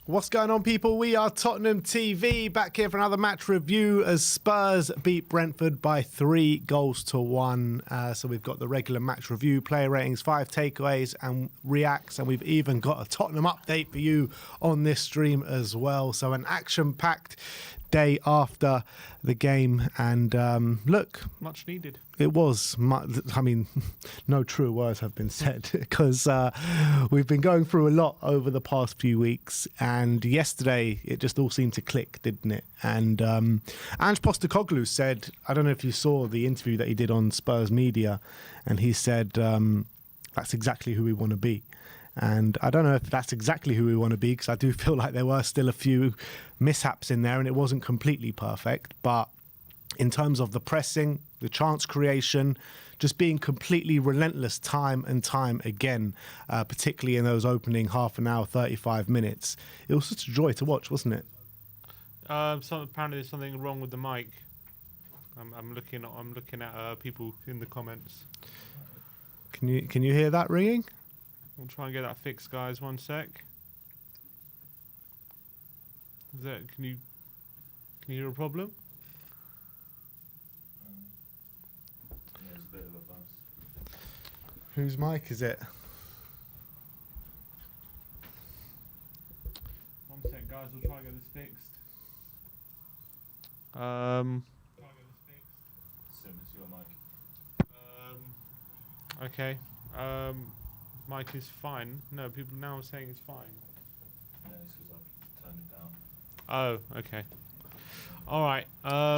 What's going on, people? We are Tottenham TV, back here for another match review as Spurs beat Brentford by 3-1. So we've got the regular match review, player ratings, 5 takeaways and reacts, and we've even got a Tottenham update for you on this stream as well. So an action-packed day after the game, and look, much needed. It was, I mean, no true words have been said because we've been going through a lot over the past few weeks, and yesterday it just all seemed to click, didn't it? And Ange Postecoglou said, I don't know if you saw the interview that he did on Spurs Media, and he said, that's exactly who we want to be. And I don't know if that's exactly who we want to be, because I do feel like there were still a few mishaps in there and it wasn't completely perfect. But in terms of the pressing, the chance creation, just being completely relentless time and time again, particularly in those opening half an hour, 35 minutes. It was such a joy to watch, wasn't it? So apparently there's something wrong with the mic. I'm looking at people in the comments. Can you hear that ringing? We'll try and get that fixed, guys. 1 sec. Is that, can you hear a problem? Yeah, there's a bit of a buzz. Whose mic is it? 1 sec, guys. We'll try and get this fixed. Try and get this fixed. Assume it's your mic. Okay. Mic is fine. No, people now are saying it's fine. No, it's because I've turned it down. Oh, okay. All right.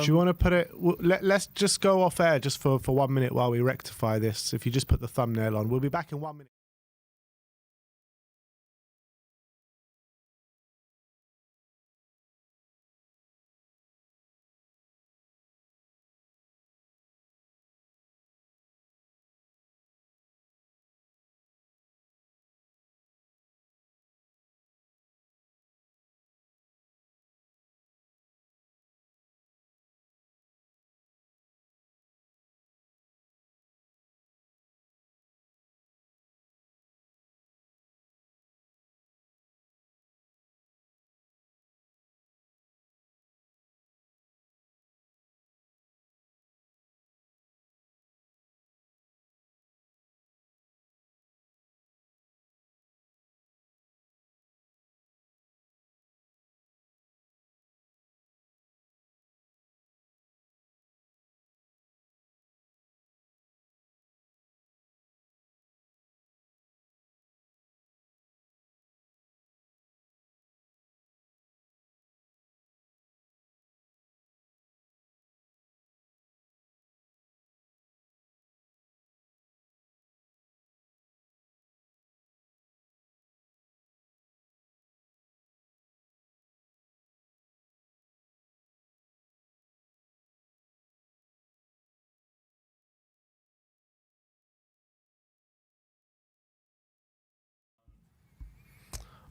Do you want to put it... Let's just go off air just for 1 minute while we rectify this. If you just put the thumbnail on. We'll be back in 1 minute.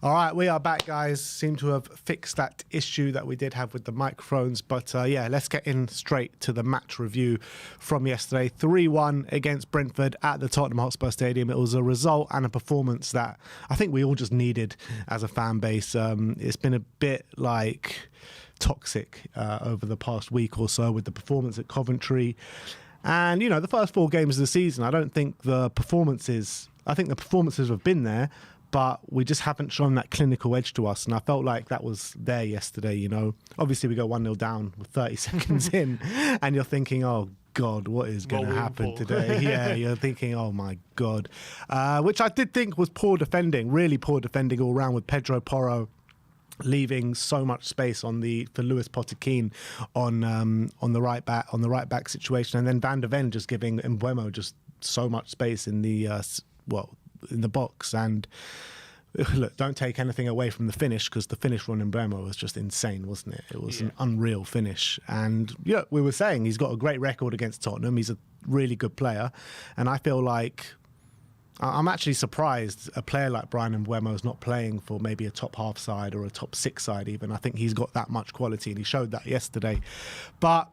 All right, we are back, guys. Seem to have fixed that issue that we did have with the microphones. But yeah, let's get in straight to the match review from yesterday. 3-1 against Brentford at the Tottenham Hotspur Stadium. It was a result and a performance that I think we all just needed as a fan base. It's been a bit like toxic over the past week or so with the performance at Coventry. And, you know, the first 4 games of the season, I think the performances have been there, but we just haven't shown that clinical edge to us. And I felt like that was there yesterday, you know. Obviously, we go 1-0 down with 30 seconds in, and you're thinking, oh, God, what is going to happen today? Yeah, you're thinking, oh, my God. Which I did think was poor defending, really poor defending all round, with Pedro Porro leaving so much space for Lewis Potter-Keane on the right back situation, and then Van der Ven just giving Mbeumo just so much space in the in the box. And look, don't take anything away from the finish, because the finish from Mbeumo was just insane, wasn't it? It was an unreal finish. And yeah, we were saying he's got a great record against Tottenham. He's a really good player, and I feel like I'm actually surprised a player like Bryan Mbeumo is not playing for maybe a top half side or a top 6 side even. I think he's got that much quality, and he showed that yesterday. But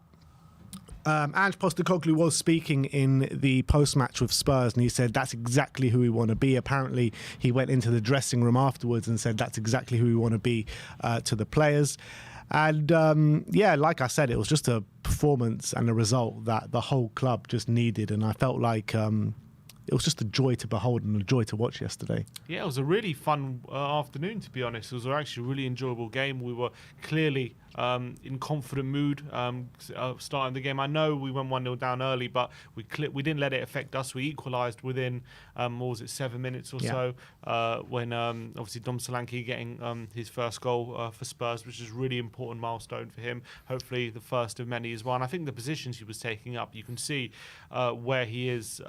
Ange Postecoglou was speaking in the post-match with Spurs, and he said that's exactly who we want to be. Apparently, he went into the dressing room afterwards and said that's exactly who we want to be to the players. And like I said, it was just a performance and a result that the whole club just needed, and I felt like it was just a joy to behold and a joy to watch yesterday. Yeah, it was a really fun afternoon, to be honest. It was actually a really enjoyable game. We were clearly in confident mood starting the game. I know we went 1-0 down early, but we didn't let it affect us. We equalised within, 7 minutes or so, when obviously Dom Solanke getting his first goal for Spurs, which is a really important milestone for him. Hopefully the first of many as well. And I think the positions he was taking up, you can see where he is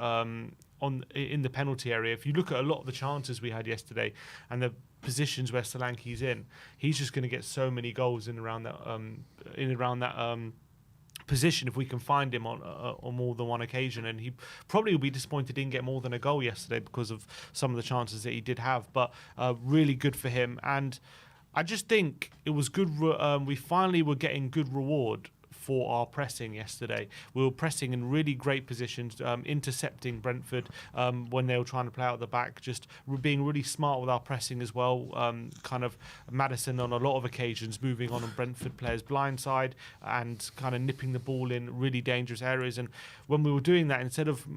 in the penalty area. If you look at a lot of the chances we had yesterday and the positions where Solanke's in, he's just going to get so many goals in around that position if we can find him on more than one occasion. And he probably will be disappointed he didn't get more than a goal yesterday because of some of the chances that he did have. But really good for him. And I just think it was good. We finally were getting good reward for our pressing yesterday. We were pressing in really great positions, intercepting Brentford when they were trying to play out the back, just being really smart with our pressing as well. Kind of Madison on a lot of occasions moving on Brentford players' blind side and kind of nipping the ball in really dangerous areas. And when we were doing that, instead of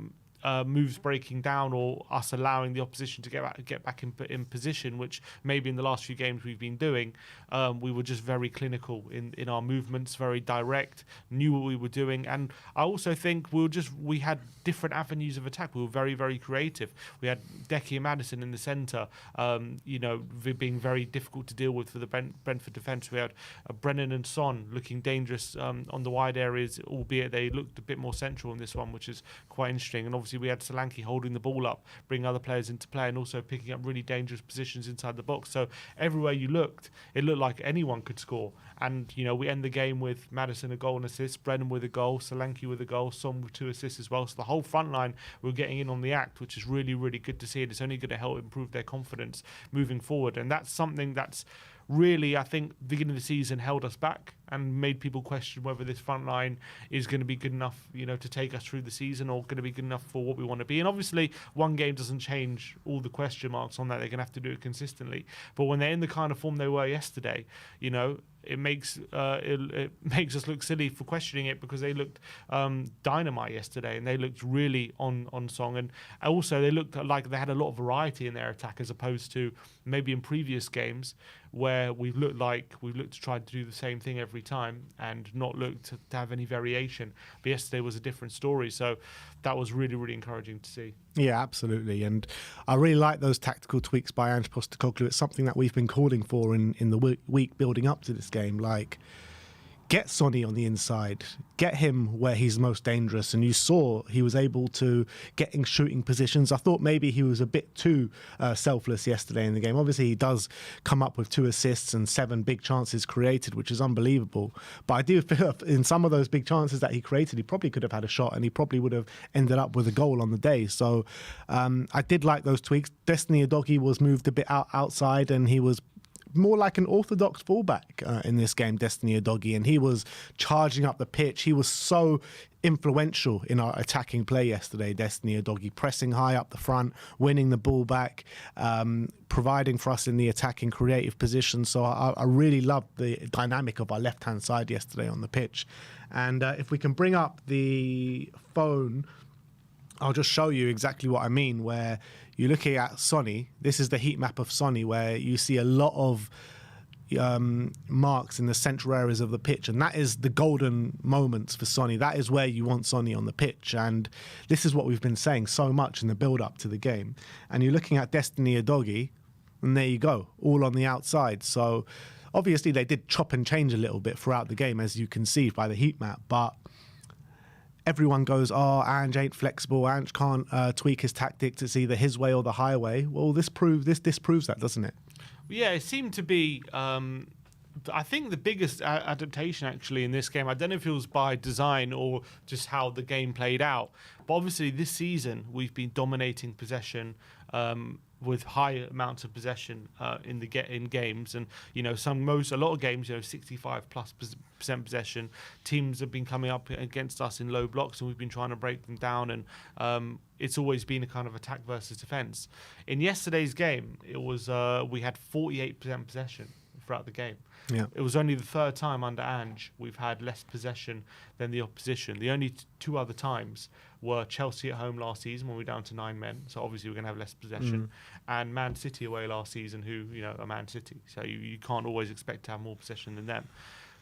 moves breaking down or us allowing the opposition to get back in position, which maybe in the last few games we've been doing, we were just very clinical in our movements, very direct, knew what we were doing. And I also think we had different avenues of attack. We were very, very creative. We had Decky and Madison in the centre, being very difficult to deal with for the Brentford defence. We had Brennan and Son looking dangerous on the wide areas, albeit they looked a bit more central in this one, which is quite interesting. And obviously we had Solanke holding the ball up, bringing other players into play, and also picking up really dangerous positions inside the box. So everywhere you looked, it looked like anyone could score. And, we end the game with Madison a goal and assist, Brennan with a goal, Solanke with a goal, Son with 2 assists as well. So the whole front line were getting in on the act, which is really, really good to see. And it's only going to help improve their confidence moving forward. And that's something that's really, I think, beginning of the season held us back and made people question whether this front line is going to be good enough, to take us through the season, or going to be good enough for what we want to be. And obviously, one game doesn't change all the question marks on that. They're going to have to do it consistently. But when they're in the kind of form they were yesterday, it makes us look silly for questioning it, because they looked dynamite yesterday, and they looked really on song. And also, they looked like they had a lot of variety in their attack, as opposed to maybe in previous games where we've looked to try to do the same thing every time and not looked to have any variation. But yesterday was a different story, so that was really, really encouraging to see. Yeah, absolutely. And I really like those tactical tweaks by Ange Postecoglou. It's something that we've been calling for in the week building up to this game. Like, get Sonny on the inside, get him where he's most dangerous. And you saw he was able to get in shooting positions. I thought maybe he was a bit too selfless yesterday in the game. Obviously, he does come up with 2 assists and 7 big chances created, which is unbelievable. But I do feel in some of those big chances that he created, he probably could have had a shot, and he probably would have ended up with a goal on the day. So I did like those tweaks. Destiny Udogie was moved a bit outside, and he was more like an orthodox fullback in this game, Destiny Udogie, and he was charging up the pitch. He was so influential in our attacking play yesterday, Destiny Udogie, pressing high up the front, winning the ball back, providing for us in the attacking creative position. So I really loved the dynamic of our left-hand side yesterday on the pitch. And if we can bring up the phone, I'll just show you exactly what I mean, where you're looking at Sonny. This is the heat map of Sonny, where you see a lot of marks in the central areas of the pitch, and that is the golden moments for Sonny. That is where you want Sonny on the pitch, and this is what we've been saying so much in the build-up to the game. And you're looking at Destiny Udogie, and there you go, all on the outside. So obviously they did chop and change a little bit throughout the game, as you can see by the heat map, but everyone goes, oh, Ange ain't flexible, Ange can't tweak his tactics, it's either his way or the highway. Well, this proves that, doesn't it? Yeah, it seemed to be, I think the biggest adaptation actually in this game, I don't know if it was by design or just how the game played out, but obviously this season we've been dominating possession with high amounts of possession in games, and a lot of games 65+% possession. Teams have been coming up against us in low blocks, and we've been trying to break them down, and it's always been a kind of attack versus defense. In yesterday's game, it was we had 48% possession throughout the game. Yeah. It was only the third time under Ange we've had less possession than the opposition. The only two other times were Chelsea at home last season when we were down to 9 men, so obviously we're going to have less possession, and Man City away last season, who are Man City, so you can't always expect to have more possession than them.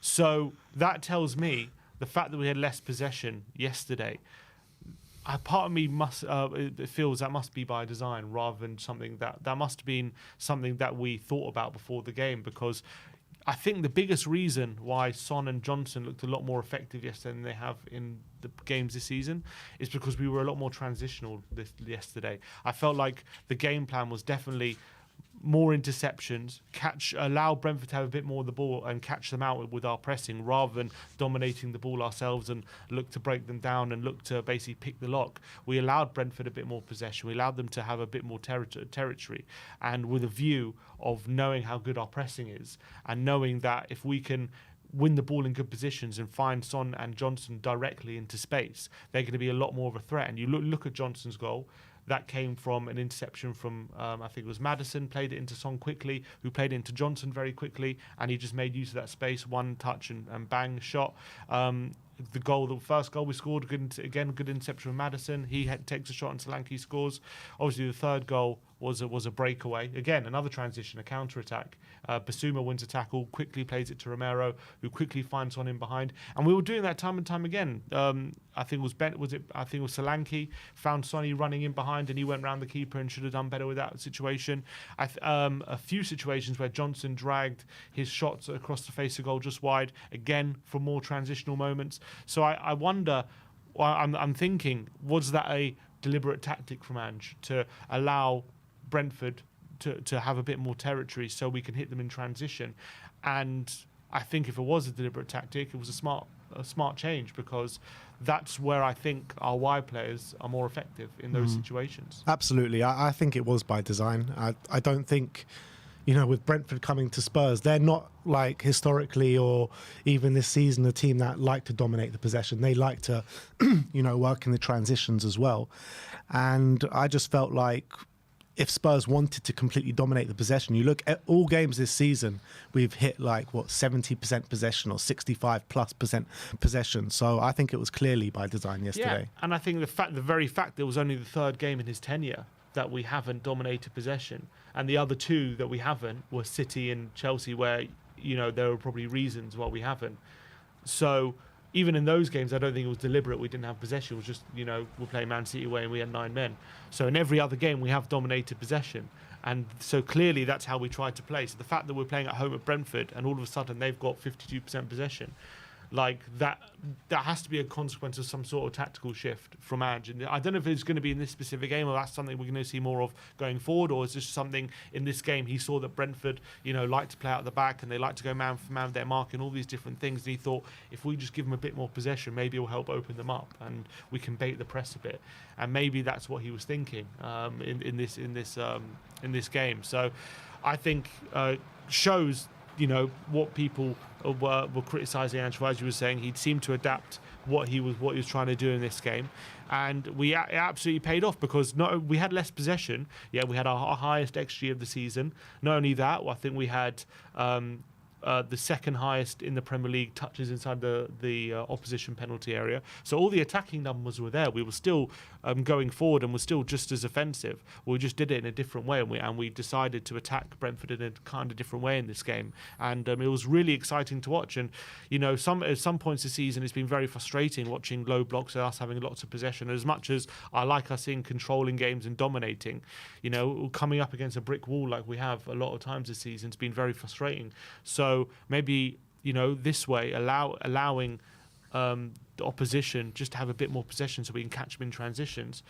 So that tells me the fact that we had less possession yesterday, part of me it feels that must be by design rather than something that must have been something that we thought about before the game, because I think the biggest reason why Son and Johnson looked a lot more effective yesterday than they have in the games this season is because we were a lot more transitional yesterday. I felt like the game plan was definitely more interceptions, allow Brentford to have a bit more of the ball and catch them out with our pressing, rather than dominating the ball ourselves and look to break them down and look to basically pick the lock. We allowed Brentford a bit more possession. We allowed them to have a bit more territory, and with a view of knowing how good our pressing is and knowing that if we can win the ball in good positions and find Son and Johnson directly into space, they're going to be a lot more of a threat. And you look at Johnson's goal. That came from an interception from, I think it was Madison, played it into Son quickly, who played it into Johnson very quickly, and he just made use of that space, one touch and bang, shot. The first goal we scored, good interception from Madison. He takes a shot and Solanke scores. Obviously, the third goal was a breakaway. Again, another transition, a counter-attack. Basuma wins a tackle, quickly plays it to Romero, who quickly finds Son in behind. And we were doing that time and time again. I think it was Solanke found Sonny running in behind, and he went round the keeper and should have done better with that situation. A few situations where Johnson dragged his shots across the face of goal just wide, again for more transitional moments. So I wonder. I'm thinking, was that a deliberate tactic from Ange to allow Brentford to have a bit more territory so we can hit them in transition? And I think if it was a deliberate tactic, it was a smart change, because that's where I think our wide players are more effective in those situations. Absolutely. I think it was by design. I don't think, with Brentford coming to Spurs, they're not like historically or even this season a team that like to dominate the possession. They like to, work in the transitions as well. And I just felt like if Spurs wanted to completely dominate the possession, you look at all games this season, we've hit 70% possession or 65+% possession. So I think it was clearly by design yesterday. Yeah, and I think the very fact that it was only the third game in his tenure that we haven't dominated possession, and the other two that we haven't were City and Chelsea, where there were probably reasons why we haven't. So even in those games, I don't think it was deliberate. We didn't have possession. It was just, we're playing Man City away and we had 9 men. So in every other game, we have dominated possession. And so clearly that's how we tried to play. So the fact that we're playing at home at Brentford and all of a sudden they've got 52% possession, like that has to be a consequence of some sort of tactical shift from Ange. And I don't know if it's going to be in this specific game or that's something we're going to see more of going forward, or is this something in this game he saw that Brentford, like to play out the back and they like to go man for man with their mark and all these different things. And he thought if we just give them a bit more possession, maybe it will help open them up and we can bait the press a bit. And maybe that's what he was thinking in this game. So I think shows what people were criticising Ange, as you were saying. He seemed to adapt what he was trying to do in this game, and it absolutely paid off, because we had less possession. Yeah, we had our highest XG of the season. Not only that, I think we had the second highest in the Premier League touches inside the opposition penalty area. So all the attacking numbers were there. We were still going forward and were still just as offensive. We just did it in a different way, and we decided to attack Brentford in a kind of different way in this game. And it was really exciting to watch. And at some points this season, it's been very frustrating watching low blocks and us having lots of possession. As much as I like us in controlling games and dominating, coming up against a brick wall like we have a lot of times this season, it's been very frustrating. So maybe this way, allowing the opposition just to have a bit more possession so we can catch them in transitions.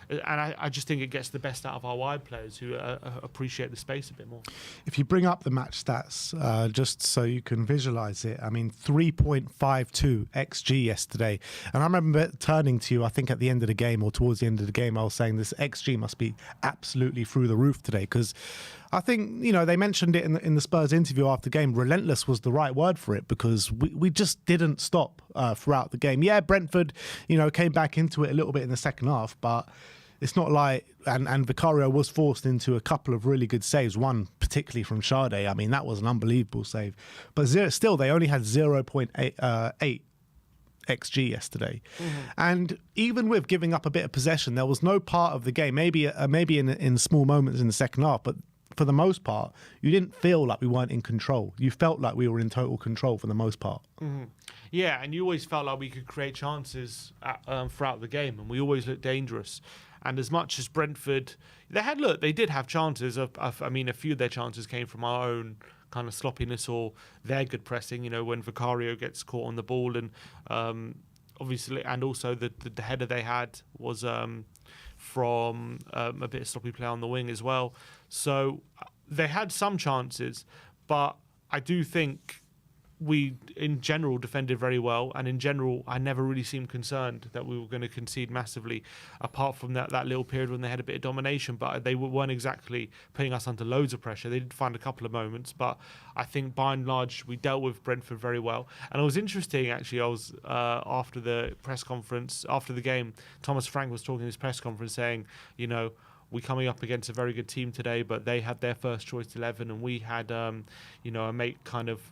I just think it gets the best out of our wide players who appreciate the space a bit more. If you bring up the match stats, just so you can visualize it, I mean, 3.52 XG yesterday. And I remember turning to you, I think at the end of the game or towards the end of the game, I was saying this XG must be absolutely through the roof today, because I think, they mentioned it in the Spurs interview after the game. Relentless was the right word for it, because we just didn't stop throughout the game. Yeah, Brentford, came back into it a little bit in the second half, but it's not like, and Vicario was forced into a couple of really good saves, one particularly from Sade. I mean, that was an unbelievable save. But still, they only had 0.8 XG yesterday. And even with giving up a bit of possession, there was no part of the game, maybe in small moments in the second half, but for the most part, you didn't feel like we weren't in control. You felt like we were in total control for the most part. Yeah, and you always felt like we could create chances throughout the game, and we always looked dangerous. And as much as Brentford, they did have chances. I mean, a few of their chances came from our own kind of sloppiness or their good pressing. When Vicario gets caught on the ball, and obviously, and also the header they had was from a bit of sloppy play on the wing as well. So they had some chances, but I do think we, in general, defended very well. And in general, I never really seemed concerned that we were going to concede massively, apart from that little period when they had a bit of domination. But they weren't exactly putting us under loads of pressure. They did find a couple of moments, but I think by and large, we dealt with Brentford very well. And it was interesting, actually. I was after the press conference, after the game, Thomas Frank was talking in his press conference saying, we're coming up against a very good team today, but they had their first choice 11, and we had, a mate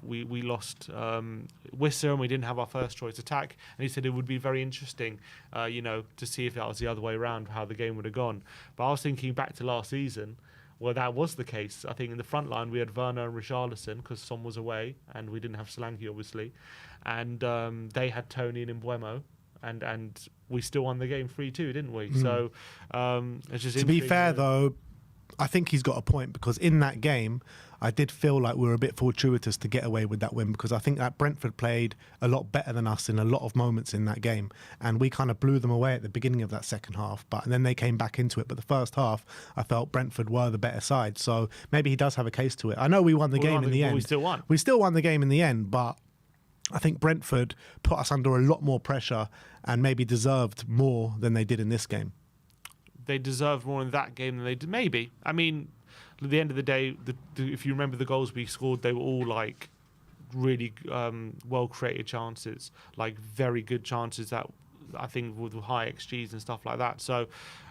we lost Wisser, and we didn't have our first choice attack. And he said it would be very interesting, to see if that was the other way around, how the game would have gone. But I was thinking back to last season, where that was the case. I think in the front line we had Werner and Richarlison, because Son was away, and we didn't have Solanke, obviously. And they had Tony and Mbeumo. And we still won the game 3-2, didn't we? So it's just to be fair, though, I think he's got a point, because in that game, I did feel like we were a bit fortuitous to get away with that win, because I think that Brentford played a lot better than us in a lot of moments in that game, and we kind of blew them away at the beginning of that second half. But and then they came back into it. But the first half, I felt Brentford were the better side. So maybe he does have a case to it. I know we won the game in the end. We still won. We still won the game in the end, but I think Brentford put us under a lot more pressure and maybe deserved more than they did in this game. They deserved more in that game than they did. Maybe. I mean, at the end of the day, if you remember the goals we scored, they were all like really well-created chances, like very good chances that I think with high XGs and stuff like that. So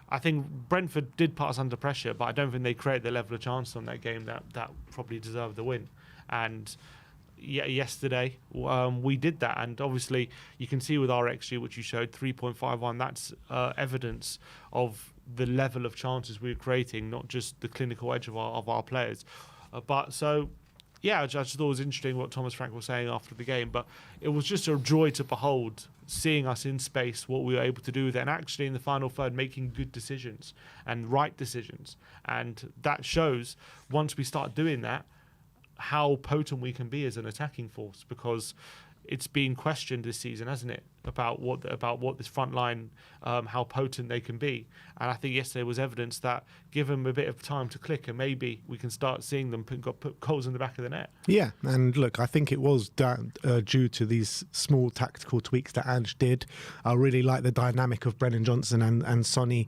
I think Brentford did put us under pressure, but I don't think they created the level of chance on that game that probably deserved the win. And yesterday we did that, and obviously you can see with our XG, which you showed 3.51, that's evidence of the level of chances we were creating, not just the clinical edge of our players. But so yeah, I just thought it was interesting what Thomas Frank was saying after the game, but it was just a joy to behold, seeing us in space, what we were able to do there, and actually in the final third making good decisions and right decisions. And that shows, once we start doing that, how potent we can be as an attacking force, because it's been questioned this season, hasn't it, about what this front line, how potent they can be. And I think yesterday was evidence that, give them a bit of time to click, and maybe we can start seeing them put goals in the back of the net. Yeah, and look, I think it was due to these small tactical tweaks that Ange did. I really like the dynamic of Brennan Johnson and Sonny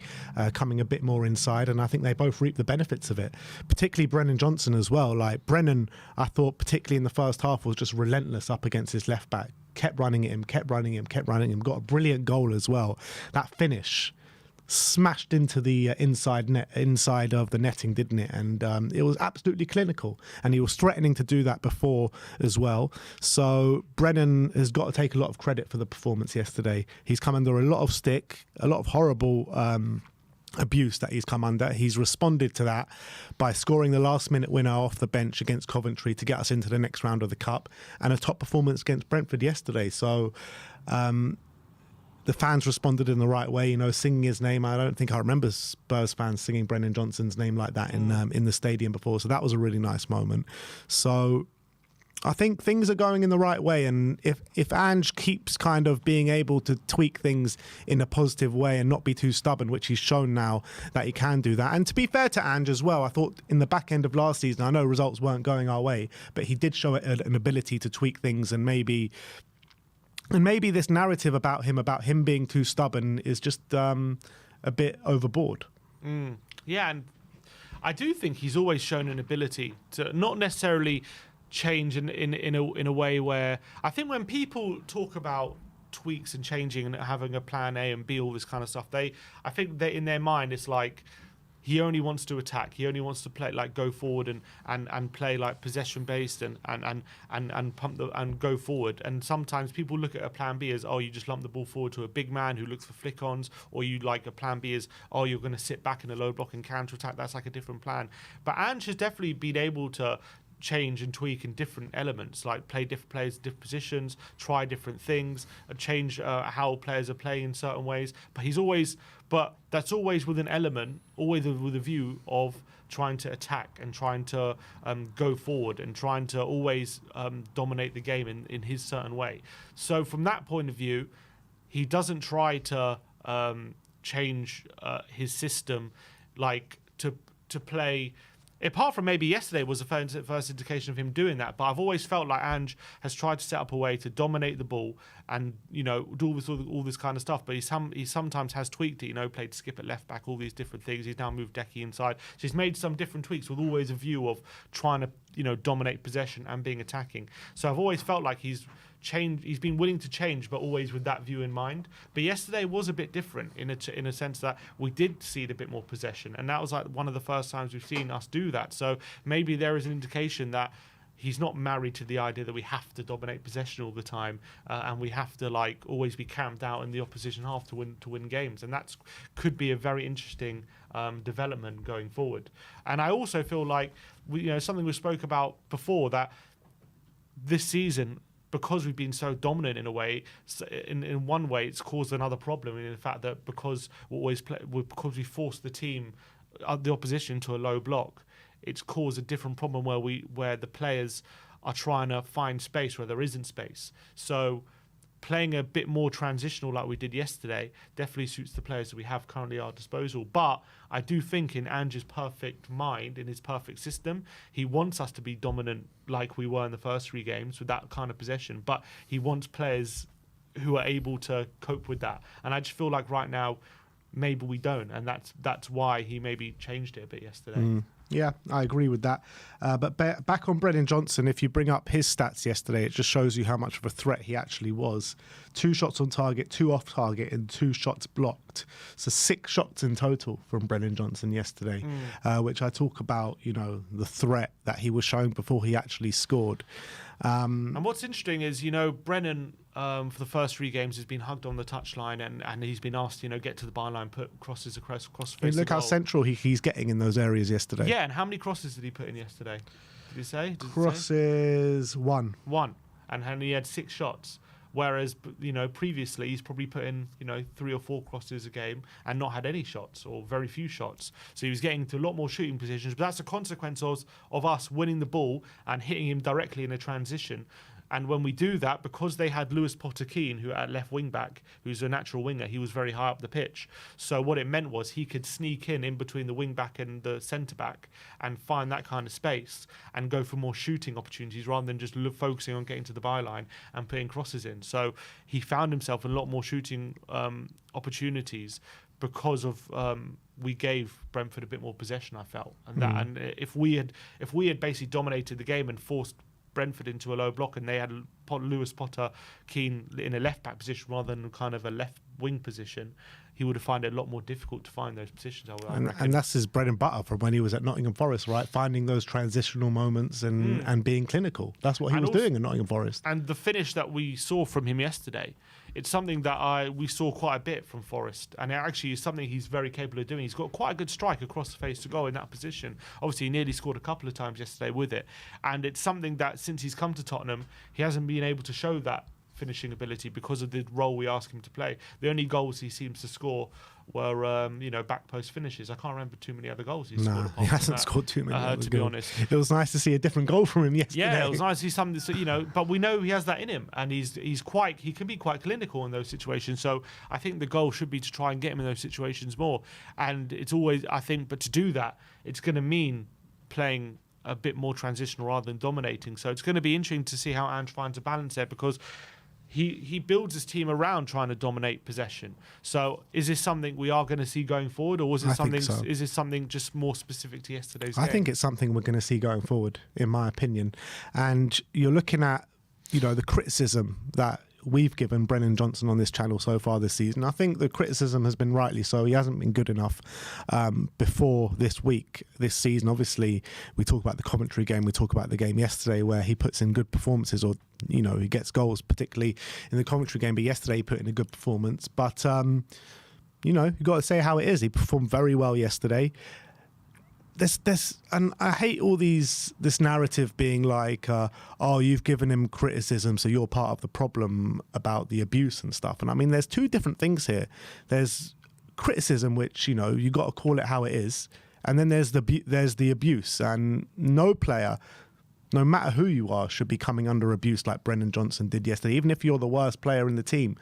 coming a bit more inside, and I think they both reap the benefits of it, particularly Brennan Johnson as well. Like Brennan, I thought particularly in the first half was just relentless up against his left back. Kept running at him, got a brilliant goal as well. That finish smashed into the inside of the netting, didn't it? And it was absolutely clinical, and he was threatening to do that before as well. So Brennan has got to take a lot of credit for the performance yesterday. He's come under a lot of stick, a lot of horrible abuse that he's come under. He's responded to that by scoring the last-minute winner off the bench against Coventry to get us into the next round of the Cup, and a top performance against Brentford yesterday. So the fans responded in the right way, singing his name. I don't think I remember Spurs fans singing Brennan Johnson's name like that in the stadium before. So that was a really nice moment. So I think things are going in the right way, and if Ange keeps kind of being able to tweak things in a positive way and not be too stubborn, which he's shown now that he can do that. And to be fair to Ange as well, I thought in the back end of last season, I know results weren't going our way, but he did show an ability to tweak things, and maybe this narrative about him being too stubborn is just a bit overboard. Yeah, and I do think he's always shown an ability to not necessarily change in a way where I think when people talk about tweaks and changing and having a plan A and B, all this kind of stuff, I think that in their mind it's like he only wants to attack, he only wants to play like go forward and play like possession based and pump and go forward. And sometimes people look at a plan B as, oh, you just lump the ball forward to a big man who looks for flick-ons, or you like a plan B as, oh, you're going to sit back in a low block and counter attack. That's like a different plan. But Ange has definitely been able to change and tweak in different elements, like play different players, different positions, try different things, and change how players are playing in certain ways. But that's always with an element, always with a view of trying to attack and trying to go forward and trying to always dominate the game in his certain way. So from that point of view, he doesn't try to change his system, like to play. Apart from maybe yesterday was the first indication of him doing that, but I've always felt like Ange has tried to set up a way to dominate the ball and, you know, do all this kind of stuff. But he sometimes has tweaked it, you know, played skip at left back, all these different things. He's now moved Decky inside. So he's made some different tweaks with always a view of trying to, you know, dominate possession and being attacking. So I've always felt like he's been willing to change, but always with that view in mind. But yesterday was a bit different in a sense that we did see a bit more possession, and that was like one of the first times we've seen us do that. So maybe there is an indication that he's not married to the idea that we have to dominate possession all the time, and we have to like always be camped out in the opposition half to win games, and that could be a very interesting development going forward. And I also feel like something we spoke about before, that this season, because we've been so dominant in a way, in one way, it's caused another problem in the fact that because we force the team, the opposition, to a low block, it's caused a different problem where the players are trying to find space where there isn't space. So playing a bit more transitional like we did yesterday definitely suits the players that we have currently at our disposal. But I do think in Ange's perfect mind, in his perfect system, he wants us to be dominant like we were in the first 3 games with that kind of possession. But he wants players who are able to cope with that. And I just feel like right now, maybe we don't. And that's why he maybe changed it a bit yesterday. Yeah, I agree with that. But back on Brennan Johnson, if you bring up his stats yesterday, it just shows you how much of a threat he actually was. 2 shots on target, 2 off target, and 2 shots blocked. So 6 shots in total from Brennan Johnson yesterday, which I talk about, the threat that he was showing before he actually scored. And what's interesting is, Brennan, for the first 3 games, has been hugged on the touchline and he's been asked, get to the byline, put crosses across the face. Look how central he's getting in those areas yesterday. Yeah, and how many crosses did he put in yesterday? Did he say? Crosses, 1. 1. And he had 6 shots. Whereas, previously he's probably put in, 3 or 4 crosses a game and not had any shots or very few shots. So he was getting to a lot more shooting positions. But that's a consequence of us winning the ball and hitting him directly in a transition. And when we do that, because they had Lewis Potter-Keane, who at left wing back, who's a natural winger, he was very high up the pitch. So what it meant was he could sneak in between the wing back and the centre back and find that kind of space and go for more shooting opportunities rather than just focusing on getting to the byline and putting crosses in. So he found himself in a lot more shooting opportunities because of we gave Brentford a bit more possession, I felt, and if we had basically dominated the game and forced Brentford into a low block and they had Lewis Potter-Keane in a left back position rather than kind of a left wing position, he would have found it a lot more difficult to find those positions. And that's his bread and butter from when he was at Nottingham Forest, right? Finding those transitional moments and being clinical. That's what he was doing in Nottingham Forest. And the finish that we saw from him yesterday, it's something that we saw quite a bit from Forest, and it actually is something he's very capable of doing. He's got quite a good strike across the face to goal in that position. Obviously, he nearly scored a couple of times yesterday with it, and it's something that since he's come to Tottenham, he hasn't been able to show that finishing ability because of the role we ask him to play. The only goals he seems to score were back post finishes. I can't remember too many other goals he's scored. He hasn't scored too many. To be honest, it was nice to see a different goal from him yesterday. Yeah, it was nice to see something. But we know he has that in him, and he can be quite clinical in those situations. So I think the goal should be to try and get him in those situations more. And it's always, I think, but to do that, it's going to mean playing a bit more transitional rather than dominating. So it's going to be interesting to see how Ange finds a balance there, because he builds his team around trying to dominate possession. So is this something we are going to see going forward, or is this something just more specific to yesterday's game? I think it's something we're going to see going forward, in my opinion. And you're looking at, the criticism that we've given Brennan Johnson on this channel so far this season. I think the criticism has been rightly so. He hasn't been good enough before this season. Obviously, we talk about the commentary game, we talk about the game yesterday where he puts in good performances, or he gets goals, particularly in the commentary game. But yesterday he put in a good performance. But you've got to say how it is. He performed very well yesterday. And I hate all this narrative being like, you've given him criticism, so you're part of the problem about the abuse and stuff. And I mean, there's two different things here. There's criticism, which you got to call it how it is, and then there's the abuse. And no player, no matter who you are, should be coming under abuse like Brennan Johnson did yesterday. Even if you're the worst player in the team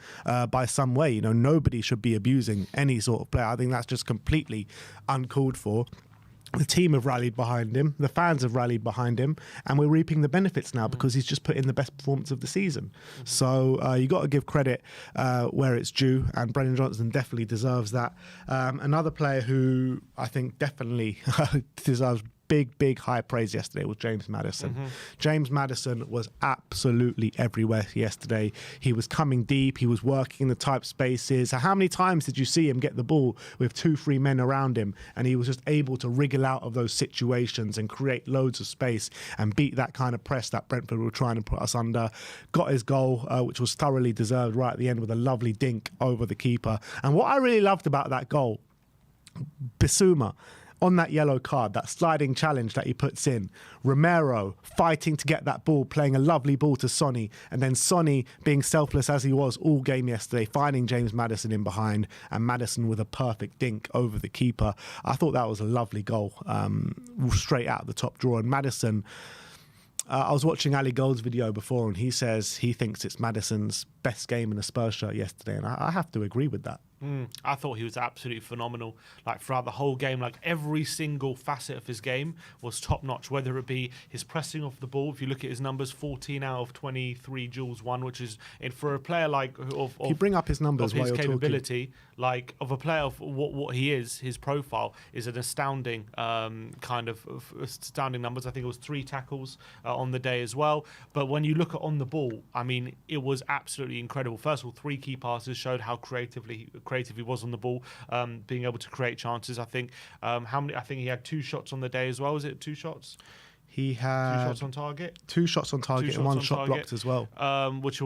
by some way, nobody should be abusing any sort of player. I think that's just completely uncalled for. The team have rallied behind him, the fans have rallied behind him, and we're reaping the benefits now because he's just put in the best performance of the season. So you got to give credit where it's due, and Brennan Johnson definitely deserves that. Another player who I think definitely deserves big high praise yesterday was James Madison. James Madison was absolutely everywhere yesterday. He was coming deep, he was working in the tight spaces. How many times did you see him get the ball with 2-3 men around him, and he was just able to wriggle out of those situations and create loads of space and beat that kind of press that Brentford were trying to put us under. Got his goal, which was thoroughly deserved right at the end, with a lovely dink over the keeper. And what I really loved about that goal, Bissouma, on that yellow card, that sliding challenge that he puts in, Romero fighting to get that ball, playing a lovely ball to Sonny, and then Sonny, being selfless as he was all game yesterday, finding James Madison in behind, and Madison with a perfect dink over the keeper. I thought that was a lovely goal, straight out of the top drawer. And Madison, I was watching Ali Gold's video before, and he says he thinks it's Madison's best game in a Spurs shirt yesterday, and I have to agree with that. I thought he was absolutely phenomenal. Like throughout the whole game, like every single facet of his game was top notch. Whether it be his pressing off the ball, if you look at his numbers, 14 out of 23 duels won, which is for a player like of you bring up his numbers, of his while you're capability, like of a player of what he is, his profile is an astounding astounding numbers. I think it was 3 tackles on the day as well. But when you look at on the ball, I mean, it was absolutely incredible. First of all, 3 key passes showed how creative he was on the ball, being able to create chances. I think I think he had 2 shots on the day as well. Was it 2 shots? He had 2 shots on target. 2 shots on target and 1 shot blocked as well. Which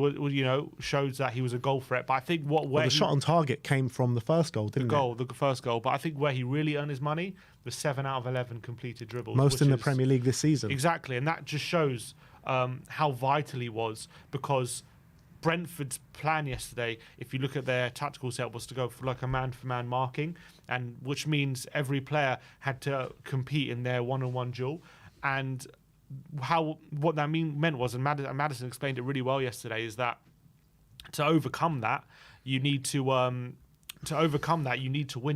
shows that he was a goal threat. But I think the shot on target came from the first goal, didn't it? The first goal. But I think where he really earned his money was 7 out of 11 completed dribbles. Most in the Premier League this season. Exactly, and that just shows how vital he was, because Brentford's plan yesterday, if you look at their tactical set, was to go for like a man-for-man marking, and which means every player had to compete in their one-on-one duel. And what that meant was, and Madison explained it really well yesterday, is that to overcome that, you need to win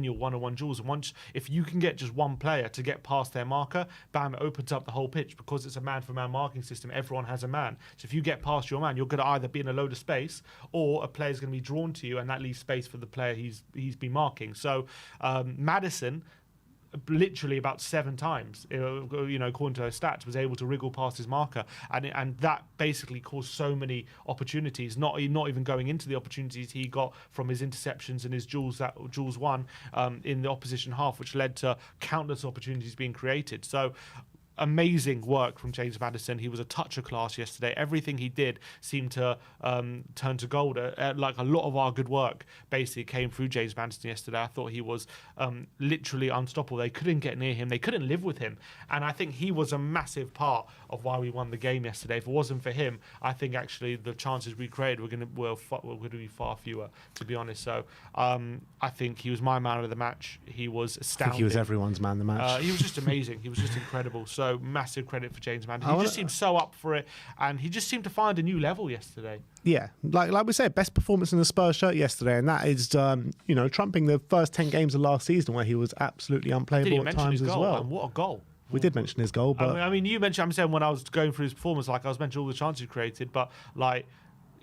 your one-on-one duels. And if you can get just one player to get past their marker, bam, it opens up the whole pitch, because it's a man-for-man marking system. Everyone has a man. So if you get past your man, you're going to either be in a load of space, or a player's going to be drawn to you, and that leaves space for the player he's been marking. So Madison, literally about 7 times, according to her stats, was able to wriggle past his marker, and that basically caused so many opportunities. Not even going into the opportunities he got from his interceptions and his duels won in the opposition half, which led to countless opportunities being created. So amazing work from James Madison. He was a touch of class yesterday. Everything he did seemed to turn to gold. Like a lot of our good work basically came through James Madison yesterday. I thought he was literally unstoppable. They couldn't get near him. They couldn't live with him. And I think he was a massive part of why we won the game yesterday. If it wasn't for him, I think actually the chances we created were going to be far fewer, to be honest. So I think he was my man of the match. He was astounding. I think he was everyone's man of the match. He was just amazing. He was just incredible. So massive credit for James Madison. He just seemed so up for it, and he just seemed to find a new level yesterday. Yeah, like we said, best performance in the Spurs shirt yesterday, and that is trumping the first 10 games of last season where he was absolutely unplayable at times as well. And what a goal! We did mention his goal, but I mean, you mentioned. I'm saying when I was going through his performance, like I was mentioning all the chances he created, but like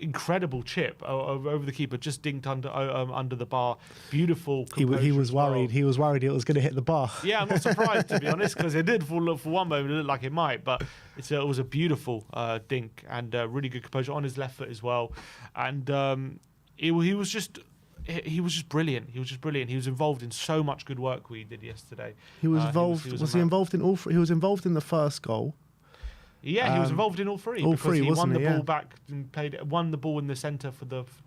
incredible chip over the keeper, just dinked under the bar. Beautiful. He was worried. He was worried it was going to hit the bar. Yeah, I'm not surprised to be honest, because it did for one moment. It looked like it might, but it was a beautiful dink and really good composure on his left foot as well. And he was just brilliant. He was just brilliant. He was involved in so much good work we did yesterday. He was involved. Was he involved in all? He was involved in the first goal. Yeah, he was involved in all three. He won the ball back and won the ball in the centre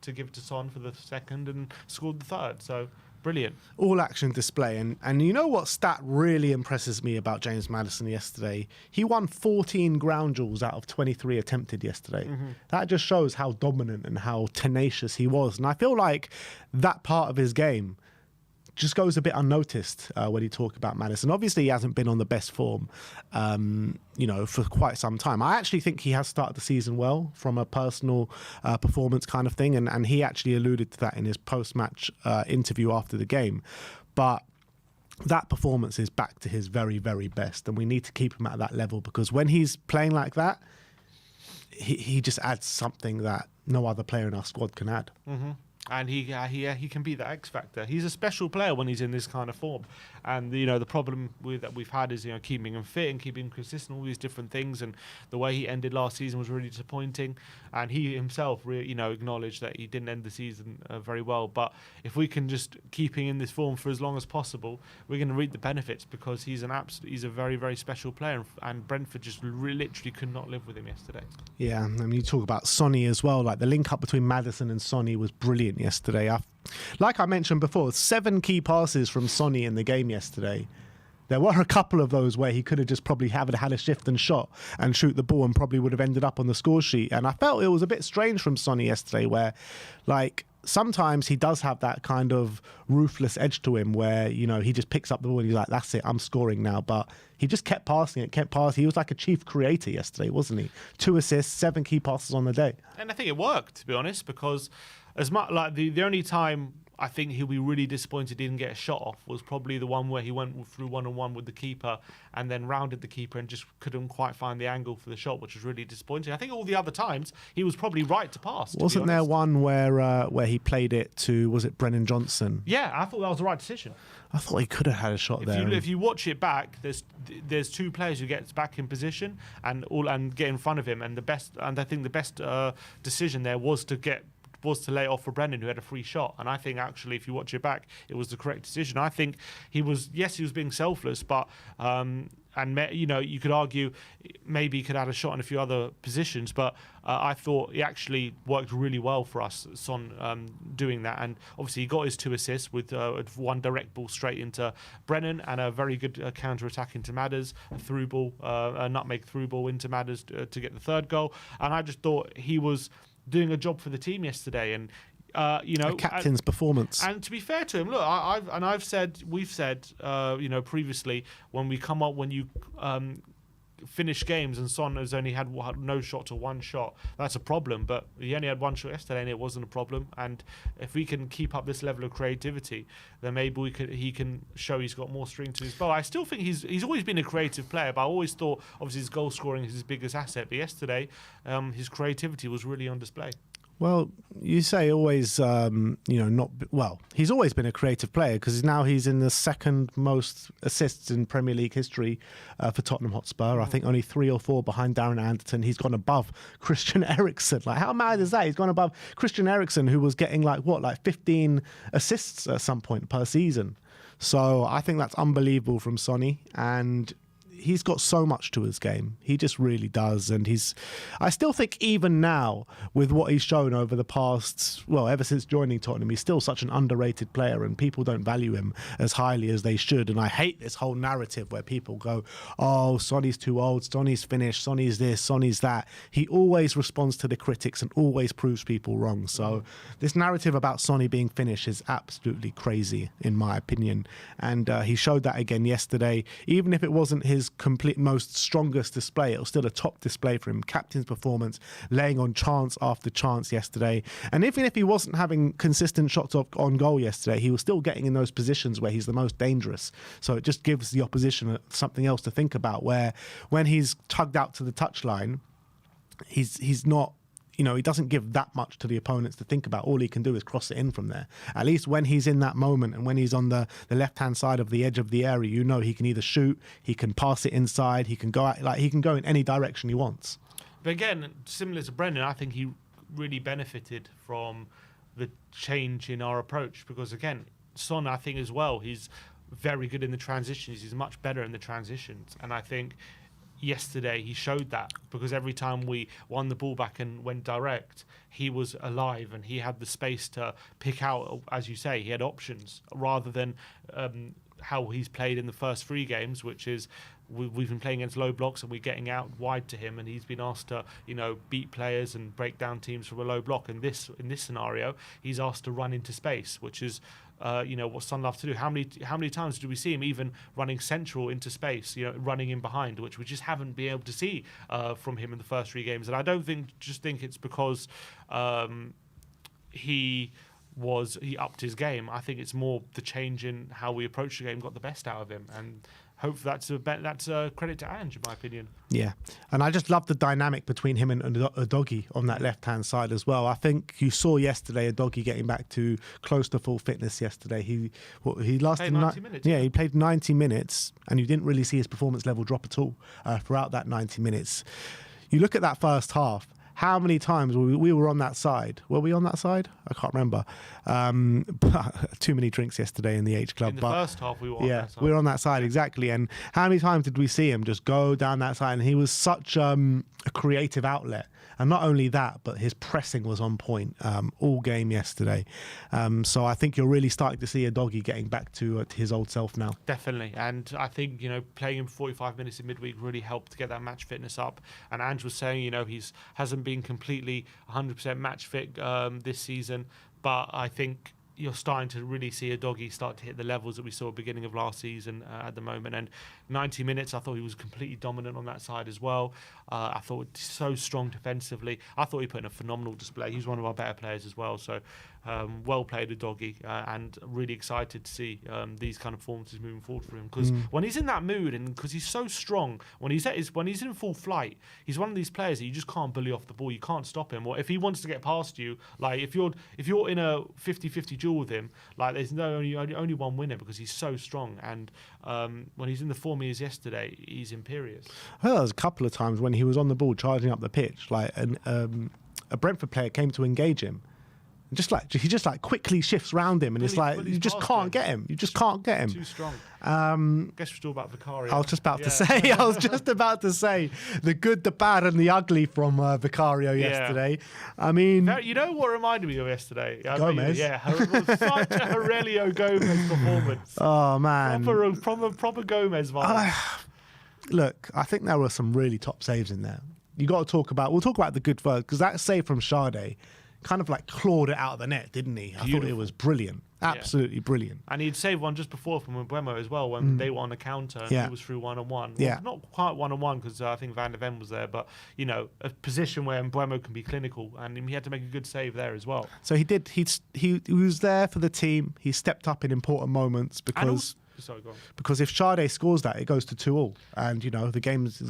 to give to Son for the second and scored the third. So brilliant. All action display. And you know what stat really impresses me about James Madison yesterday? He won 14 ground duels out of 23 attempted yesterday. Mm-hmm. That just shows how dominant and how tenacious he was. And I feel like that part of his game just goes a bit unnoticed when you talk about Madison. Obviously, he hasn't been on the best form, for quite some time. I actually think he has started the season well from a personal performance kind of thing, and he actually alluded to that in his post-match interview after the game. But that performance is back to his very, very best, and we need to keep him at that level, because when he's playing like that, he just adds something that no other player in our squad can add. Mm-hmm. And he can be the X factor. He's a special player when he's in this kind of form. And the problem that we've had is keeping him fit and keeping him consistent, all these different things. And the way he ended last season was really disappointing. And he himself, acknowledged that he didn't end the season very well. But if we can just keep him in this form for as long as possible, we're going to reap the benefits, because he's a very, very special player. And Brentford just literally could not live with him yesterday. Yeah, and you talk about Sonny as well. Like the link up between Madison and Sonny was brilliant yesterday. Like I mentioned before, 7 key passes from Sonny in the game yesterday. There were a couple of those where he could have just probably had a shift and shot and shoot the ball and probably would have ended up on the score sheet. And I felt it was a bit strange from Sonny yesterday, where like sometimes he does have that kind of ruthless edge to him where, he just picks up the ball and he's like, that's it, I'm scoring now. But he just kept passing it. He was like a chief creator yesterday, wasn't he? 2 assists, 7 key passes on the day. And I think it worked, to be honest, because as much like the only time I think he'll be really disappointed he didn't get a shot off was probably the one where he went through 1-on-1 with the keeper and then rounded the keeper and just couldn't quite find the angle for the shot, which was really disappointing. I think all the other times he was probably right to pass. Wasn't there one where he played it to, was it Brennan Johnson? Yeah, I thought that was the right decision. I thought he could have had a shot there. If you watch it back, there's 2 players who gets back in position and get in front of him, and I think the best decision there was to lay it off for Brennan, who had a free shot. And I think actually, if you watch it back, it was the correct decision. I think he was being selfless, but you could argue maybe he could have had a shot in a few other positions, but I thought he actually worked really well for us, Son, doing that. And obviously he got his 2 assists with 1 direct ball straight into Brennan and a very good counter-attack into Madders, a nutmeg through ball into Madders to get the 3rd goal. And I just thought he was doing a job for the team yesterday, and a captain's performance. And to be fair to him, look, we've said previously when you finish games and Son has only had no shot to 1 shot, that's a problem. But he only had 1 shot yesterday, and it wasn't a problem. And if we can keep up this level of creativity, then maybe he can show he's got more string to his bow. I still think he's always been a creative player, but I always thought obviously his goal scoring is his biggest asset. But yesterday, his creativity was really on display. Well, you say always, he's always been a creative player, because he's in the 2nd most assists in Premier League history for Tottenham Hotspur. I think only 3 or 4 behind Darren Anderton. He's gone above Christian Eriksen. Like, how mad is that? He's gone above Christian Eriksen, who was getting 15 assists at some point per season. So I think that's unbelievable from Sonny. And he's got so much to his game. He just really does. And I still think even now, with what he's shown over the past, well, ever since joining Tottenham, he's still such an underrated player and people don't value him as highly as they should. And I hate this whole narrative where people go, oh, Sonny's too old, Sonny's finished, Sonny's this, Sonny's that. He always responds to the critics and always proves people wrong. So this narrative about Sonny being finished is absolutely crazy, in my opinion. And he showed that again yesterday. Even if it wasn't his complete most strongest display, it was still a top display for him. Captain's performance, laying on chance after chance yesterday. And even if he wasn't having consistent shots on goal yesterday, he was still getting in those positions where he's the most dangerous. So it just gives the opposition something else to think about, where when he's tugged out to the touchline, he's not, he doesn't give that much to the opponents to think about. All he can do is cross it in from there. At least when he's in that moment and when he's on the left-hand side of the edge of the area, he can either shoot, he can pass it inside, he can go out, he can go in any direction he wants. But again, similar to Brendan, I think he really benefited from the change in our approach because, again, Son, I think as well, he's very good in the transitions. He's much better in the transitions. And I think yesterday he showed that because every time we won the ball back and went direct, he was alive and he had the space to pick out, as you say, he had options rather than how he's played in the first 3 games, which is we've been playing against low blocks and we're getting out wide to him and he's been asked to beat players and break down teams from a low block. And in this scenario, he's asked to run into space, which is what Son loves to do. How many times do we see him even running central into space, running in behind, which we just haven't been able to see from him in the first 3 games. And I don't think it's because he upped his game. I think it's more the change in how we approach the game got the best out of him, and hopefully that's a credit to Ange, in my opinion. Yeah, and I just love the dynamic between him and Udogie on that left-hand side as well. I think you saw yesterday Udogie getting back to close to full fitness yesterday. He lasted 90 minutes. Yeah, he played 90 minutes, and you didn't really see his performance level drop at all throughout that 90 minutes. You look at that first half. How many times we were on that side? Were we on that side? I can't remember. Too many drinks yesterday in the H Club. In the first half, we were on that side. We were on that side, exactly. And how many times did we see him just go down that side? And he was such a creative outlet. And not only that, but his pressing was on point all game yesterday. So I think you're really starting to see Udogie getting back to his old self now. Definitely. And I think, playing him 45 minutes in midweek really helped to get that match fitness up. And Ange was saying, he hasn't been completely 100% match fit this season. But I think you're starting to really see Udogie start to hit the levels that we saw at the beginning of last season at the moment. And 90 minutes, I thought he was completely dominant on that side as well. I thought so strong defensively. I thought he put in a phenomenal display. He was one of our better players as well. So well played Udogie, and really excited to see these kind of performances moving forward for him. Because when he's in that mood and because he's so strong, when he's in full flight, he's one of these players that you just can't bully off the ball. You can't stop him. Or if he wants to get past you, like if you're in a 50-50 duel with him, like there's only one winner because he's so strong. And when he's in the form he is yesterday, he's imperious. Well, there was a couple of times when he was on the ball charging up the pitch, like a Brentford player came to engage him. He just quickly shifts round him, and it's like you just can't get him. You just can't get him. Too strong. Guess we're still about Vicario. I was just about to say the good, the bad, and the ugly from Vicario yesterday. I mean, you know what reminded me of yesterday? Gomez. It was such a Aurelio Gomez performance. Oh man, proper Gomez vibe. Look, I think there were some really top saves in there. We'll talk about the good first, because that save from Sade kind of clawed it out of the net, didn't he? I thought it was brilliant. Absolutely brilliant. And he'd saved one just before from Mbeumo as well when they were on a counter and he was through one-on-one. Well, not quite one-on-one because I think Van der Ven was there, but, a position where Mbeumo can be clinical, and he had to make a good save there as well. So he did. He was there for the team. He stepped up in important moments because... Sorry, go on. Because if Sade scores that, it goes to 2-2, and the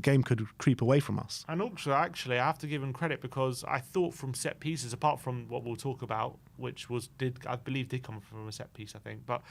game could creep away from us. And also, actually, I have to give him credit because I thought from set pieces, apart from what we'll talk about, which I believe did come from a set piece, I think, but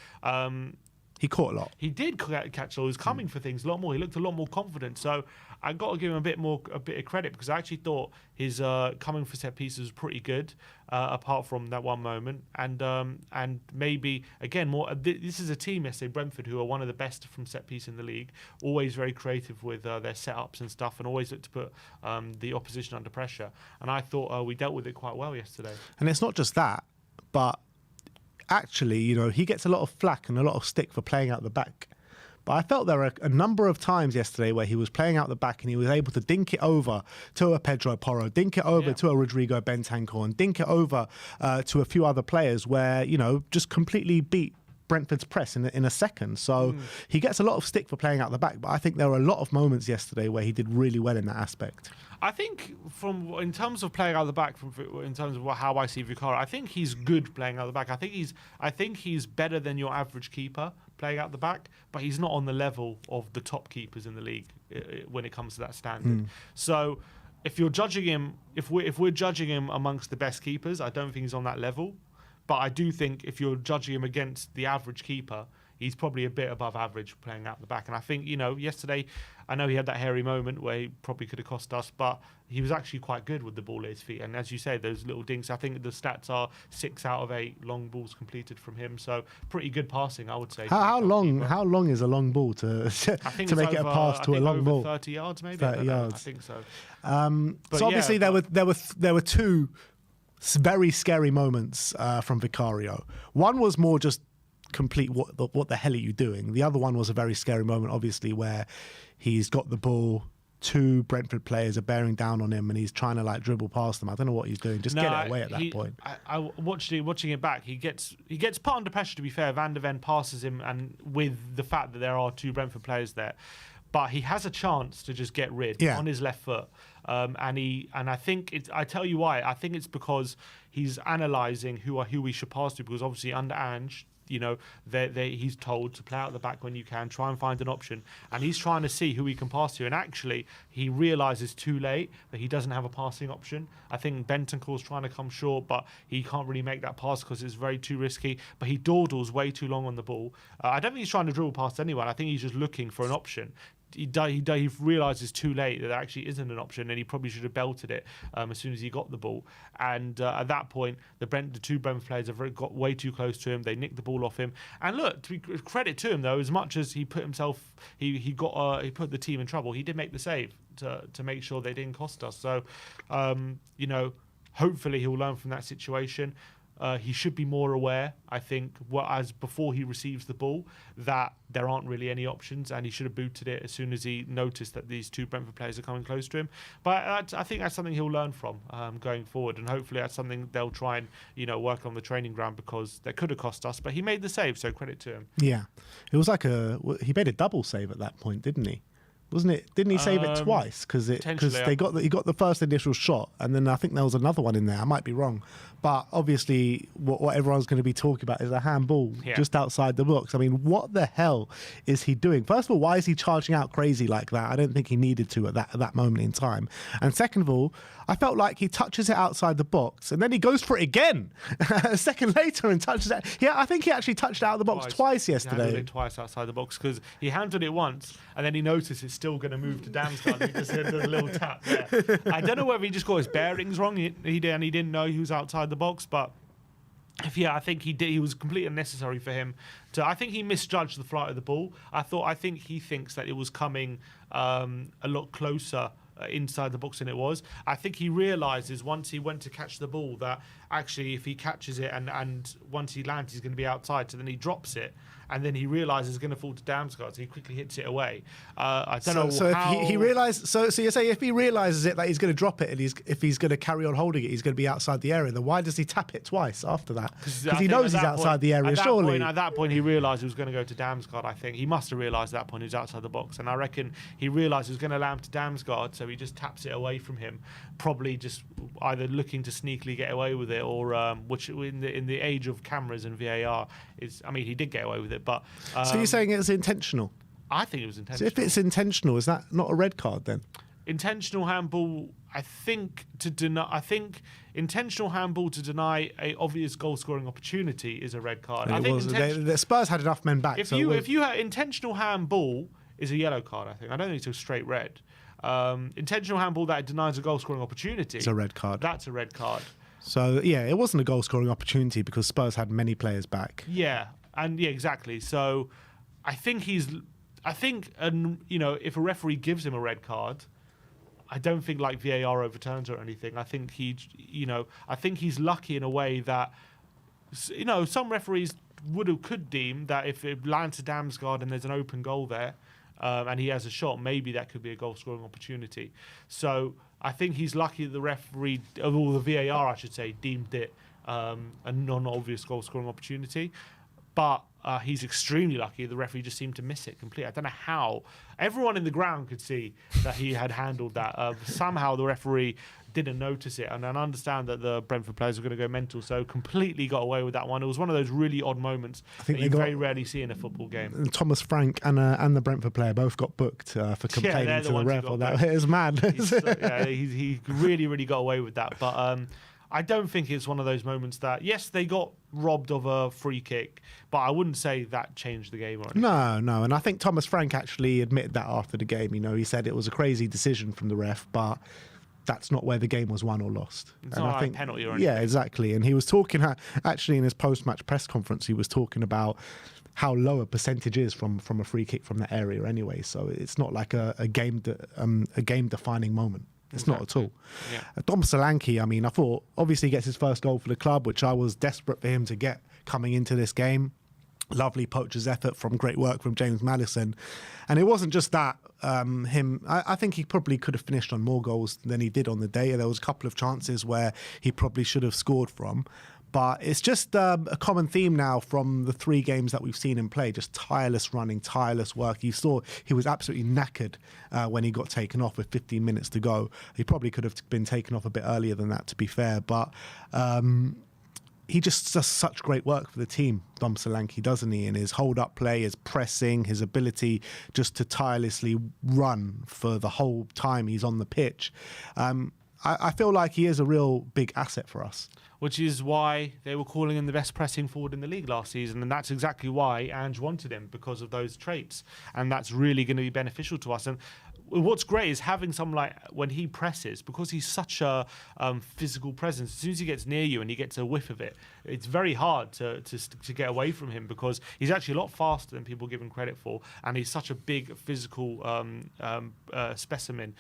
He caught a lot. He did catch all. He was coming for things a lot more. He looked a lot more confident. So I got to give him a bit of credit, because I actually thought his coming for set pieces was pretty good, apart from that one moment. And maybe again more. This is a team, yesterday, Brentford, who are one of the best from set piece in the league. Always very creative with their setups and stuff, and always look to put the opposition under pressure. And I thought we dealt with it quite well yesterday. And it's not just that, but actually, you know, he gets a lot of flack and a lot of stick for playing out the back. But I felt there were a number of times yesterday where he was playing out the back and he was able to dink it over to a Pedro Porro, dink it over to a Rodrigo Bentancur, and dink it over to a few other players where, you know, just completely beat Brentford's press in a second. So he gets a lot of stick for playing out the back, but I think there were a lot of moments yesterday where he did really well in that aspect. I think in terms of playing out the back, in terms of how I see Vicario, I think he's good playing out the back. I think he's better than your average keeper playing out the back, but he's not on the level of the top keepers in the league when it comes to that standard. So if you're judging him, if we're judging him amongst the best keepers, I don't think he's on that level. But I do think if you're judging him against the average keeper, he's probably a bit above average playing out the back. And I think, you know, yesterday, I know he had that hairy moment where he probably could have cost us, but he was actually quite good with the ball at his feet. And as you say, those little dinks, I think the stats are 6 out of 8 long balls completed from him. So pretty good passing, I would say. How long is a long ball to make it a pass to a long ball? 30 yards, maybe. 30 yards. I think so. So obviously there were two very scary moments from Vicario. One was more just complete what the hell are you doing? The other one was a very scary moment, obviously, where he's got the ball, 2 Brentford players are bearing down on him and he's trying to like dribble past them. I don't know what he's doing. Just get it away at that point. I watching it back, he gets put under pressure, to be fair. Van der Ven passes him, and with the fact that there are 2 Brentford players there. But he has a chance to just get rid on his left foot. And I think I tell you why. I think it's because he's analysing who he should pass to, because obviously under Ange, you know, he's told to play out the back when you can, try and find an option, and he's trying to see who he can pass to. And actually, he realises too late that he doesn't have a passing option. I think Bentancur's trying to come short, but he can't really make that pass because it's very too risky. But he dawdles way too long on the ball. I don't think he's trying to dribble past anyone. I think he's just looking for an option. He realises too late that there actually isn't an option, and he probably should have belted it as soon as he got the ball. And at that point, the 2 Brentford players have got way too close to him. They nicked the ball off him. And look, to be credit to him though, as much as he put himself, he put the team in trouble. He did make the save to make sure they didn't cost us. So, you know, hopefully he'll learn from that situation. He should be more aware, I think, as before he receives the ball, that there aren't really any options, and he should have booted it as soon as he noticed that these 2 Brentford players are coming close to him. But I think that's something he'll learn from going forward, and hopefully that's something they'll try and, you know, work on the training ground, because that could have cost us. But he made the save, so credit to him. Yeah, it was like he made a double save at that point, didn't he? Wasn't it? Didn't he save it twice? Because he got the first initial shot, and then I think there was another one in there. I might be wrong, but obviously what everyone's going to be talking about is a handball just outside the box. I mean, what the hell is he doing? First of all, why is he charging out crazy like that? I don't think he needed to at that moment in time. And second of all, I felt like he touches it outside the box, and then he goes for it again a second later and touches it. Yeah, I think he actually touched it out of the box twice yesterday. He handled it twice outside the box, because he handled it once, and then he noticed it's still going to move to Damsgaard, and he just did a little tap there. I don't know whether he just got his bearings wrong, he didn't know he was outside the box, but I think he did. He was completely unnecessary for him to. I think he misjudged the flight of the ball. I think he thinks that it was coming a lot closer inside the box than it was. I think he realises once he went to catch the ball that actually if he catches it and once he lands he's going to be outside, so then he drops it, and then he realises it's going to fall to Damsgaard, so he quickly hits it away. I don't know. So if he realised, so you say if he realises it that he's going to drop it, and if he's going to carry on holding it, he's going to be outside the area. Then why does he tap it twice after that? Because he knows he's outside the area. Surely at that point he realised he was going to go to Damsgaard. I think he must have realised at that point he was outside the box, and I reckon he realised he was going to allow him to Damsgaard, so he just taps it away from him, probably just either looking to sneakily get away with it, or which in the age of cameras and VAR is. I mean, he did get away with it, but so you're saying it's intentional? I think it was intentional. So if it's intentional, is that not a red card then? intentional handball. I think intentional handball to deny a obvious goal scoring opportunity is a red card. I think the Spurs had enough men back. if you had intentional handball is a yellow card. I think. I don't think it's a straight red. Intentional handball that denies a goal scoring opportunity. It's a red card. That's a red card. So yeah, it wasn't a goal scoring opportunity because Spurs had many players back. Yeah, exactly. So I think if a referee gives him a red card, I don't think like VAR overturns or anything. I think he's lucky in a way that, some referees could deem that if it lands to Damsgaard and there's an open goal there, and he has a shot, maybe that could be a goal scoring opportunity. So I think he's lucky that the referee, or the VAR, I should say, deemed it a non-obvious goal scoring opportunity. But he's extremely lucky. The referee just seemed to miss it completely. I don't know how. Everyone in the ground could see that he had handled that. Somehow the referee didn't notice it. And I understand that the Brentford players were going to go mental, so completely got away with that one. It was one of those really odd moments that you very rarely see in a football game. Thomas Frank and the Brentford player both got booked for complaining to the ref. That is mad. He really, really got away with that. But I don't think it's one of those moments that, yes, they got robbed of a free kick, but I wouldn't say that changed the game or anything. No. And I think Thomas Frank actually admitted that after the game. He said it was a crazy decision from the ref, but that's not where the game was won or lost. It's not like a penalty or anything. Yeah, exactly. And he was talking, actually in his post-match press conference, he was talking about how low a percentage is from a free kick from that area anyway. So it's not like a game-defining moment. It's not at all. Yeah. Dom Solanke, I thought obviously he gets his first goal for the club, which I was desperate for him to get coming into this game. Lovely poacher's effort from great work from James Madison. And it wasn't just that. I think he probably could have finished on more goals than he did on the day. There was a couple of chances where he probably should have scored from. But it's just a common theme now from the 3 games that we've seen him play, just tireless running, tireless work. You saw he was absolutely knackered when he got taken off with 15 minutes to go. He probably could have been taken off a bit earlier than that, to be fair. But he just does such great work for the team, Dom Solanke, doesn't he? And his hold-up play, his pressing, his ability just to tirelessly run for the whole time he's on the pitch. I feel like he is a real big asset for us. Which is why they were calling him the best pressing forward in the league last season. And that's exactly why Ange wanted him, because of those traits. And that's really going to be beneficial to us. And what's great is having someone like, when he presses, because he's such a physical presence, as soon as he gets near you and he gets a whiff of it, it's very hard to get away from him, because he's actually a lot faster than people give him credit for. And he's such a big physical specimen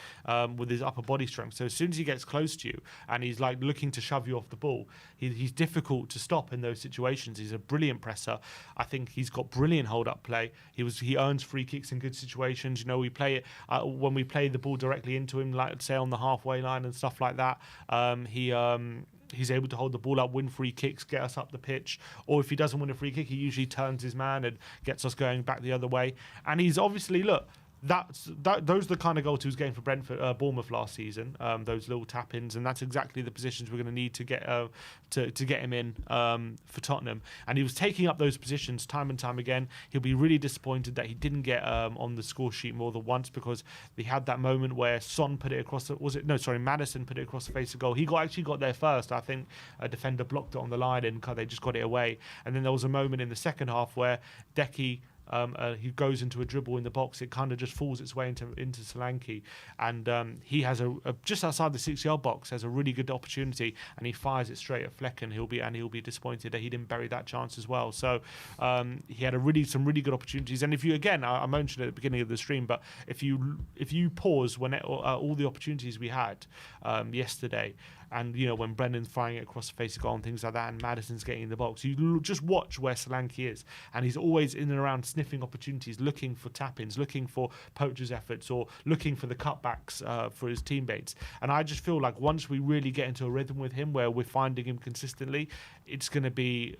with his upper body strength. So as soon as he gets close to you and he's like looking to shove you off the ball, he's difficult to stop in those situations. He's a brilliant presser. I think he's got brilliant hold-up play. He earns free kicks in good situations. We play it when we play the ball directly into him, like say on the halfway line and stuff like that. He's able to hold the ball up, win free kicks, get us up the pitch. Or if he doesn't win a free kick, he usually turns his man and gets us going back the other way. And he's obviously, those are the kind of goals he was getting for Bournemouth last season. Those little tap-ins, and that's exactly the positions we're going to need to get him in for Tottenham. And he was taking up those positions time and time again. He'll be really disappointed that he didn't get on the score sheet more than once, because he had that moment where Madison put it across the face of goal. He actually got there first. I think a defender blocked it on the line and they just got it away. And then there was a moment in the second half where Decky, he goes into a dribble in the box. It kind of just falls its way into Solanke, and he has just outside the 6-yard box has a really good opportunity, and he fires it straight at Fleck, and he'll be disappointed that he didn't bury that chance as well. So he had some really good opportunities. And if you I mentioned it at the beginning of the stream, but if you pause when all the opportunities we had yesterday, and when Brennan's firing it across the face of goal and things like that, and Madison's getting in the box, you just watch where Solanke is, and he's always in and around sniffing opportunities, looking for tap-ins, looking for poachers' efforts, or looking for the cutbacks for his teammates. And I just feel like once we really get into a rhythm with him, where we're finding him consistently, it's going to be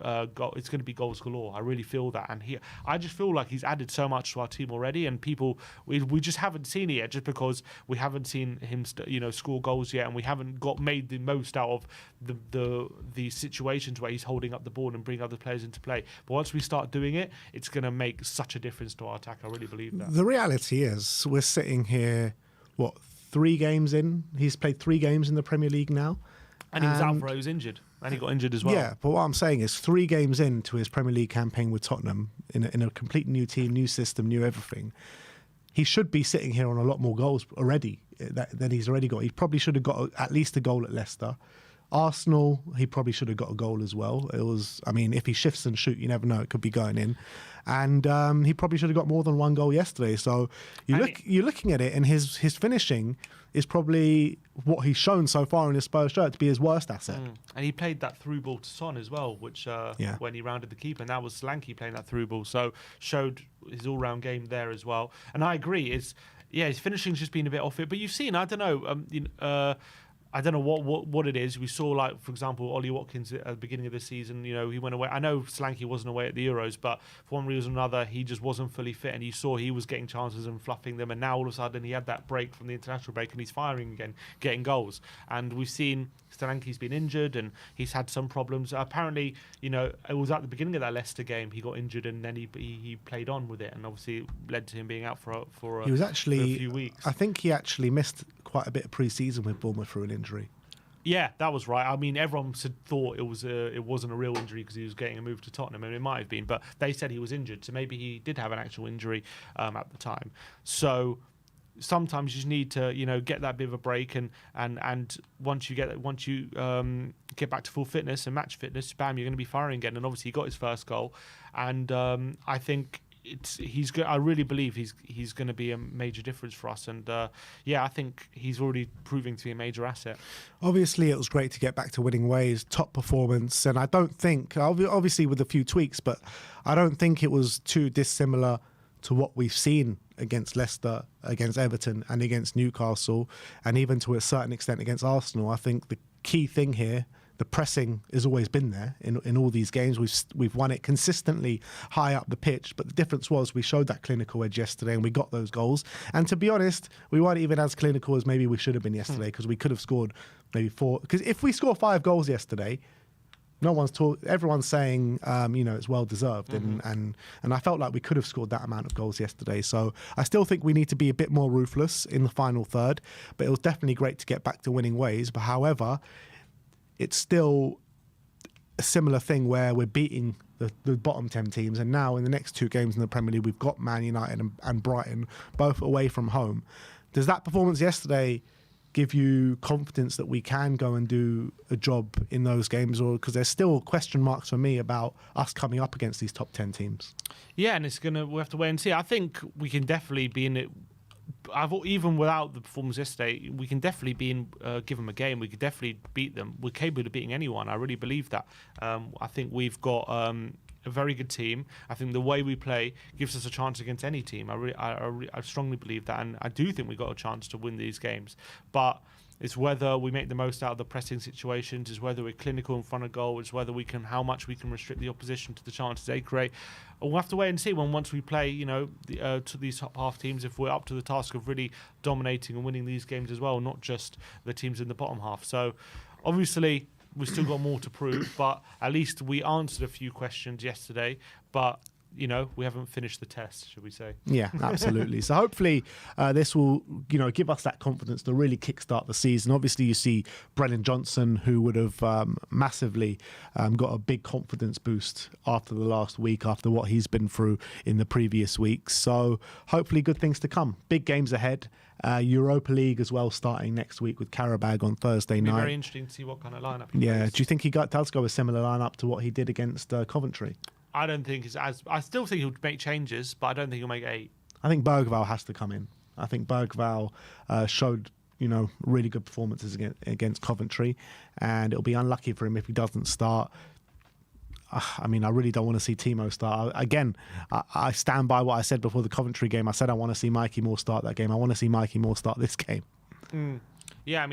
goals galore. I really feel that, and I just feel like he's added so much to our team already, and we just haven't seen it yet, just because we haven't seen him score goals yet, and we haven't made the most out of the situations where he's holding up the ball and bringing other players into play. But once we start doing it, it's going to make such a difference to our attack. I really believe that. The reality is, we're sitting here, 3 games in. He's played 3 games in the Premier League now. And he was out for he was injured. And he got injured as well. Yeah, but what I'm saying is 3 games into his Premier League campaign with Tottenham, in a complete new team, new system, new everything, he should be sitting here on a lot more goals already than he's already got. He probably should have got at least a goal at Leicester. Arsenal, he probably should have got a goal as well. It was, I mean, if he shifts and shoot, you never know, it could be going in. And he probably should have got more than 1 goal yesterday. So you're looking at it, and his finishing is probably what he's shown so far in his Spurs shirt to be his worst asset. And he played that through ball to Son as well, which when he rounded the keeper, and that was Solanke playing that through ball. So showed his all-round game there as well. And I agree, his finishing's just been a bit off it. But you've seen, I don't know, I don't know what it is. We saw, like, for example, Ollie Watkins at the beginning of the season, you know, he went away. I know Solanke wasn't away at the Euros, but for one reason or another, he just wasn't fully fit, and you saw he was getting chances and fluffing them, and now all of a sudden he had that break from the international break and he's firing again, getting goals. And we've seen Solanke's been injured and he's had some problems. Apparently, you know, it was at the beginning of that Leicester game he got injured, and then he played on with it, and obviously it led to him being out for a few weeks. I think he actually missed quite a bit of pre-season with Bournemouth through an injury. Yeah, that was right. I mean, everyone thought it wasn't a real injury because he was getting a move to Tottenham, and it might have been, but they said he was injured, so maybe he did have an actual injury at the time. So sometimes you just need to, you know, get that bit of a break, and once you get back to full fitness and match fitness, bam, you're going to be firing again. And obviously he got his first goal, and I think I really believe he's going to be a major difference for us, and I think he's already proving to be a major asset. Obviously, it was great to get back to winning ways, top performance, and I don't think, obviously with a few tweaks, but I don't think it was too dissimilar to what we've seen against Leicester, against Everton, and against Newcastle, and even to a certain extent against Arsenal. I think the key thing here, the pressing has always been there in all these games. We've won it consistently high up the pitch, but the difference was we showed that clinical edge yesterday and we got those goals. And to be honest, we weren't even as clinical as maybe we should have been yesterday, because we could have scored maybe 4. Because if we score 5 goals yesterday, everyone's saying, it's well deserved, and I felt like we could have scored that amount of goals yesterday. So I still think we need to be a bit more ruthless in the final third, but it was definitely great to get back to winning ways. But however, it's still a similar thing where we're beating the bottom 10 teams, and now in the next 2 games in the Premier League, we've got Man United and Brighton, both away from home. Does that performance yesterday give you confidence that we can go and do a job in those games, or because there's still question marks for me about us coming up against these top 10 teams? Yeah, and we have to wait and see. I think we can definitely be in it. Even without the performance yesterday, we can definitely be in, give them a game. We could definitely beat them. We're capable of beating anyone. I really believe that. I think we've got a very good team. I think the way we play gives us a chance against any team. I strongly believe that, and I do think we got a chance to win these games. But it's whether we make the most out of the pressing situations. It's whether we're clinical in front of goal. It's whether how much we can restrict the opposition to the chances they create. We'll have to wait and see once we play, to these top half teams, if we're up to the task of really dominating and winning these games as well, not just the teams in the bottom half. So, obviously, we've still got more to prove, but at least we answered a few questions yesterday. But we haven't finished the test, should we say? Yeah, absolutely. So hopefully this will, give us that confidence to really kickstart the season. Obviously, you see Brennan Johnson, who would have massively got a big confidence boost after the last week, after what he's been through in the previous weeks. So hopefully good things to come. Big games ahead. Europa League as well, starting next week with Karabag on Thursday night. Very interesting to see what kind of lineup he plays. plays. Do you think he does go a similar lineup to what he did against Coventry? I don't think it's as. I still think he'll make changes, but I don't think he'll make 8. I think Bergvall has to come in. I think Bergvall showed, really good performances against Coventry, and it'll be unlucky for him if he doesn't start. I really don't want to see Timo start. Again, I stand by what I said before the Coventry game. I said I want to see Mikey Moore start that game. I want to see Mikey Moore start this game. Yeah,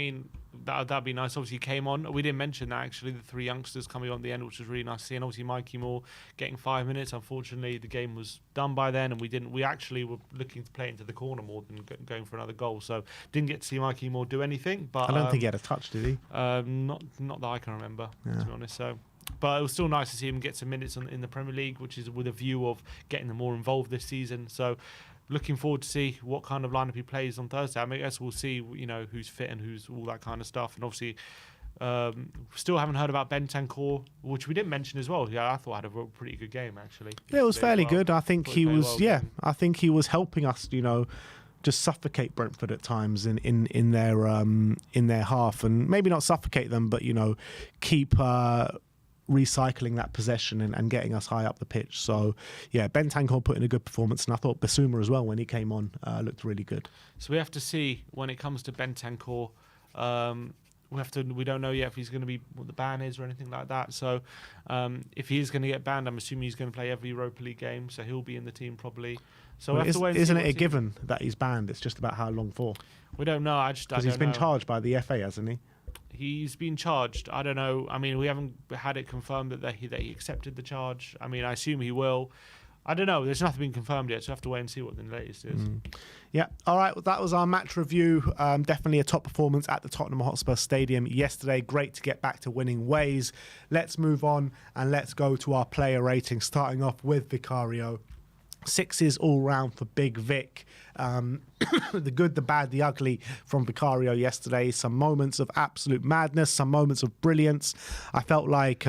that'd be nice. Obviously, he came on. We didn't mention that, actually, the 3 youngsters coming on at the end, which was really nice to see. And obviously, Mikey Moore getting 5 minutes. Unfortunately, the game was done by then, and we actually were looking to play into the corner more than going for another goal. So didn't get to see Mikey Moore do anything. But I don't think he had a touch, did he? Not that I can remember, to be honest. So. But it was still nice to see him get some minutes in the Premier League, which is with a view of getting them more involved this season. So looking forward to see what kind of lineup he plays on Thursday. I mean, I guess we'll see, who's fit and who's all that kind of stuff. And obviously, still haven't heard about Bentancur, which we didn't mention as well. Yeah, I thought had a pretty good game actually. Yeah, it was fairly good. I think he was. Well, I think he was helping us. Just suffocate Brentford at times in their half, and maybe not suffocate them, but keep recycling that possession and getting us high up the pitch. So yeah, Bentancur put in a good performance, and I thought Basuma as well when he came on looked really good. So we have to see when it comes to Bentancur. We don't know yet if he's going to be what the ban is or anything like that. So if he is going to get banned, I'm assuming he's going to play every Europa League game, so he'll be in the team probably. So well, isn't it a given that he's banned? It's just about how long for. We don't know. Because he's been charged by the FA, hasn't he? He's been charged. I don't know. I mean, we haven't had it confirmed that he accepted the charge. I mean, I assume he will. I don't know. There's nothing been confirmed yet, so I have to wait and see what the latest is. Yeah. All right. Well, that was our match review. Definitely a top performance at the Tottenham Hotspur Stadium yesterday. Great to get back to winning ways. Let's move on and let's go to our player rating, starting off with Vicario. 6s all round for Big Vic. The good, the bad, the ugly from Vicario yesterday. Some moments of absolute madness, some moments of brilliance. I felt like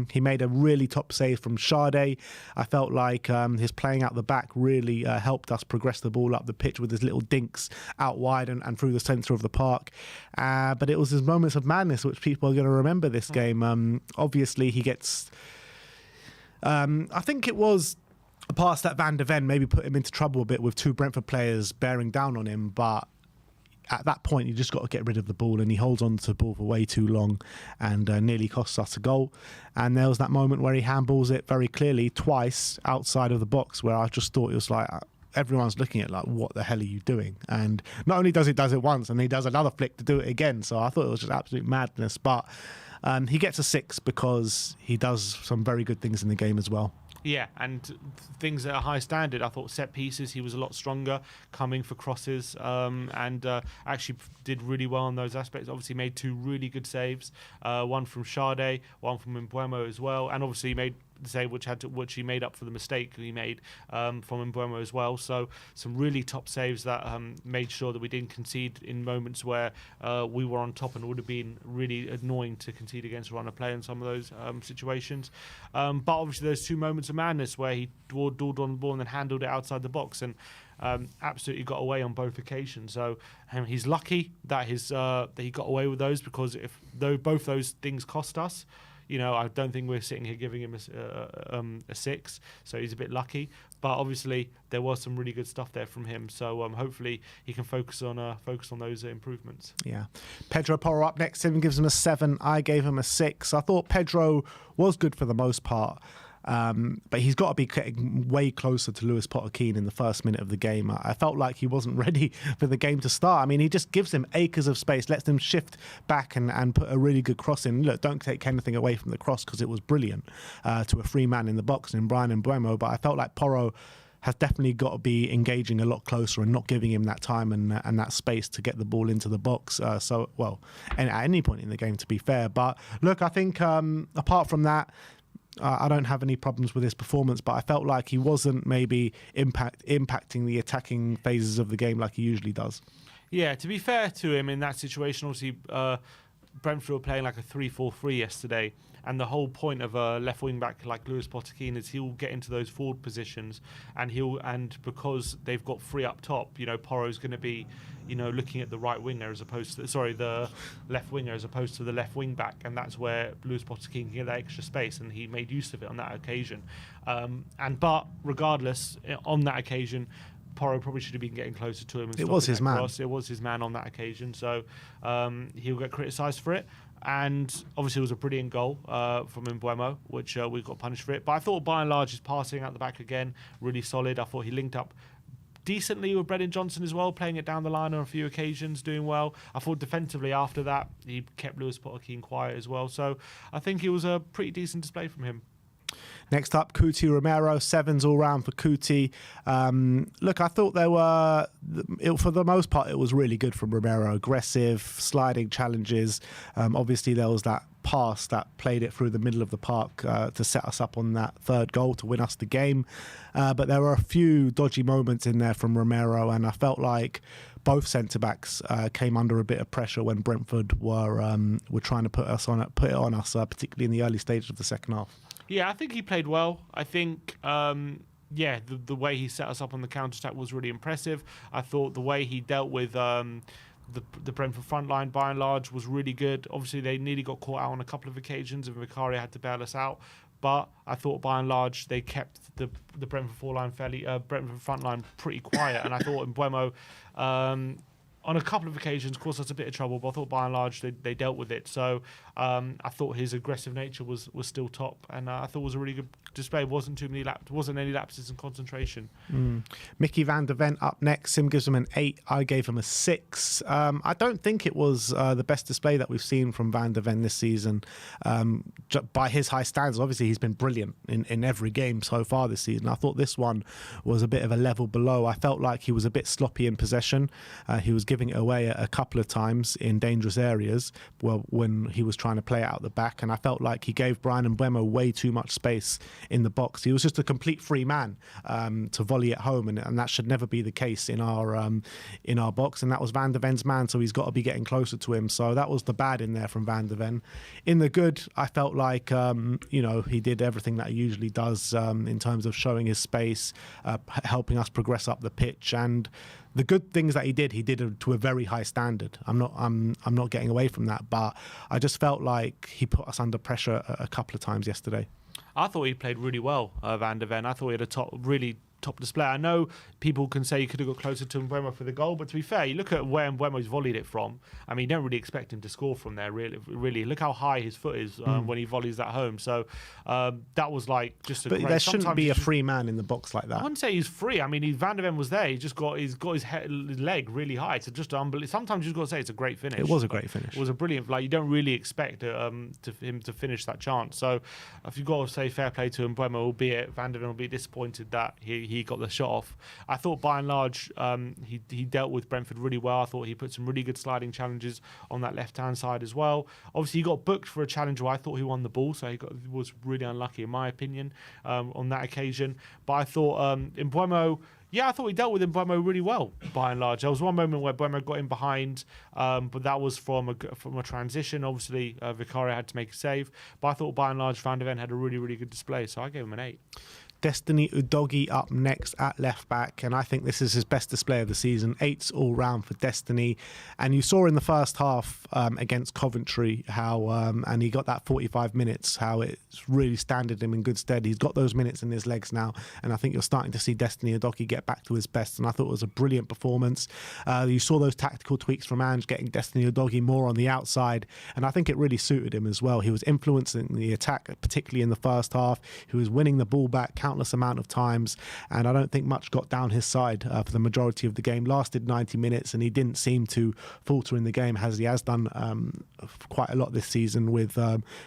he made a really top save from Sade. I felt like his playing out the back really helped us progress the ball up the pitch with his little dinks out wide and through the centre of the park. But it was his moments of madness which people are going to remember this game. Obviously, he gets... I think it was... Past that Van der Ven maybe put him into trouble a bit with 2 Brentford players bearing down on him, but at that point you just got to get rid of the ball, and he holds on to the ball for way too long and nearly costs us a goal. And there was that moment where he handballs it very clearly twice outside of the box, where I just thought it was like everyone's looking at like, what the hell are you doing? And not only does it once, and he does another flick to do it again, so I thought it was just absolute madness. But he gets a 6 because he does some very good things in the game as well. Yeah, and things at a high standard. I thought set pieces, he was a lot stronger, coming for crosses, and actually did really well in those aspects. Obviously made 2 really good saves, one from Sade, one from Mbeumo as well, and obviously he made the save which he made up for the mistake he made from Mbeumo as well. So some really top saves that made sure that we didn't concede in moments where we were on top, and it would have been really annoying to concede against a runner play in some of those situations. But obviously those 2 moments of madness where he dawdled on the ball and then handled it outside the box, and absolutely got away on both occasions. So he's lucky that that he got away with those, because though both those things cost us, I don't think we're sitting here giving him a 6. So he's a bit lucky. But obviously there was some really good stuff there from him. So hopefully he can focus on those improvements. Yeah. Pedro Porro up next. 7 gives him a 7. I gave him a 6. I thought Pedro was good for the most part. But he's got to be getting way closer to Lewis Potter-Keane in the first minute of the game. I felt like he wasn't ready for the game to start. I mean, he just gives him acres of space, lets him shift back and put a really good cross in. Look, don't take anything away from the cross, because it was brilliant to a free man in the box in Bryan Mbeumo. But I felt like Porro has definitely got to be engaging a lot closer and not giving him that time and that space to get the ball into the box. And at any point in the game, to be fair. But look, I think apart from that, I don't have any problems with his performance, but I felt like he wasn't maybe impacting the attacking phases of the game like he usually does. Yeah, to be fair to him in that situation, obviously Brentford were playing like a 3-4-3 yesterday, and the whole point of a left wing back like Lewis Potter-Keane is he'll get into those forward positions, and because they've got 3 up top, Porro's going to be looking at the right winger the left winger as opposed to the left wing back, and that's where Lewis Potter-Keane can get that extra space, and he made use of it on that occasion. But regardless, on that occasion, Porro probably should have been getting closer to him. And it was his man. It was his man on that occasion, so he'll get criticised for it. And obviously it was a brilliant goal from Mbeumo, which we got punished for it. But I thought by and large his passing out the back again, really solid. I thought he linked up decently with Brennan Johnson as well, playing it down the line on a few occasions, doing well. I thought defensively after that, he kept Lewis Potter-Keane quiet as well. So I think it was a pretty decent display from him. Next up, Cuti Romero, 7s all round for Cuti. Look, I thought for the most part, it was really good from Romero. Aggressive, sliding challenges. Obviously, there was that pass that played it through the middle of the park to set us up on that third goal to win us the game. But there were a few dodgy moments in there from Romero, and I felt like both centre-backs came under a bit of pressure when Brentford were trying to put it on us, particularly in the early stages of the second half. Yeah, I think he played well. I think, the way he set us up on the counter-attack was really impressive. I thought the way he dealt with the Brentford front line, by and large, was really good. Obviously, they nearly got caught out on a couple of occasions, and Vicario had to bail us out. But I thought, by and large, they kept the Brentford Brentford front line pretty quiet. And I thought Mbeumo, on a couple of occasions, caused us a bit of trouble, but I thought by and large they dealt with it. So I thought his aggressive nature was still top, and I thought it was a really good display. Wasn't any lapses in concentration. Mickey van der Ven up next. Sim gives him an 8. I gave him a 6. I don't think it was the best display that we've seen from van der Ven this season. By his high standards, obviously he's been brilliant in every game so far this season. I thought this one was a bit of a level below. I felt like he was a bit sloppy in possession. He was giving it away a couple of times in dangerous areas when he was trying to play it out the back, and I felt like he gave Bryan Mbeumo way too much space in the box. He was just a complete free man to volley at home, and that should never be the case in our box, and that was Van der Ven's man, so he's got to be getting closer to him. So that was the bad in there from Van der Ven. In the good, I felt like he did everything that he usually does in terms of showing his space, helping us progress up the pitch, and the good things that he did to a very high standard. I'm not getting away from that, but I just felt like he put us under pressure a couple of times yesterday. I thought he played really well, Van der Ven. I thought he had a really top display. I know people can say he could have got closer to Mbeumo for the goal, but to be fair, you look at where Mbeumo's volleyed it from. I mean, you don't really expect him to score from there, really. Look how high his foot is when he volleys that home. So that was like just a But great... there shouldn't be a free man in the box like that. I wouldn't say he's free. I mean, Van der Ven was there. He's got his leg really high. It's just unbelievable. Sometimes you've got to say it's a great finish. It was a great finish. It was a brilliant... Like, you don't really expect him to finish that chance. So if you've got to say fair play to Mbeumo, albeit Van der Ven will be disappointed that he got the shot off. I thought by and large he dealt with Brentford really well. I thought he put some really good sliding challenges on that left-hand side as well. Obviously, he got booked for a challenge where I thought he won the ball, so he was really unlucky in my opinion on that occasion. But I thought Mbeumo... Yeah, I thought he dealt with Mbeumo really well, by and large. There was one moment where Mbeumo got in behind, but that was from a transition. Obviously, Vicario had to make a save. But I thought, by and large, Van der Ven had a really, really good display, so I gave him an 8. Destiny Udogie up next at left back, and I think this is his best display of the season. 8s all round for Destiny, and you saw in the first half against Coventry how and he got that 45 minutes, how it's really standed him in good stead. He's got those minutes in his legs now, and I think you're starting to see Destiny Udogie get back to his best, and I thought it was a brilliant performance. You saw those tactical tweaks from Ange, getting Destiny Udogie more on the outside, and I think it really suited him as well. He was influencing the attack, particularly in the first half. He was winning the ball back countless amount of times, and I don't think much got down his side for the majority of the game. Lasted 90 minutes, and he didn't seem to falter in the game as he has done quite a lot this season, with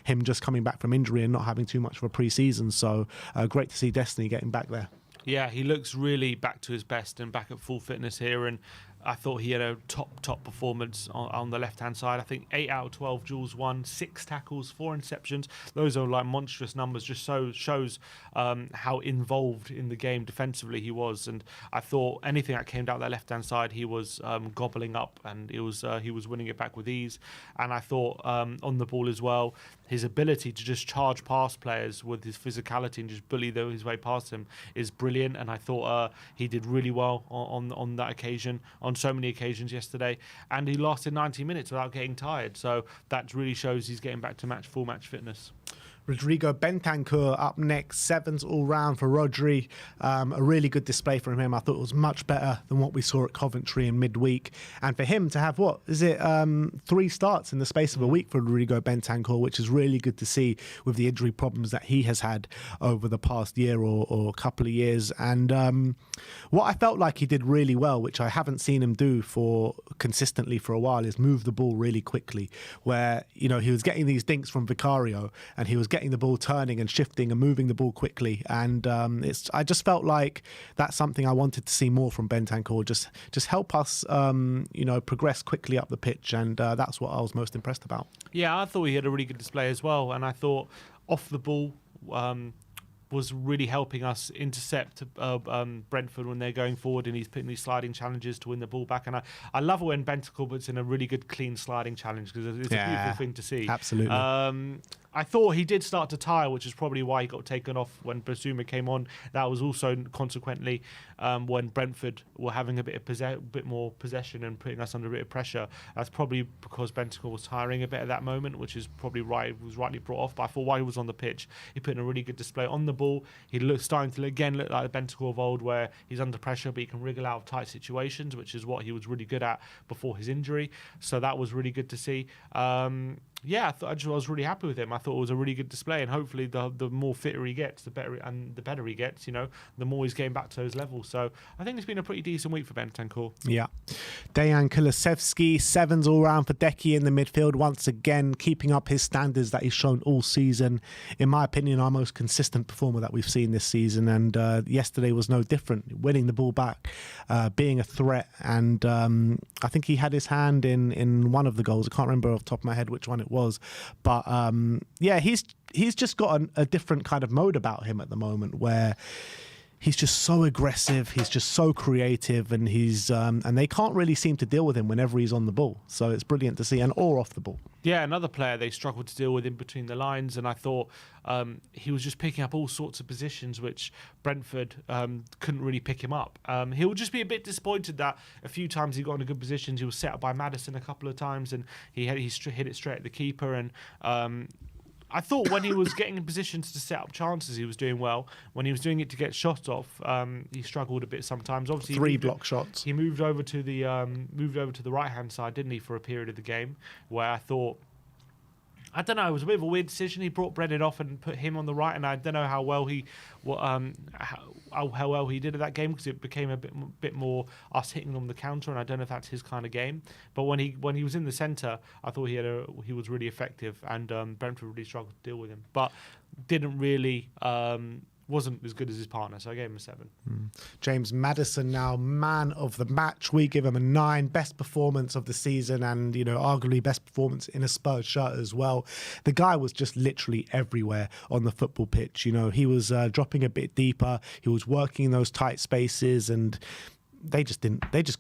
him just coming back from injury and not having too much of a pre-season. So great to see Destiny getting back there. Yeah, he looks really back to his best and back at full fitness here, and I thought he had a top performance on the left-hand side. I think 8 out of 12 duels won, 6 tackles, 4 interceptions. Those are like monstrous numbers, just shows how involved in the game defensively he was. And I thought anything that came down that left-hand side, he was gobbling up, and he was winning it back with ease. And I thought on the ball as well, his ability to just charge past players with his physicality and just bully his way past them is brilliant. And I thought he did really well on that occasion, on so many occasions yesterday, and he lasted 90 minutes without getting tired. So that really shows he's getting back to full match fitness. Rodrigo Bentancur up next, 7s all round for Rodri. A really good display from him. I thought it was much better than what we saw at Coventry in midweek. And for him to have, 3 starts in the space of a week for Rodrigo Bentancur, which is really good to see with the injury problems that he has had over the past year or couple of years. And what I felt like he did really well, which I haven't seen him do consistently for a while, is move the ball really quickly, where he was getting these dinks from Vicario, and he was getting getting the ball turning and shifting and moving the ball quickly. And I just felt like that's something I wanted to see more from Bentancur. Just help us, progress quickly up the pitch. And that's what I was most impressed about. Yeah, I thought he had a really good display as well. And I thought off the ball was really helping us intercept Brentford when they're going forward, and he's putting these sliding challenges to win the ball back. And I love it when Bentancur puts in a really good, clean sliding challenge, because it's a beautiful thing to see. Absolutely. I thought he did start to tire, which is probably why he got taken off when Basuma came on. That was also consequently when Brentford were having a bit more possession and putting us under a bit of pressure. That's probably because Bentancur was tiring a bit at that moment, which is probably was rightly brought off. But I thought while he was on the pitch, he put in a really good display on the ball. He starting to again look like the Bentancur of old, where he's under pressure, but he can wriggle out of tight situations, which is what he was really good at before his injury. So that was really good to see. I was really happy with him. I thought it was a really good display, and hopefully the more fitter he gets, the better he gets. The more he's getting back to those levels. So I think it's been a pretty decent week for Bentancur. Yeah. Dejan Kulusevski, 7s all round for Decky in the midfield, once again keeping up his standards that he's shown all season. In my opinion, our most consistent performer that we've seen this season, and yesterday was no different. Winning the ball back, being a threat, and I think he had his hand in one of the goals. I can't remember off the top of my head which one it was, but he's just got a different kind of mode about him at the moment, where he's just so aggressive, he's just so creative, and he's and they can't really seem to deal with him whenever he's on the ball. So it's brilliant to see, or off the ball. Yeah, another player they struggled to deal with in between the lines, and I thought he was just picking up all sorts of positions which Brentford couldn't really pick him up. He'll just be a bit disappointed that a few times he got in good positions. He was set up by Madison a couple of times, and he hit it straight at the keeper. And I thought when he was getting in positions to set up chances, he was doing well. When he was doing it to get shots off, he struggled a bit sometimes. Obviously, 3 block shots. He moved over to the right hand side, didn't he, for a period of the game, where I thought, I don't know, it was a bit of a weird decision. He brought Brennan off and put him on the right, and I don't know how well he did at that game, because it became a bit more us hitting on the counter, and I don't know if that's his kind of game. But when he was in the centre, I thought he was really effective, and Brentford really struggled to deal with him, but didn't really. Wasn't as good as his partner, so I gave him a 7. James Madison now man of the match. We give him a 9. Best performance of the season, and arguably best performance in a Spurs shirt as well. The guy was just literally everywhere on the football pitch. He was dropping a bit deeper. He was working in those tight spaces, and they just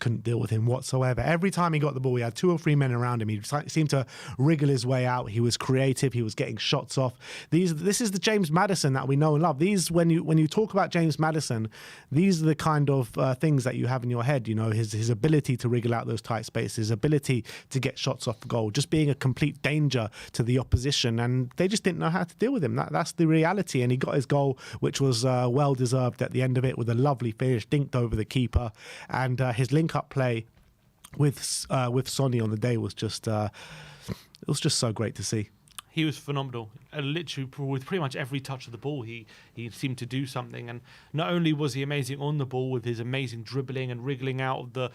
couldn't deal with him whatsoever. Every time he got the ball, he had 2 or 3 men around him. He seemed to wriggle his way out. He was creative. He was getting shots off. This is the James Madison that we know and love. When you talk about James Madison, these are the kind of things that you have in your head. His ability to wriggle out those tight spaces, his ability to get shots off goal, just being a complete danger to the opposition. And they just didn't know how to deal with him. That's the reality. And he got his goal, which was well deserved at the end of it, with a lovely finish, dinked over the keeper. And his link-up play with Sonny on the day was just so great to see. He was phenomenal. Literally, with pretty much every touch of the ball, he seemed to do something. And not only was he amazing on the ball with his amazing dribbling and wriggling out of the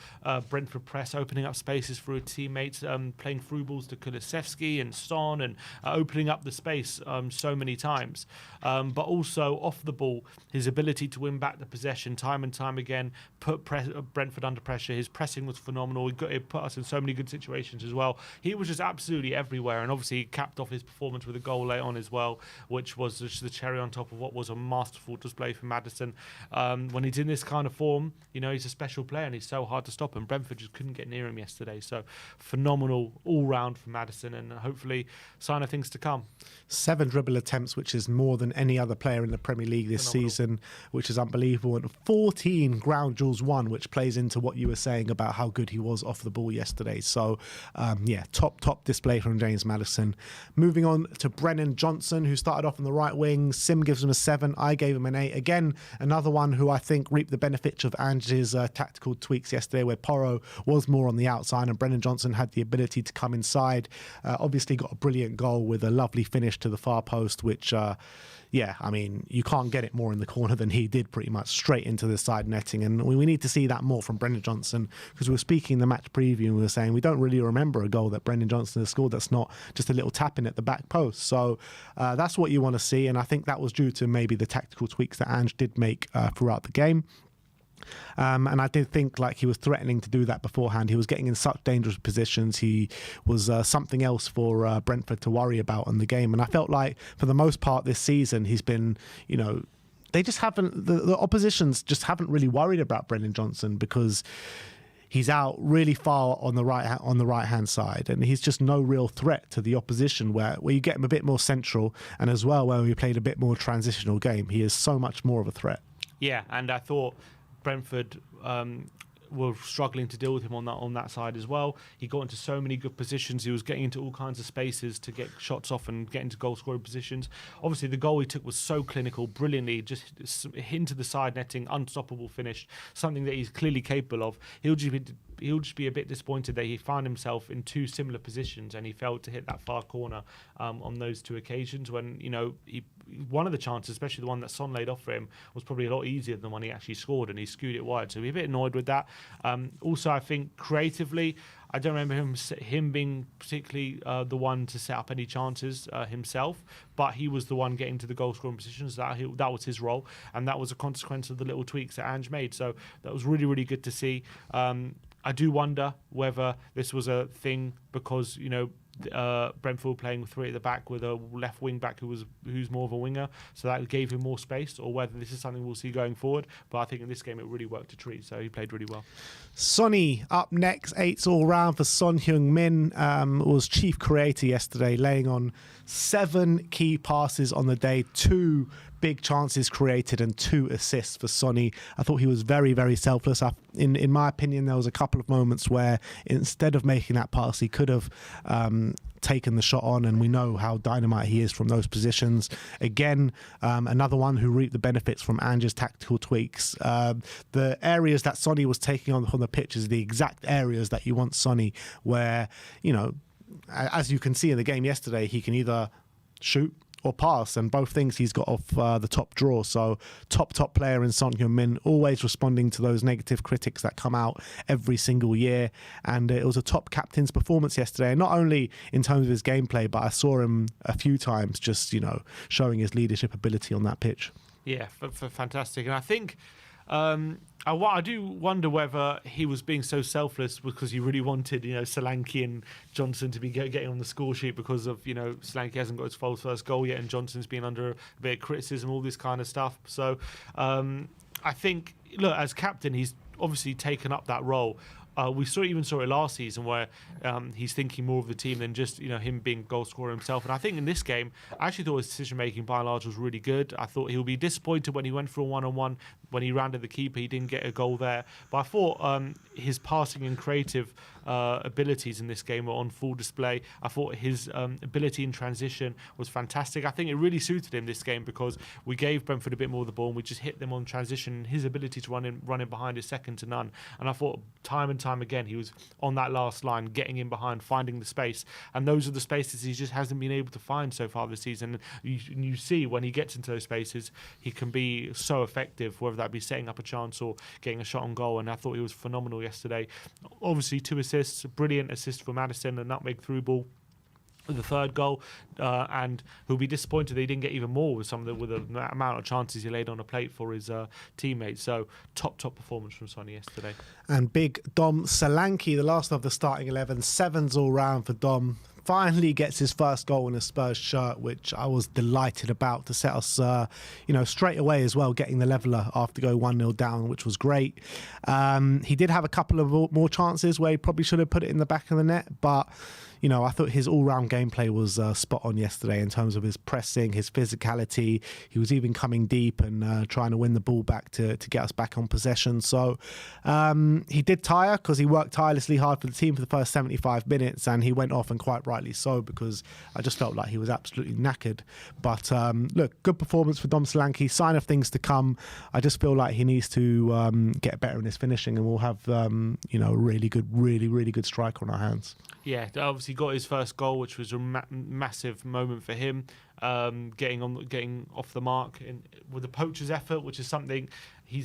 Brentford press, opening up spaces for his teammates, playing through balls to Kulusevski and Son, and opening up the space so many times. But also off the ball, his ability to win back the possession time and time again, put Brentford under pressure. His pressing was phenomenal. It put us in so many good situations as well. He was just absolutely everywhere, and obviously he capped off his performance with a goal late on as well, which was just the cherry on top of what was a masterful display for Madison. When he's in this kind of form, he's a special player, and he's so hard to stop, and Brentford just couldn't get near him yesterday. So phenomenal all round for Madison, and hopefully sign of things to come. 7 dribble attempts, which is more than any other player in the Premier League this season, which is unbelievable. And 14 ground duels won, which plays into what you were saying about how good he was off the ball yesterday. So, top display from James Madison. Moving on to Brennan Johnson, who started off on the right wing. Sim gives him a 7. I gave him an 8. Again, another one who I think reaped the benefits of Ange's tactical tweaks yesterday, where Porro was more on the outside and Brennan Johnson had the ability to come inside. Obviously got a brilliant goal with a lovely finish to the far post, which you can't get it more in the corner than he did, pretty much straight into the side netting. And we need to see that more from Brennan Johnson, because we were speaking in the match preview and we were saying we don't really remember a goal that Brennan Johnson has scored that's not just a little tapping at the back post. So that's what you want to see, and I think that was due to maybe the tactical tweaks that Ange did make throughout the game. And I did think like he was threatening to do that beforehand. He was getting in such dangerous positions. He was something else for Brentford to worry about in the game. And I felt like for the most part this season, he's been, they just haven't, the oppositions just haven't really worried about Brennan Johnson because he's out really far on the right hand side, and he's just no real threat to the opposition. Where you get him a bit more central, and as well where we played a bit more transitional game, he is so much more of a threat. Yeah, and I thought Brentford were struggling to deal with him on that side as well. He got into so many good positions. He was getting into all kinds of spaces to get shots off and get into goal scoring positions. Obviously, the goal he took was so clinical, brilliantly, just into the side netting, unstoppable finish, something that he's clearly capable of. He'll just be a bit disappointed that he found himself in two similar positions and he failed to hit that far corner on those two occasions when, one of the chances, especially the one that Son laid off for him, was probably a lot easier than the one he actually scored, and he skewed it wide. So we're a bit annoyed with that. Also, I think creatively, I don't remember him being particularly the one to set up any chances himself, but he was the one getting to the goal scoring positions. That was his role, and that was a consequence of the little tweaks that Ange made. So that was really, really good to see. I do wonder whether this was a thing because, Brentford playing with three at the back with a left wing back who's more of a winger, so that gave him more space, or whether this is something we'll see going forward. But I think in this game it really worked a treat, so he played really well. Sonny up next, 8s all round for Son Heung-min, was chief creator yesterday, laying on 7 key passes on the day, 2 big chances created and 2 assists for Sonny. I thought he was very, very selfless. In my opinion, there was a couple of moments where instead of making that pass, he could have taken the shot on, and we know how dynamite he is from those positions. Again, another one who reaped the benefits from Ange's tactical tweaks. The areas that Sonny was taking on the pitch is the exact areas that you want Sonny, where, as you can see in the game yesterday, he can either shoot or pass, and both things he's got off the top draw. So top player in Son Heung-min, always responding to those negative critics that come out every single year. And it was a top captain's performance yesterday, and not only in terms of his gameplay, but I saw him a few times just showing his leadership ability on that pitch. Yeah, fantastic. And I think I do wonder whether he was being so selfless because he really wanted, Solanke and Johnson to be getting on the score sheet because of, Solanke hasn't got his first goal yet and Johnson's been under a bit of criticism, all this kind of stuff. So I think, look, as captain, he's obviously taken up that role. We even saw it last season where he's thinking more of the team than just him being goal scorer himself. And I think in this game, I actually thought his decision making by and large was really good. I thought he'll be disappointed when he went for a 1-on-1 when he rounded the keeper. He didn't get a goal there, but I thought his passing and creative abilities in this game were on full display. I thought his ability in transition was fantastic. I think it really suited him this game because we gave Brentford a bit more of the ball and we just hit them on transition. His ability to run in behind is second to none. And I thought time and time again he was on that last line, getting in behind, finding the space, and those are the spaces he just hasn't been able to find so far this season. You see when he gets into those spaces, he can be so effective, whether that be setting up a chance or getting a shot on goal. And I thought he was phenomenal yesterday. Obviously 2 assists, a brilliant assist for Madison, a nutmeg through ball with the 3rd goal, and he'll be disappointed that he didn't get even more with the amount of chances he laid on a plate for his teammates. So top performance from Sonny yesterday. And big Dom Solanke, the last of the starting 11, 7s all round for Dom. Finally gets his first goal in a Spurs shirt, which I was delighted about, to set us, straight away as well, getting the leveller after go 1-0 down, which was great. He did have a couple of more chances where he probably should have put it in the back of the net, but I thought his all-round gameplay was spot on yesterday in terms of his pressing, his physicality. He was even coming deep and trying to win the ball back to get us back on possession. So he did tire because he worked tirelessly hard for the team for the first 75 minutes, and he went off, and quite rightly so, because I just felt like he was absolutely knackered. But look, good performance for Dom Solanke, sign of things to come. I just feel like he needs to get better in his finishing, and we'll have a really good striker on our hands. Yeah, obviously got his first goal, which was a massive moment for him, getting off the mark with a poacher's effort, which is something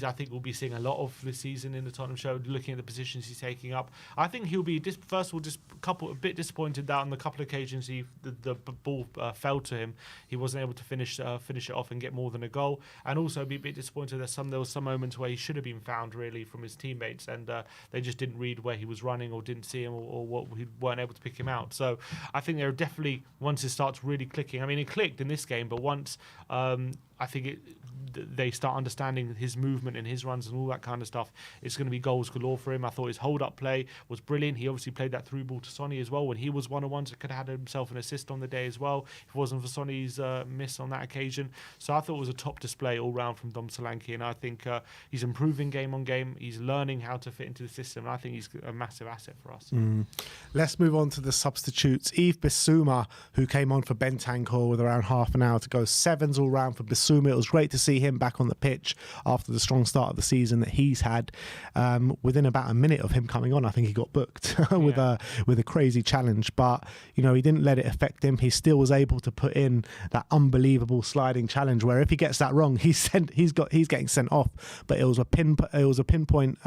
I think we'll be seeing a lot of this season in the Tottenham show, looking at the positions he's taking up. I think he'll be, first of all, just a bit disappointed that on the couple of occasions the ball fell to him. He wasn't able to finish it off and get more than a goal. And also be a bit disappointed that there was some moments where he should have been found, really, from his teammates. And they just didn't read where he was running or didn't see him or what he weren't able to pick him out. So I think there are definitely, once it starts really clicking, I mean, it clicked in this game, but once I think they start understanding his movement and his runs and all that kind of stuff, it's going to be goals galore for him. I thought his hold-up play was brilliant. He obviously played that through ball to Sonny as well. When he was one-on-ones, it could have had himself an assist on the day as well, if it wasn't for Sonny's miss on that occasion. So I thought it was a top display all round from Dom Solanke, and I think he's improving game on game. He's learning how to fit into the system, and I think he's a massive asset for us. Let's move on to the substitutes. Yves Bissouma, who came on for Bentancur with around half an hour to go. 7s all round for Bissouma. It was great to see him back on the pitch after the strong start of the season that he's had. Within about a minute of him coming on, I think he got booked with a crazy challenge. But he didn't let it affect him. He still was able to put in that unbelievable sliding challenge where if he gets that wrong, he's getting sent off. But it was a pinpoint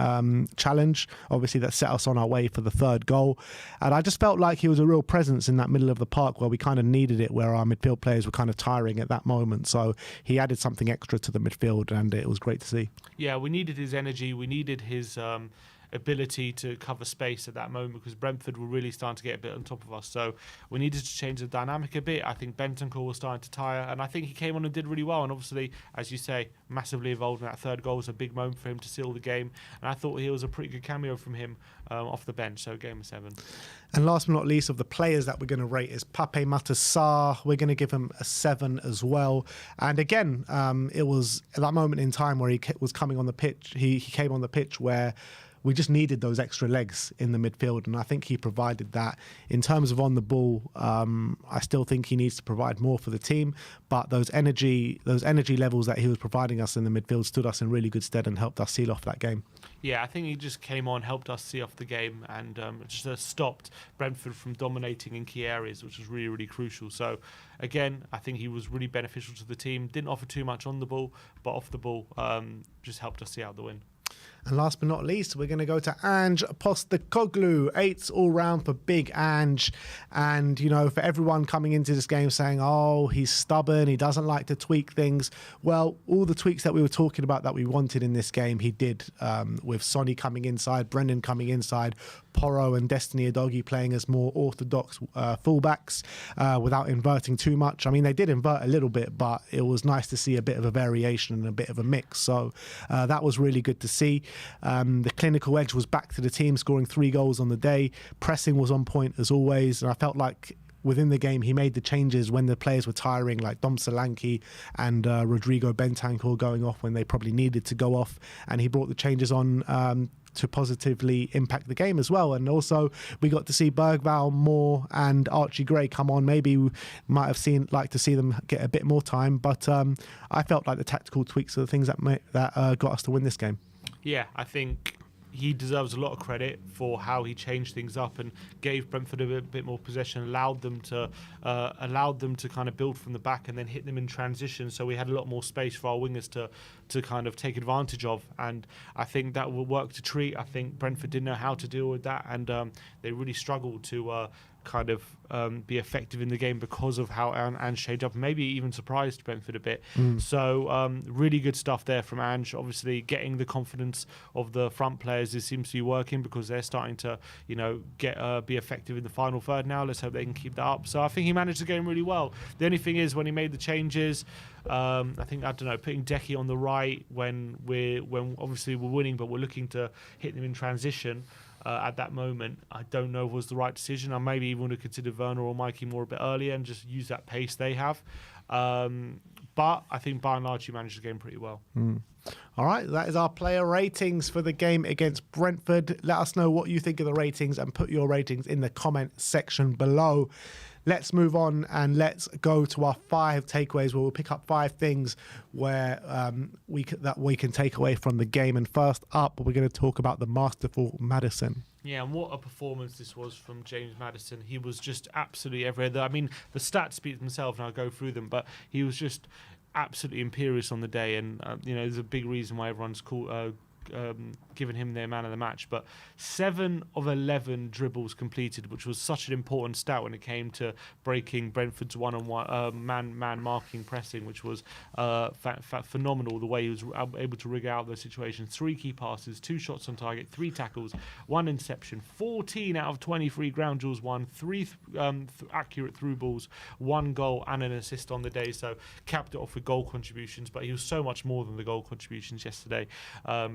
challenge, obviously, that set us on our way for the third goal. And I just felt like he was a real presence in that middle of the park where we kind of needed it, where our midfield players were kind of tiring at that moment. So he added something extra to the midfield, and it was great to see. Yeah, we needed his energy. We needed his ability to cover space at that moment because Brentford were really starting to get a bit on top of us. So we needed to change the dynamic a bit. I think Bentancur was starting to tire, and I think he came on and did really well. And obviously, as you say, massively involved in that third goal. It was a big moment for him to seal the game. And I thought it was a pretty good cameo from him off the bench. So game of 7. And last but not least, of the players that we're going to rate is Pape Matar Sarr. We're going to give him a 7 as well. And again, it was at that moment in time where he was coming on the pitch. He came on the pitch where we just needed those extra legs in the midfield, and I think he provided that. In terms of on the ball, I still think he needs to provide more for the team, but those energy levels that he was providing us in the midfield stood us in really good stead and helped us seal off that game. Yeah, I think he just came on, helped us see off the game, and just stopped Brentford from dominating in key areas, which was really, really crucial. So, again, I think he was really beneficial to the team. Didn't offer too much on the ball, but off the ball, just helped us see out the win. And last but not least, we're going to go to Ange Postecoglou. 8s all round for Big Ange. And, for everyone coming into this game saying, oh, he's stubborn, he doesn't like to tweak things. Well, all the tweaks that we were talking about that we wanted in this game, he did, with Sonny coming inside, Brennan coming inside, Porro and Destiny Udogie playing as more orthodox fullbacks without inverting too much. I mean, they did invert a little bit, but it was nice to see a bit of a variation and a bit of a mix. So that was really good to see. The clinical edge was back to the team, scoring 3 goals on the day. Pressing was on point as always, and I felt like within the game he made the changes when the players were tiring, like Dom Solanke and Rodrigo Bentancur going off when they probably needed to go off, and he brought the changes on to positively impact the game as well. And also we got to see Bergvall, Moore and Archie Gray come on. Maybe we might have liked to see them get a bit more time, but I felt like the tactical tweaks are the things that got us to win this game. Yeah, I think he deserves a lot of credit for how he changed things up and gave Brentford a bit more possession, allowed them to kind of build from the back and then hit them in transition. So we had a lot more space for our wingers to kind of take advantage of, and I think that will work to treat. I think Brentford didn't know how to deal with that, and they really struggled to kind of be effective in the game because of how Ange changed up, maybe even surprised Brentford a bit. So really good stuff there from Ange. Obviously getting the confidence of the front players, it seems to be working because they're starting to be effective in the final third now. Let's hope they can keep that up. So I think he managed the game really well. The only thing is when he made the changes, putting Decky on the right when obviously we're winning but we're looking to hit them in transition at that moment, I don't know if it was the right decision. I maybe even would have considered Werner or Mikey more a bit earlier and just use that pace they have. But I think by and large he managed the game pretty well. All right, that is our player ratings for the game against Brentford. Let us know what you think of the ratings and put your ratings in the comment section below. Let's move on and let's go to our 5 takeaways where we'll pick up 5 things where we can take away from the game. And first up, we're going to talk about the masterful Madison. Yeah, and what a performance this was from James Madison. He was just absolutely everywhere. I mean, the stats speak themselves, and I'll go through them, but he was just absolutely imperious on the day, and there's a big reason why everyone's given him their man of the match. But 7 of 11 dribbles completed, which was such an important stat when it came to breaking Brentford's one-on-one man marking pressing, which was phenomenal. The way he was able to rig out those situations. 3 key passes, 2 shots on target, 3 tackles, 1 interception, 14 out of 23 ground duels won, 3 accurate through balls, 1 goal and an assist on the day. So capped it off with goal contributions, but he was so much more than the goal contributions yesterday,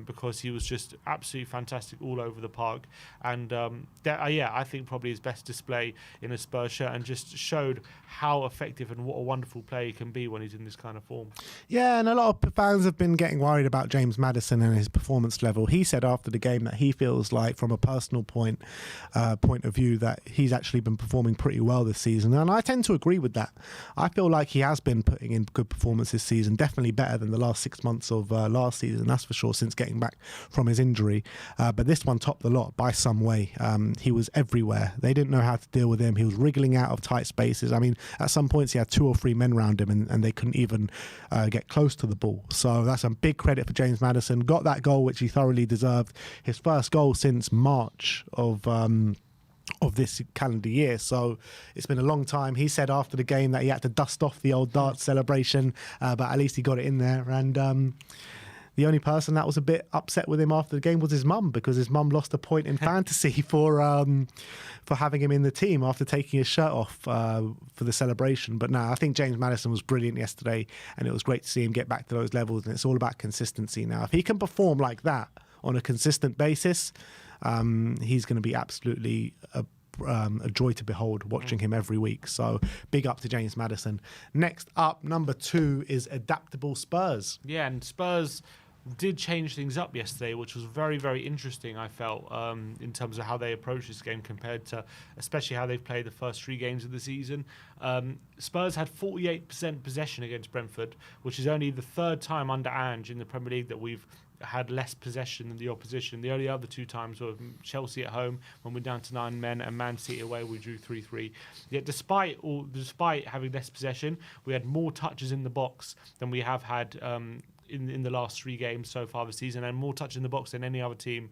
because he was just absolutely fantastic all over the park. And I think probably his best display in a Spurs shirt, and just showed how effective and what a wonderful player he can be when he's in this kind of form. Yeah, and a lot of fans have been getting worried about James Madison and his performance level. He said after the game that he feels like, from a personal point of view, that he's actually been performing pretty well this season, and I tend to agree with that. I feel like he has been putting in good performance this season, definitely better than the last 6 months of last season, that's for sure, since getting back from his injury. But this one topped the lot by some way. He was everywhere. They didn't know how to deal with him. He was wriggling out of tight spaces. I mean, at some points he had 2 or 3 men around him, and they couldn't even get close to the ball. So that's a big credit for James Madison. Got that goal, which he thoroughly deserved. His first goal since March of this calendar year, so it's been a long time. He said after the game that he had to dust off the old darts celebration, but at least he got it in there. And the only person that was a bit upset with him after the game was his mum, because his mum lost a point in fantasy for having him in the team after taking his shirt off for the celebration. But no, I think James Madison was brilliant yesterday, and it was great to see him get back to those levels. And it's all about consistency now. If he can perform like that on a consistent basis, he's going to be absolutely a joy to behold, watching him every week. So big up to James Madison. Next up, number 2 is adaptable Spurs. Yeah, and Spurs did change things up yesterday, which was very, very interesting, I felt, in terms of how they approached this game compared to especially how they've played the first 3 games of the season. Spurs had 48% possession against Brentford, which is only the 3rd time under Ange in the Premier League that we've had less possession than the opposition. The only other 2 times were Chelsea at home when we're down to 9 men, and Man City away we drew 3-3. Yet despite having less possession, we had more touches in the box than we have had in the last 3 games so far this season, and more touch in the box than any other team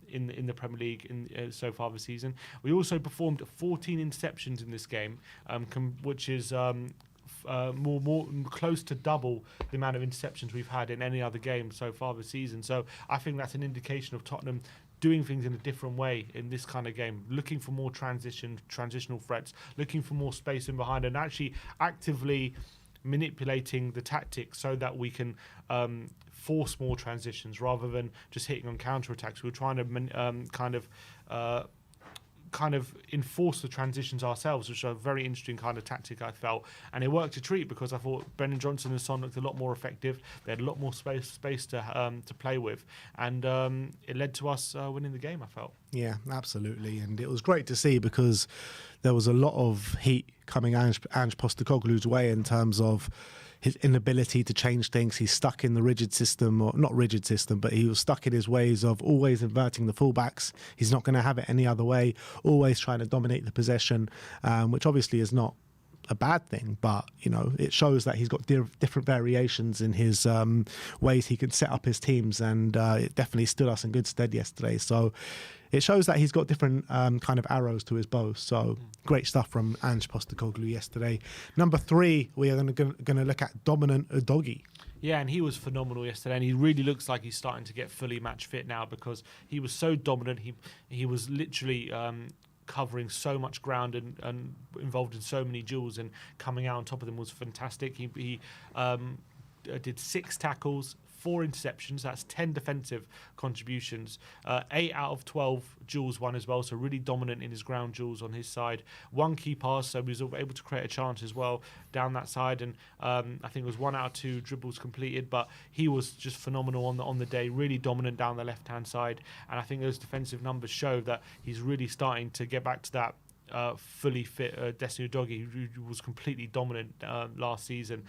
in the Premier League so far this season. We also performed 14 interceptions in this game, which is more close to double the amount of interceptions we've had in any other game so far this season. So I think that's an indication of Tottenham doing things in a different way in this kind of game, looking for more transitional threats, looking for more space in behind, and actually actively manipulating the tactics so that we can force more transitions rather than just hitting on counter-attacks. We're trying to kind of enforce the transitions ourselves, which are a very interesting kind of tactic, I felt. And it worked a treat, because I thought Brennan Johnson and Son looked a lot more effective. They had a lot more space to play with, and it led to us winning the game, I felt. Yeah, absolutely. And it was great to see, because there was a lot of heat coming Ange Postecoglou's way in terms of his inability to change things. He's stuck in the rigid system, or not rigid system, but he was stuck in his ways of always inverting the fullbacks. He's not going to have it any other way, always trying to dominate the possession, which obviously is not a bad thing, but it shows that he's got different variations in his ways he can set up his teams, and it definitely stood us in good stead yesterday. So it shows that he's got different kind of arrows to his bow. So great stuff from Ange Postecoglou yesterday. Number 3, we are going to look at dominant Udogie. Yeah, and he was phenomenal yesterday, and he really looks like he's starting to get fully match fit now, because he was so dominant. He was literally covering so much ground and involved in so many duels, and coming out on top of them was fantastic. He did 6 tackles, 4 interceptions. That's 10 defensive contributions. 8 out of 12 duels won as well, so really dominant in his ground duels on his side. 1 key pass, so he was able to create a chance as well down that side, and I think it was 1 out of 2 dribbles completed, but he was just phenomenal on the day, really dominant down the left-hand side, and I think those defensive numbers show that he's really starting to get back to that fully fit Destiny Udogie, who was completely dominant last season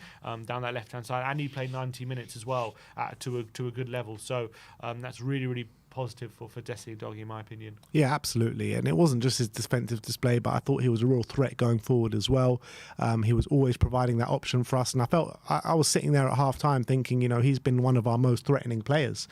down that left-hand side, and he played 90 minutes as well to a good level. So that's really, really positive for Destiny Udogie, in my opinion. Yeah, absolutely. And it wasn't just his defensive display, but I thought he was a real threat going forward as well. He was always providing that option for us. And I felt I was sitting there at half-time thinking, he's been one of our most threatening players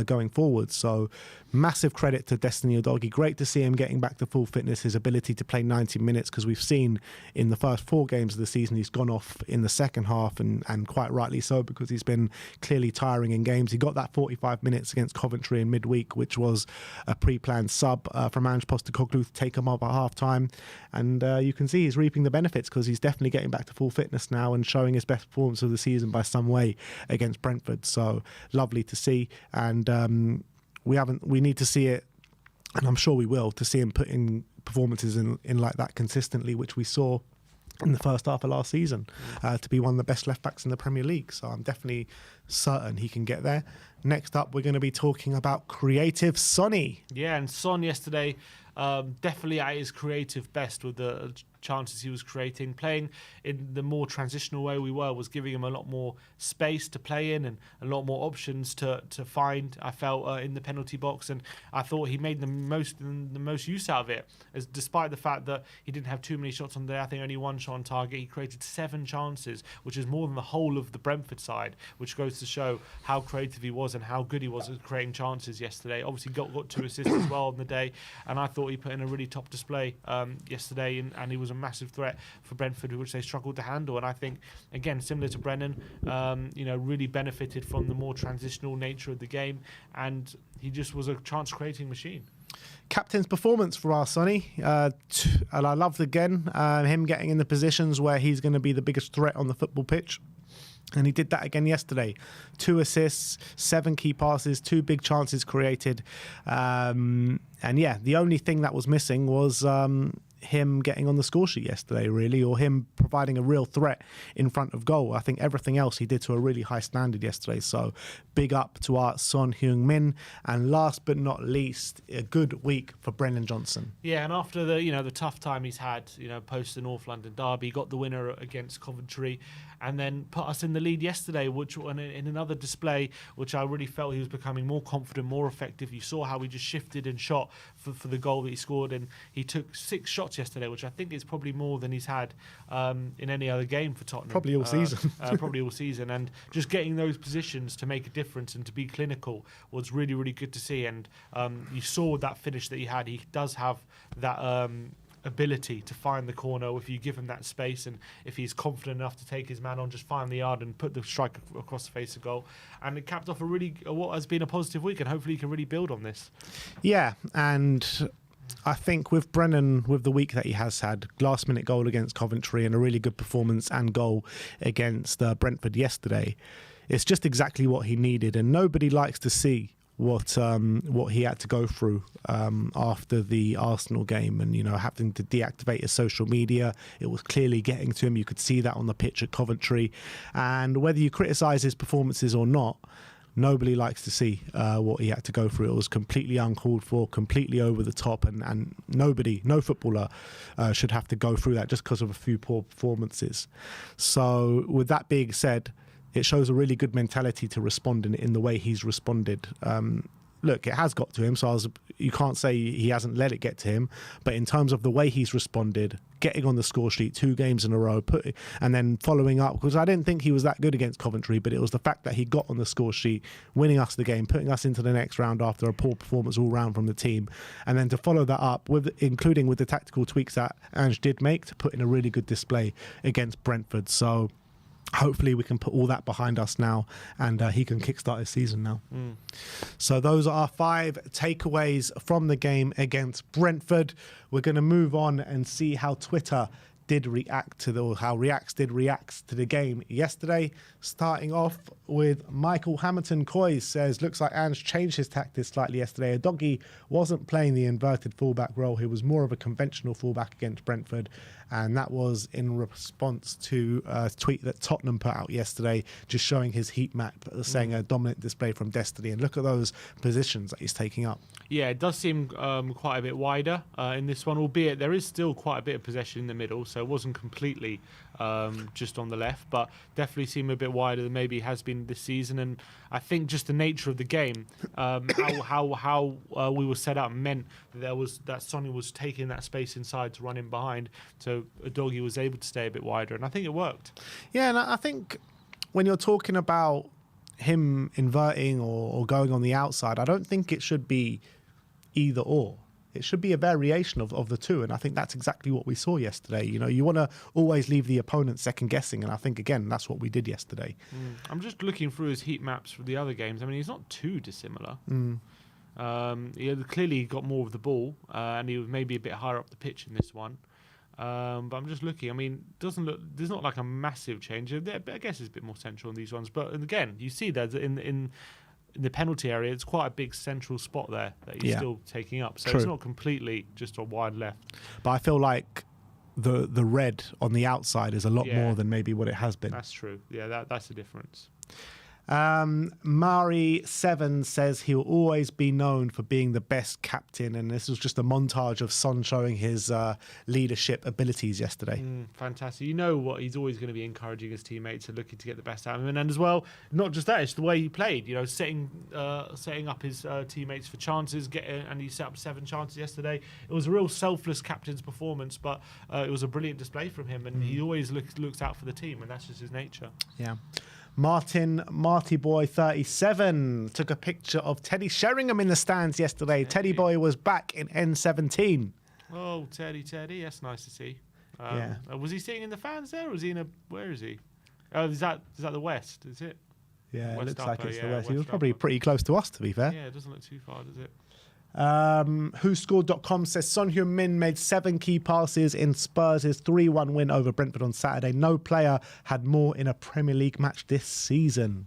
going forward. So massive credit to Destiny Udogie. Great to see him getting back to full fitness, his ability to play 90 minutes, because we've seen in the first 4 games of the season he's gone off in the second half, and quite rightly so, because he's been clearly tiring in games. He got that 45 minutes against Coventry in midweek, which was a pre-planned sub from Ange Postecoglou to take him up at half-time. And you can see he's reaping the benefits, because he's definitely getting back to full fitness now and showing his best performance of the season by some way against Brentford. So lovely to see. And we need to see it, and I'm sure we will, to see him put in performances in like that consistently, which we saw in the first half of last season, to be one of the best left backs in the Premier League. So I'm definitely certain he can get there. Next up, we're going to be talking about creative Sonny. Yeah, and Son yesterday definitely at his creative best with the chances he was creating, playing in the more transitional way was giving him a lot more space to play in and a lot more options to find, I felt, in the penalty box, and I thought he made the most use out of it, as despite the fact that he didn't have too many shots on there. I think only 1 shot on target. He created 7 chances, which is more than the whole of the Brentford side, which goes to show how creative he was and how good he was at creating chances yesterday. Obviously got 2 assists as well on the day, and I thought he put in a really top display yesterday, and he was a massive threat for Brentford, which they struggled to handle. And I think, again, similar to Brennan, really benefited from the more transitional nature of the game, and he just was a chance-creating machine. Captain's performance for our Sonny, and I loved again him getting in the positions where he's going to be the biggest threat on the football pitch. And he did that again yesterday. 2 assists, 7 key passes, 2 big chances created. And yeah, the only thing that was missing was him getting on the score sheet yesterday, really, or him providing a real threat in front of goal. I think everything else he did to a really high standard yesterday. So big up to our Son Heung-min. And last but not least, a good week for Brennan Johnson. Yeah, and after the tough time he's had, post the North London derby, got the winner against Coventry, and then put us in the lead yesterday, which in another display, which I really felt he was becoming more confident, more effective. You saw how he just shifted and shot for the goal that he scored, and he took 6 shots yesterday, which I think is probably more than he's had in any other game for Tottenham. Probably all season. Probably all season. And just getting those positions to make a difference and to be clinical was really, really good to see. And you saw that finish that he had. He does have that ability to find the corner if you give him that space, and if he's confident enough to take his man on, just find the yard and put the strike across the face of goal. And it capped off what has been a positive week, and hopefully he can really build on this. Yeah, and I think with Brennan, with the week that he has had, last minute goal against Coventry and a really good performance and goal against Brentford yesterday, it's just exactly what he needed. And nobody likes to see what he had to go through after the Arsenal game, and having to deactivate his social media. It was clearly getting to him. You could see that on the pitch at Coventry. And whether you criticise his performances or not, nobody likes to see what he had to go through. It was completely uncalled for, completely over the top, and no footballer should have to go through that just because of a few poor performances. So with that being said, it shows a really good mentality to respond in the way he's responded. Look, it has got to him, so you can't say he hasn't let it get to him. But in terms of the way he's responded, getting on the score sheet 2 games in a row, and then following up, because I didn't think he was that good against Coventry, but it was the fact that he got on the score sheet, winning us the game, putting us into the next round after a poor performance all round from the team, and then to follow that up, including with the tactical tweaks that Ange did make, to put in a really good display against Brentford. So hopefully we can put all that behind us now, and he can kickstart his season now. So those are our 5 takeaways from the game against Brentford. We're going to move on and see how Twitter did react to how Reacts did react to the game yesterday. Starting off with Michael Hamilton Coy says, looks like Ange changed his tactics slightly yesterday. Udogie wasn't playing the inverted fullback role. He was more of a conventional fullback against Brentford. And that was in response to a tweet that Tottenham put out yesterday, just showing his heat map, saying a dominant display from Destiny. And look at those positions that he's taking up. Yeah, it does seem quite a bit wider in this one, albeit there is still quite a bit of possession in the middle. So it wasn't completely just on the left, but definitely seemed a bit wider than maybe he has been this season. And I think just the nature of the game, how we were set up meant that Sonny was taking that space inside to run in behind, so Udogie was able to stay a bit wider, and I think it worked. Yeah, and I think when you're talking about him inverting or going on the outside, I don't think it should be either or. It should be a variation of the two, and I think that's exactly what we saw yesterday. You know, you want to always leave the opponent second guessing, and I think again that's what we did yesterday. I'm just looking through his heat maps for the other games. I mean, he's not too dissimilar. He clearly got more of the ball, and he was maybe a bit higher up the pitch in this one. But I'm just looking. I mean, there's not like a massive change. I guess it's a bit more central in these ones. But again, you see that in the penalty area, it's quite a big central spot there that he's still taking up. So It's not completely just a wide left. But I feel like the red on the outside is a lot more than maybe what it has been. That's true. Yeah, that's the difference. Mari7 says he'll always be known for being the best captain, and this was just a montage of Son showing his leadership abilities yesterday. Fantastic. You know what? He's always going to be encouraging his teammates and looking to get the best out of him. And as well, not just that, it's the way he played, you know, setting up his teammates for chances, and he set up 7 chances yesterday. It was a real selfless captain's performance, but it was a brilliant display from him, and he always looks out for the team, and that's just his nature. Yeah. Marty Boy 37 took a picture of Teddy Sheringham in the stands yesterday. Teddy Boy was back in N17. Oh, Teddy, that's nice to see. Was he sitting in the fans there, or was he where is he? Oh, is that the West, is it? Yeah, West it looks like upper, it's the yeah, West. He was West probably upper. pretty close to us, to be fair. Yeah, it doesn't look too far, does it? WhoScored.com says Son Heung-min made 7 key passes in Spurs' 3-1 win over Brentford on Saturday. No player had more in a Premier League match this season.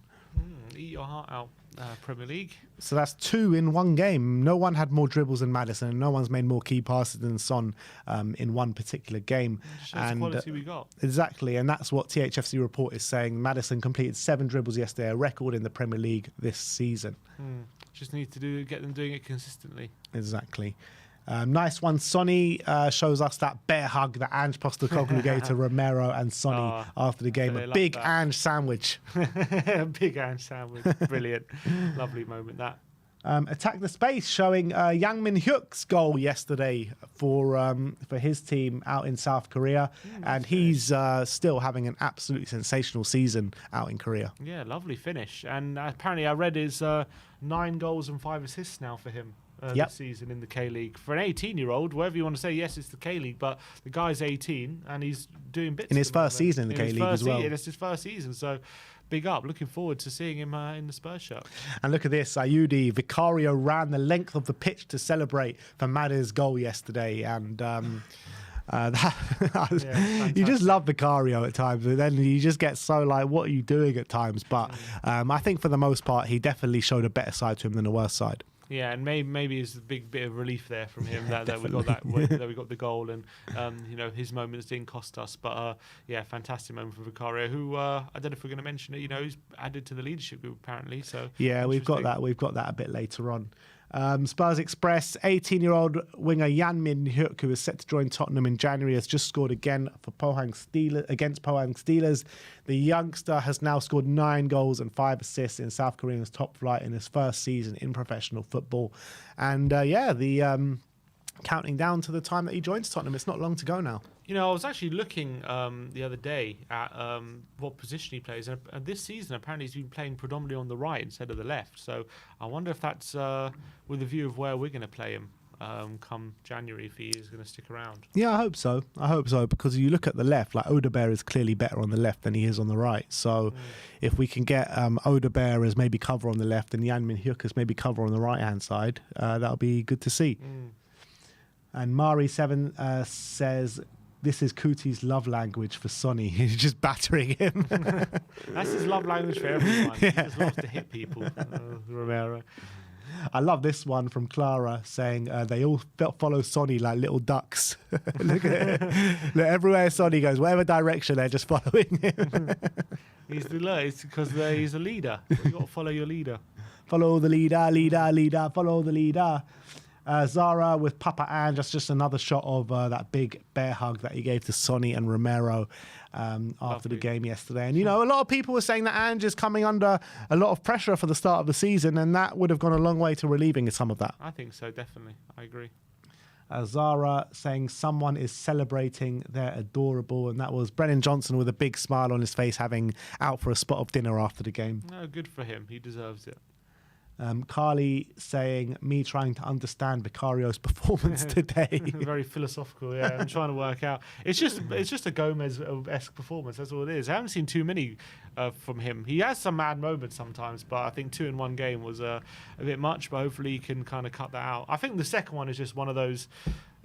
Eat your heart out, Premier League. So that's 2 in one game. No one had more dribbles than Madison, and no one's made more key passes than Son in one particular game. Shows the quality we got. Exactly, and that's what THFC report is saying. Madison completed 7 dribbles yesterday, a record in the Premier League this season. Just need to get them doing it consistently. Exactly. Nice one. Sonny shows us that bear hug that Ange Postecoglou gave to Romero and Sonny after the game. A big Ange sandwich. Big Ange sandwich. Brilliant. Lovely moment, that. Attack the Space showing Yang Min-hyuk's goal yesterday for his team out in South Korea. And he's still having an absolutely sensational season out in Korea. Yeah, lovely finish. And apparently I read is 9 goals and 5 assists now for him this season in the K-League. For an 18-year-old, whatever you want to say, yes, it's the K-League, but the guy's 18 and he's doing bits. In his first season in the K-League as well. It's his first season, so big up. Looking forward to seeing him in the Spurs shirt. And look at this, Udogie. Vicario ran the length of the pitch to celebrate for Madden's goal yesterday, and you just love Vicario at times, and then you just get so like, what are you doing at times? But I think for the most part, he definitely showed a better side to him than the worst side. Yeah, and maybe it's a big bit of relief there from him that we got that we got the goal, and you know, his moments didn't cost us. But fantastic moment for Vicario, who I don't know if we're going to mention it. You know, he's added to the leadership group apparently. So yeah, we've got that a bit later on. Spurs Express, 18-year-old winger Yang Min-hyuk, who is set to join Tottenham in January, has just scored again for against Pohang Steelers. The youngster has now scored 9 goals and 5 assists in South Korea's top flight in his first season in professional football. And counting down to the time that he joins Tottenham. It's not long to go now. You know, I was actually looking the other day at what position he plays, and this season apparently he's been playing predominantly on the right instead of the left. So I wonder if that's with a view of where we're going to play him come January, if he is going to stick around. Yeah, I hope so. Because you look at the left, like Odebear is clearly better on the left than he is on the right. So if we can get Odebear as maybe cover on the left and Yang Min-hyuk as maybe cover on the right-hand side, that'll be good to see. And Mari7 says, this is Cootie's love language for Sonny. He's just battering him. That's his love language for everyone. He just loves to hit people, Romero. I love this one from Clara saying they all follow Sonny like little ducks. Look at it. Look, everywhere Sonny goes, whatever direction, they're just following him. It's because he's a leader. You've got to follow your leader. Follow the leader, follow the leader. Zara with Papa Ange. That's just another shot of that big bear hug that he gave to Sonny and Romero after the game yesterday. And, a lot of people were saying that Ange is coming under a lot of pressure for the start of the season, and that would have gone a long way to relieving some of that. I think so, definitely. I agree. Zara saying someone is celebrating their adorable, and that was Brennan Johnson with a big smile on his face, having out for a spot of dinner after the game. No, good for him. He deserves it. Carly saying me trying to understand Vicario's performance today. Very philosophical, yeah. I'm trying to work out. It's just a Gomez-esque performance. That's all it is. I haven't seen too many from him. He has some mad moments sometimes, but I think 2 in 1 game was a bit much. But hopefully he can kind of cut that out. I think the second one is just one of those,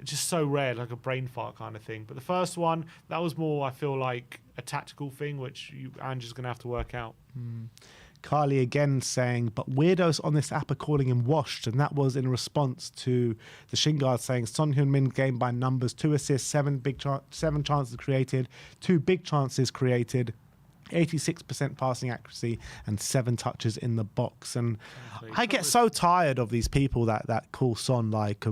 just so rare, like a brain fart kind of thing. But the first one, that was more, I feel like, a tactical thing, which Ange's going to have to work out. Carly again saying, but weirdos on this app are calling him washed, and that was in response to the Shingard saying Son Heung-min game by numbers, 2 assists, 7 chances created, 2 big chances created, 86% passing accuracy, and 7 touches in the box. And I get so tired of these people that call Son like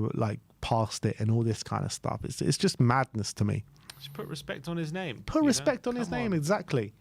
past it and all this kind of stuff. It's just madness to me. Just put respect on his name. Put respect on his name, exactly.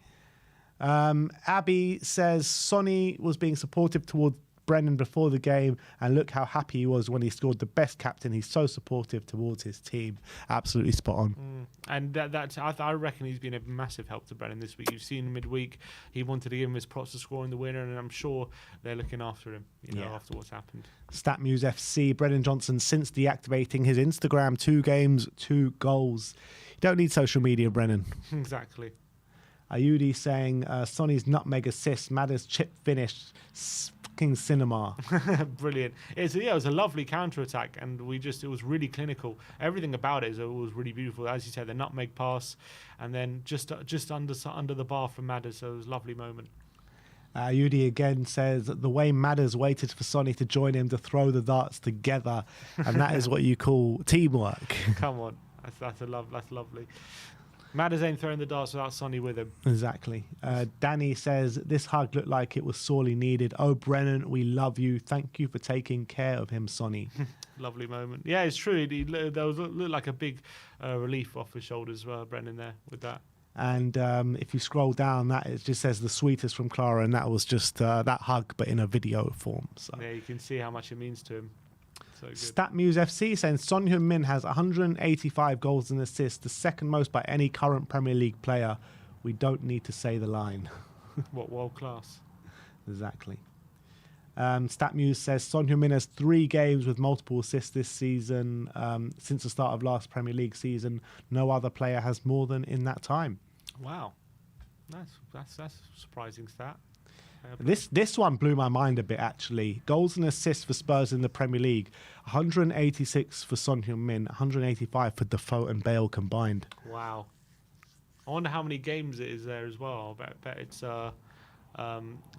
Abby says Sonny was being supportive towards Brennan before the game, and look how happy he was when he scored. The best captain. He's so supportive towards his team. Absolutely spot on. And I reckon he's been a massive help to Brennan this week. You've seen him midweek. He wanted to give him his props for scoring the winner, and I'm sure they're looking after him. After what's happened. Statmuse FC. Brennan Johnson since deactivating his Instagram, 2 games, 2 goals. You don't need social media, Brennan. Exactly. Udogie saying Sonny's nutmeg assist, Madder's chip finish, fucking cinema. Brilliant. It was a lovely counter-attack, and it was really clinical. Everything about it was really beautiful. As you said, the nutmeg pass, and then just under the bar from Madder, so it was a lovely moment. Udogie again says that the way Madders waited for Sonny to join him to throw the darts together, and that is what you call teamwork. Come on, that's lovely. Madders ain't throwing the darts without Sonny with him. Exactly. Danny says, this hug looked like it was sorely needed. Oh, Brennan, we love you. Thank you for taking care of him, Sonny. Lovely moment. Yeah, it's true. There looked like a big relief off his shoulders, Brennan, there with that. And if you scroll down, it just says the sweetest from Clara, and that was just that hug, but in a video form. So. Yeah, you can see how much it means to him. So Statmuse FC saying Son Heung-min has 185 goals and assists, the second most by any current Premier League player. We don't need to say the line. What world class? Exactly. Statmuse says Son Heung-min has 3 games with multiple assists this season. Since the start of last Premier League season, no other player has more than in that time. Wow, that's a surprising stat. This one blew my mind a bit, actually. Goals and assists for Spurs in the Premier League. 186 for Son Heung-min, 185 for Defoe and Bale combined. Wow. I wonder how many games it is there as well. I bet it's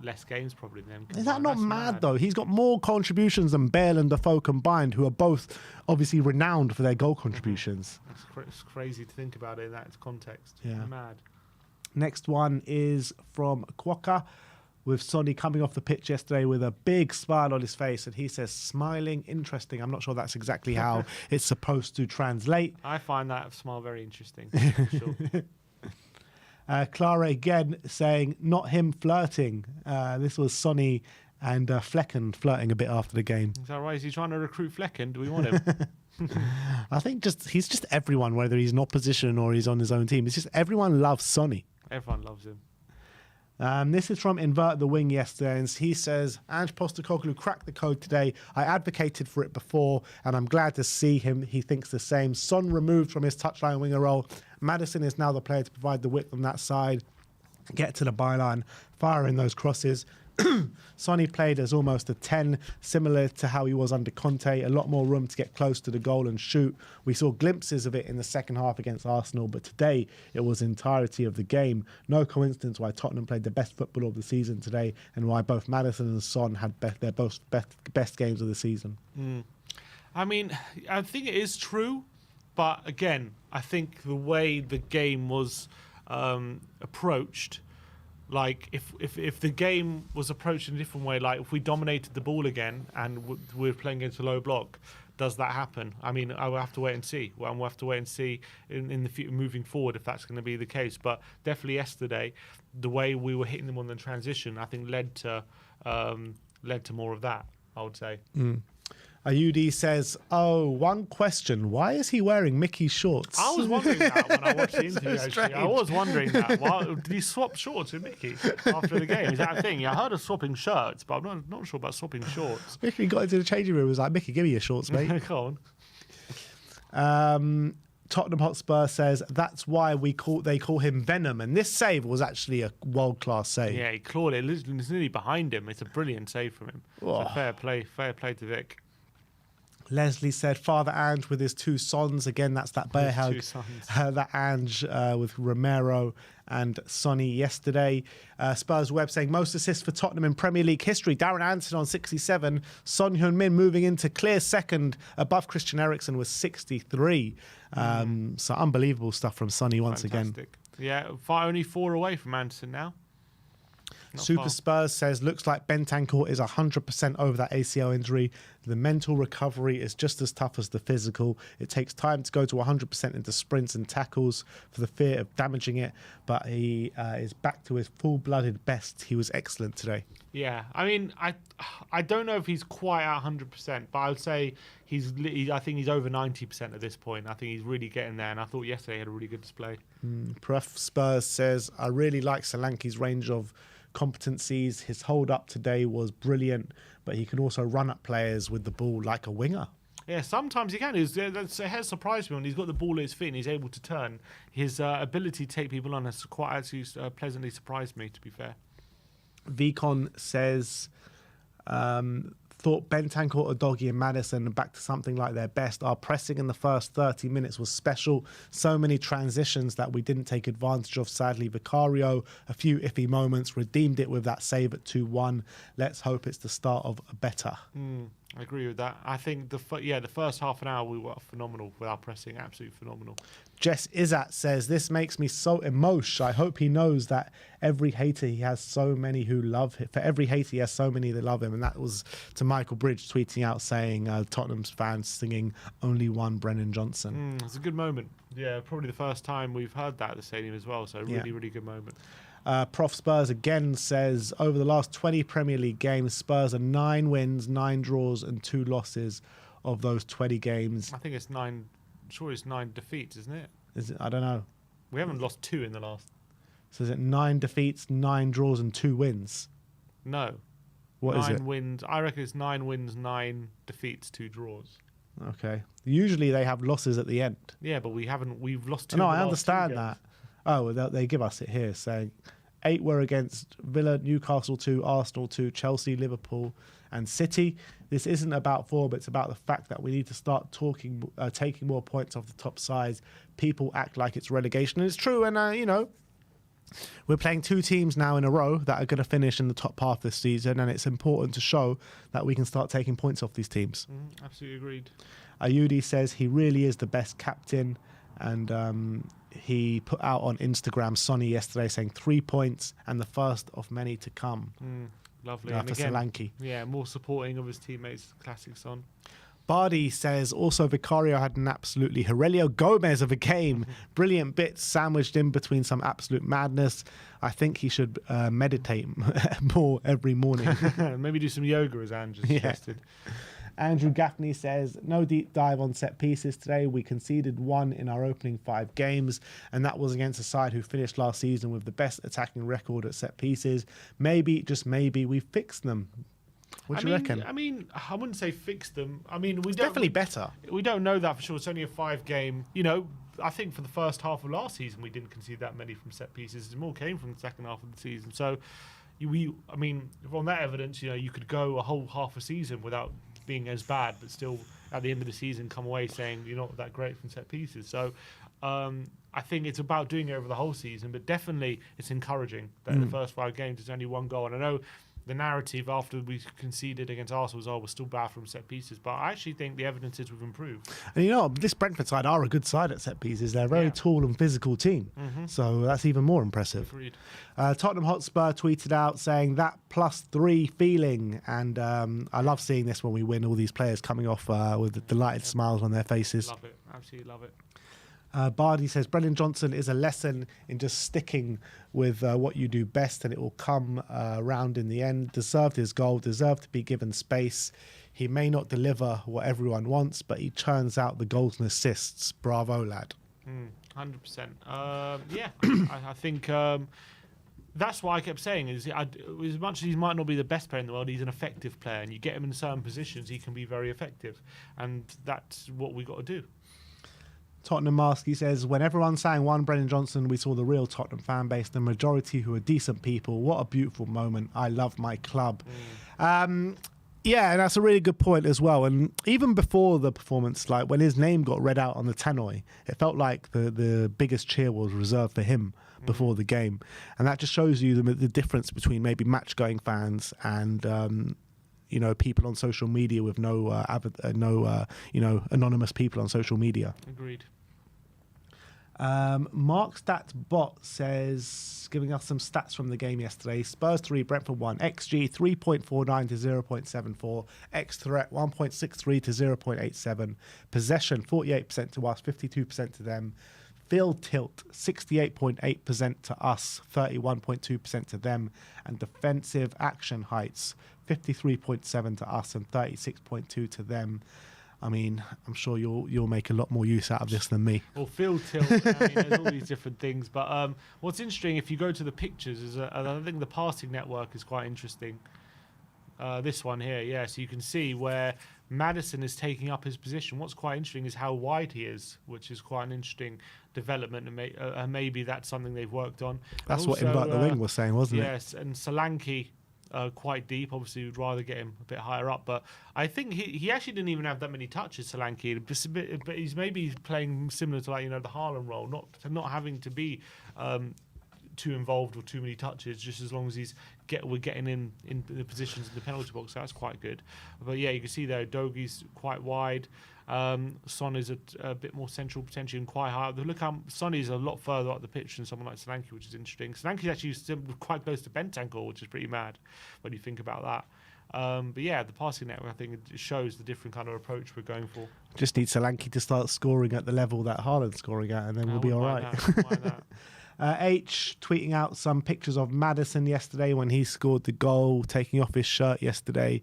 less games probably than them combined. Is that not mad, though? He's got more contributions than Bale and Defoe combined, who are both obviously renowned for their goal contributions. It's crazy to think about it in that context. Yeah. Mad. Next one is from Kwaka, with Sonny coming off the pitch yesterday with a big smile on his face, and he says, smiling, interesting. I'm not sure that's exactly how it's supposed to translate. I find that smile very interesting, for sure. Clara again saying, not him flirting. This was Sonny and Flecken flirting a bit after the game. Is that right? Is he trying to recruit Flecken? Do we want him? I think he's just everyone, whether he's in opposition or he's on his own team. It's just everyone loves Sonny. Everyone loves him. This is from Invert the Wing yesterday, and he says, Ange Postecoglou cracked the code today. I advocated for it before, and I'm glad to see him. He thinks the same. Son removed from his touchline winger role. Madison is now the player to provide the width on that side, get to the byline, fire in those crosses. Sonny played as almost a 10, similar to how he was under Conte. A lot more room to get close to the goal and shoot. We saw glimpses of it in the second half against Arsenal, but today it was the entirety of the game. No coincidence why Tottenham played the best football of the season today, and why both Madison and Son had their both best games of the season. I mean, I think it is true, but again, I think the way the game was approached like if the game was approached in a different way, like if we dominated the ball again and we're playing against a low block, does that happen? I mean, I will have to wait and see. Well, we'll have to wait and see in the future, moving forward, if that's going to be the case. But definitely yesterday, the way we were hitting them on the transition, I think led to more of that, I would say. Ayudi says, one question. Why is he wearing Mickey's shorts? I was wondering that when I watched the interview, actually. strange. I was wondering that. Why, did he swap shorts with Mickey after the game? Is that a thing? I heard of swapping shirts, but I'm not sure about swapping shorts. Mickey got into the changing room and was like, Mickey, give me your shorts, mate. Go on. Tottenham Hotspur says, that's why they call him Venom. And this save was actually a world-class save. Yeah, he clawed it. It's nearly behind him. It's a brilliant save from him. So fair play to Vic. Leslie said, Father Ange with his two sons. Again, that's that bear hug. That Ange with Romero and Sonny yesterday. Spurs Web saying, most assists for Tottenham in Premier League history. Darren Anderson on 67. Son Heung-min moving into clear second above Christian Eriksen with 63. So unbelievable stuff from Sonny once again. Yeah, only 4 away from Anderson now. Not Super far. Spurs says, looks like Bentancur is 100% over that ACL injury. The mental recovery is just as tough as the physical. It takes time to go to 100% into sprints and tackles for the fear of damaging it, but he is back to his full-blooded best. He was excellent today. Yeah, I mean, I don't know if he's quite at 100%, but I would say I think he's over 90% at this point. I think he's really getting there, and I thought yesterday he had a really good display. Prof Spurs says, I really like Solanke's range of competencies. His hold up today was brilliant, but he can also run up players with the ball like a winger. Yeah, sometimes he can. It has surprised me when he's got the ball at his feet and he's able to turn. His ability to take people on has quite actually pleasantly surprised me, to be fair. Vicon says, thought Bentancur, Udogie and Madison back to something like their best. Our pressing in the first 30 minutes was special. So many transitions that we didn't take advantage of. Sadly, Vicario, a few iffy moments, redeemed it with that save at 2-1. Let's hope it's the start of a better. I agree with that. I think the first half an hour we were phenomenal with our pressing, absolutely phenomenal. Jess Izat says, this makes me so emotional. I hope he knows that every hater he has so many who love him. For every hater he has so many that love him. And that was to Michael Bridge tweeting out saying Tottenham's fans singing only one Brennan Johnson. It's a good moment. Yeah, probably the first time we've heard that at the stadium as well. So really good moment. Prof Spurs again says, over the last 20 Premier League games, Spurs are 9 wins, 9 draws and 2 losses of those 20 games. I think it's 9. Sure, it's 9 defeats, isn't it? Is it? I don't know. We haven't lost 2 in the last. So is it 9 defeats, 9 draws and 2 wins? No. What is it? 9 wins. I reckon it's 9 wins, 9 defeats, 2 draws. Okay. Usually they have losses at the end. Yeah, but we haven't. We've lost 2. No, in the I last understand 2 that. games. Oh, well, they give us it here saying 8 were against Villa, Newcastle 2, Arsenal 2, Chelsea, Liverpool and City. This isn't about form, it's about the fact that we need to start taking more points off the top sides. People act like it's relegation. And it's true, and, we're playing 2 teams now in a row that are going to finish in the top half this season, and it's important to show that we can start taking points off these teams. Absolutely agreed. Ayudi says he really is the best captain, and he put out on Instagram Sonny yesterday saying 3 points and the first of many to come. Lovely. After Solanke. Yeah, more supporting of his teammates. Classic Son. Bardi says also Vicario had an absolutely Aurelio Gomez of a game. Brilliant bits sandwiched in between some absolute madness. I think he should meditate more every morning. Maybe do some yoga, as Andrew suggested. Andrew Gaffney says, no deep dive on set pieces today. We conceded 1 in our opening 5 games, and that was against a side who finished last season with the best attacking record at set pieces. Maybe, just maybe, we fixed them. What do you reckon? I mean, I wouldn't say fix them. I mean, It's definitely better. We don't know that for sure. It's only a 5-game. I think for the first half of last season, we didn't concede that many from set pieces. More came from the second half of the season. So, on that evidence, you could go a whole half a season without being as bad, but still at the end of the season come away saying you're not that great from set pieces. So I think it's about doing it over the whole season, but definitely it's encouraging that in the first 5 games there's only 1 goal. And I know the narrative after we conceded against Arsenal was, oh, we're still bad from set pieces. But I actually think the evidence is we've improved. And you know, this Brentford side are a good side at set pieces. They're a very tall and physical team. So that's even more impressive. Agreed. Tottenham Hotspur tweeted out saying that +3 feeling. And I love seeing this when we win, all these players coming off with delighted smiles on their faces. Love it. Absolutely love it. Bardi says Brennan Johnson is a lesson in just sticking with what you do best, and it will come round in the end. Deserved his goal, deserved to be given space. He may not deliver what everyone wants, but he churns out the goals and assists. Bravo, lad. 100%. I think that's what I kept saying. Is as much as he might not be the best player in the world, he's an effective player, and you get him in certain positions, he can be very effective, and that's what we got to do. Tottenham Marsky says, when everyone sang One Brennan Johnson, we saw the real Tottenham fan base, the majority who are decent people. What a beautiful moment. I love my club. Yeah, and that's a really good point as well. And even before the performance, like when his name got read out on the tannoy, it felt like the biggest cheer was reserved for him before the game. And that just shows you the difference between maybe match-going fans and you know, people on social media with no anonymous people on social media. Agreed. Mark Stats Bot says, giving us some stats from the game yesterday: Spurs 3, Brentford 1, XG 3.49 to 0.74, X threat 1.63 to 0.87, possession 48% to us, 52% to them. Field tilt 68.8% to us, 31.2% to them, and defensive action heights 53.7 to us and 36.2 to them. I mean, I'm sure you'll make a lot more use out of this than me. Well, field tilt, I mean, there's all these different things. But what's interesting, if you go to the pictures, is I think the passing network is quite interesting. This one here, yeah. So you can see where Madison is taking up his position. What's quite interesting is how wide he is, which is quite an interesting development, and maybe that's something they've worked on. That's also, what Invert the Wing was saying, wasn't it? Yes, and Solanke, quite deep. Obviously, we'd rather get him a bit higher up, but I think he actually didn't even have that many touches, Solanke. But he's maybe playing similar to, like, you know, the Haaland role, not having to be too involved or too many touches, just as long as we're getting in the positions in the penalty box. So that's quite good. But yeah, you can see there, Udogie's quite wide. Son is a bit more central potentially and quite high. Look how Son is a lot further up the pitch than someone like Solanke, which is interesting. Solanke's actually still quite close to Bentancur, which is pretty mad when you think about that. But yeah, the passing network, I think it shows the different kind of approach we're going for. Just need Solanke to start scoring at the level that Haaland's scoring at, and then we'll be all right. H tweeting out some pictures of Madison yesterday when he scored the goal, taking off his shirt yesterday.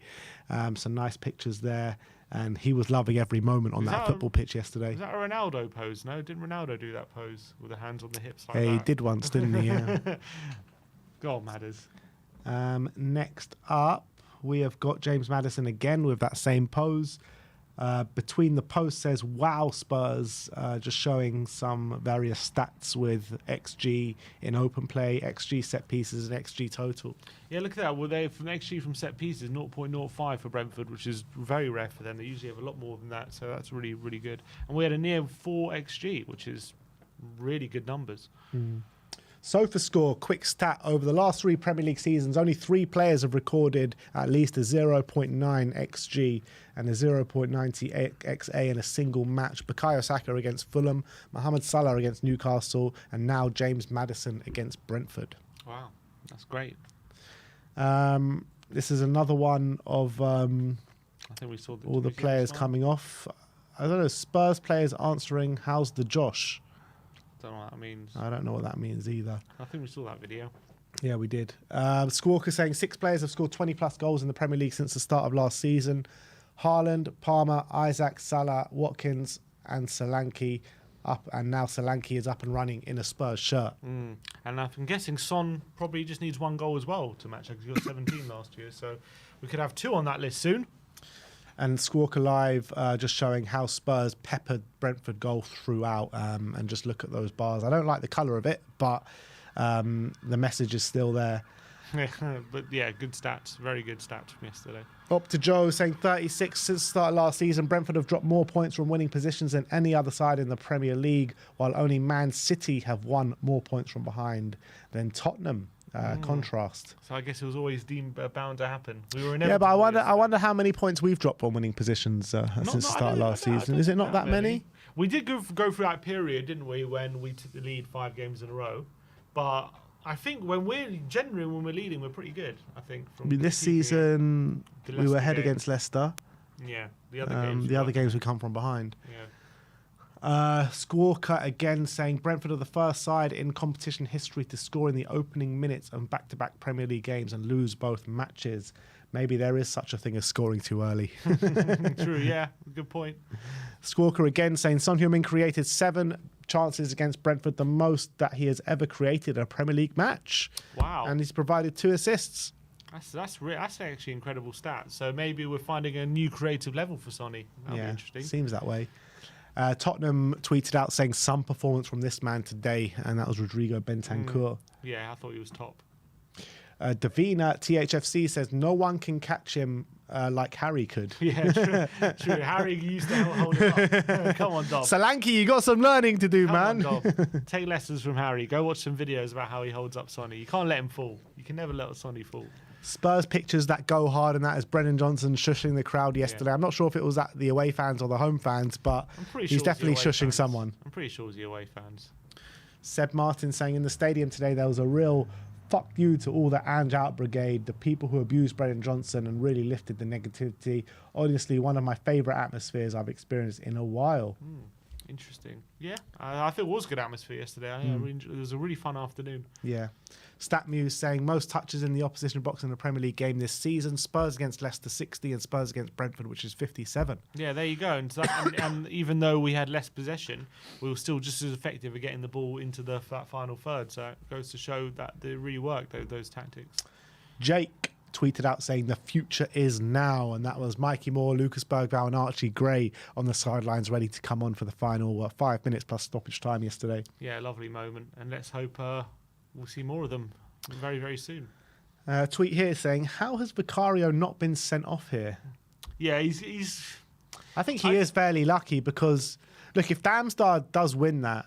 Some nice pictures there. And he was loving every moment on that football pitch yesterday. Is that a Ronaldo pose? No, didn't Ronaldo do that pose with the hands on the hips like that? He did once, didn't he? Yeah. Go on, Madders. Next up, we have got James Madison again with that same pose. Between the posts says, wow, Spurs, just showing some various stats with XG in open play, XG set pieces, and XG total. Yeah, look at that. Well, they from XG from set pieces, 0.05 for Brentford, which is very rare for them. They usually have a lot more than that, so that's really, really good. And we had a near 4 XG, which is really good numbers. SofaScore, quick stat. Over the last 3 Premier League seasons, only 3 players have recorded at least a 0.9 XG and a 0.90 XA in a single match. Bukayo Saka against Fulham, Mohamed Salah against Newcastle, and now James Madison against Brentford. Wow, that's great. This is another one of I think we saw all the players coming off. I don't know, Spurs players answering, how's the Josh? Don't know what that means. I don't know what that means either. I think we saw that video. Yeah, we did. Squawker saying 6 players have scored 20+ goals in the Premier League since the start of last season. Haaland, Palmer, Isaac, Salah, Watkins and Solanke up, and now Solanke is up and running in a Spurs shirt. And I'm guessing Son probably just needs 1 goal as well to match, because he got 17 last year, so we could have 2 on that list soon. And Squawker Live just showing how Spurs peppered Brentford goal throughout, and just look at those bars. I don't like the colour of it, but the message is still there. But yeah, good stats. Very good stats from yesterday. Up to Joe saying 36 since the start of last season. Brentford have dropped more points from winning positions than any other side in the Premier League, while only Man City have won more points from behind than Tottenham. contrast. So I guess it was always deemed bound to happen. We were Yeah, but I inevitable. wonder how many points we've dropped on winning positions since the start of last season. Is it not that many? We did go through that period, didn't we, when we took the lead 5 games in a row? But I think when we're leading, we're pretty good. I think. I mean, this season we were ahead against Leicester. Yeah, the other games we come from behind. Yeah. Squawker again saying Brentford are the first side in competition history to score in the opening minutes of back-to-back Premier League games and lose both matches. Maybe there is such a thing as scoring too early. True, yeah. Good point. Squawker again saying Son Heung-min created 7 chances against Brentford, the most that he has ever created in a Premier League match. Wow. And he's provided 2 assists. That's actually incredible stats. So maybe we're finding a new creative level for Sonny. That'll be interesting. Seems that way. Tottenham tweeted out saying some performance from this man today, and that was Rodrigo Bentancur. Yeah, I thought he was top. Davina THFC says no one can catch him like Harry could. Yeah, true. Harry used to hold it up. Come on, Dom. Solanke, you got some learning to do, Come man. on, Dom. Take lessons from Harry. Go watch some videos about how he holds up Sonny. You can't let him fall. You can never let Sonny fall. Spurs pictures that go hard, and that is Brennan Johnson shushing the crowd yesterday. I'm not sure if it was at the away fans or the home fans, but he's definitely shushing someone. I'm pretty sure it was the away fans. Seb Martin saying in the stadium today there was a real fuck you to all the Ange Out Brigade, the people who abused Brennan Johnson and really lifted the negativity. Honestly, one of my favourite atmospheres I've experienced in a while. Interesting. Yeah, I think it was good atmosphere yesterday. It was a really fun afternoon. Yeah. StatMuse saying most touches in the opposition box in a Premier League game this season. Spurs against Leicester 60 and Spurs against Brentford, which is 57. Yeah, there you go. And even though we had less possession, we were still just as effective at getting the ball into that final third. So it goes to show that they really worked, those tactics. Jake tweeted out saying the future is now, and that was Mikey Moore, Lucas Bergvall and Archie Gray on the sidelines ready to come on for the final 5 minutes plus stoppage time yesterday. Yeah, lovely moment, and let's hope we'll see more of them very, very soon. Tweet here saying, how has Vicario not been sent off here? Yeah, he's I think he is fairly lucky because, look, if Damstar does win that,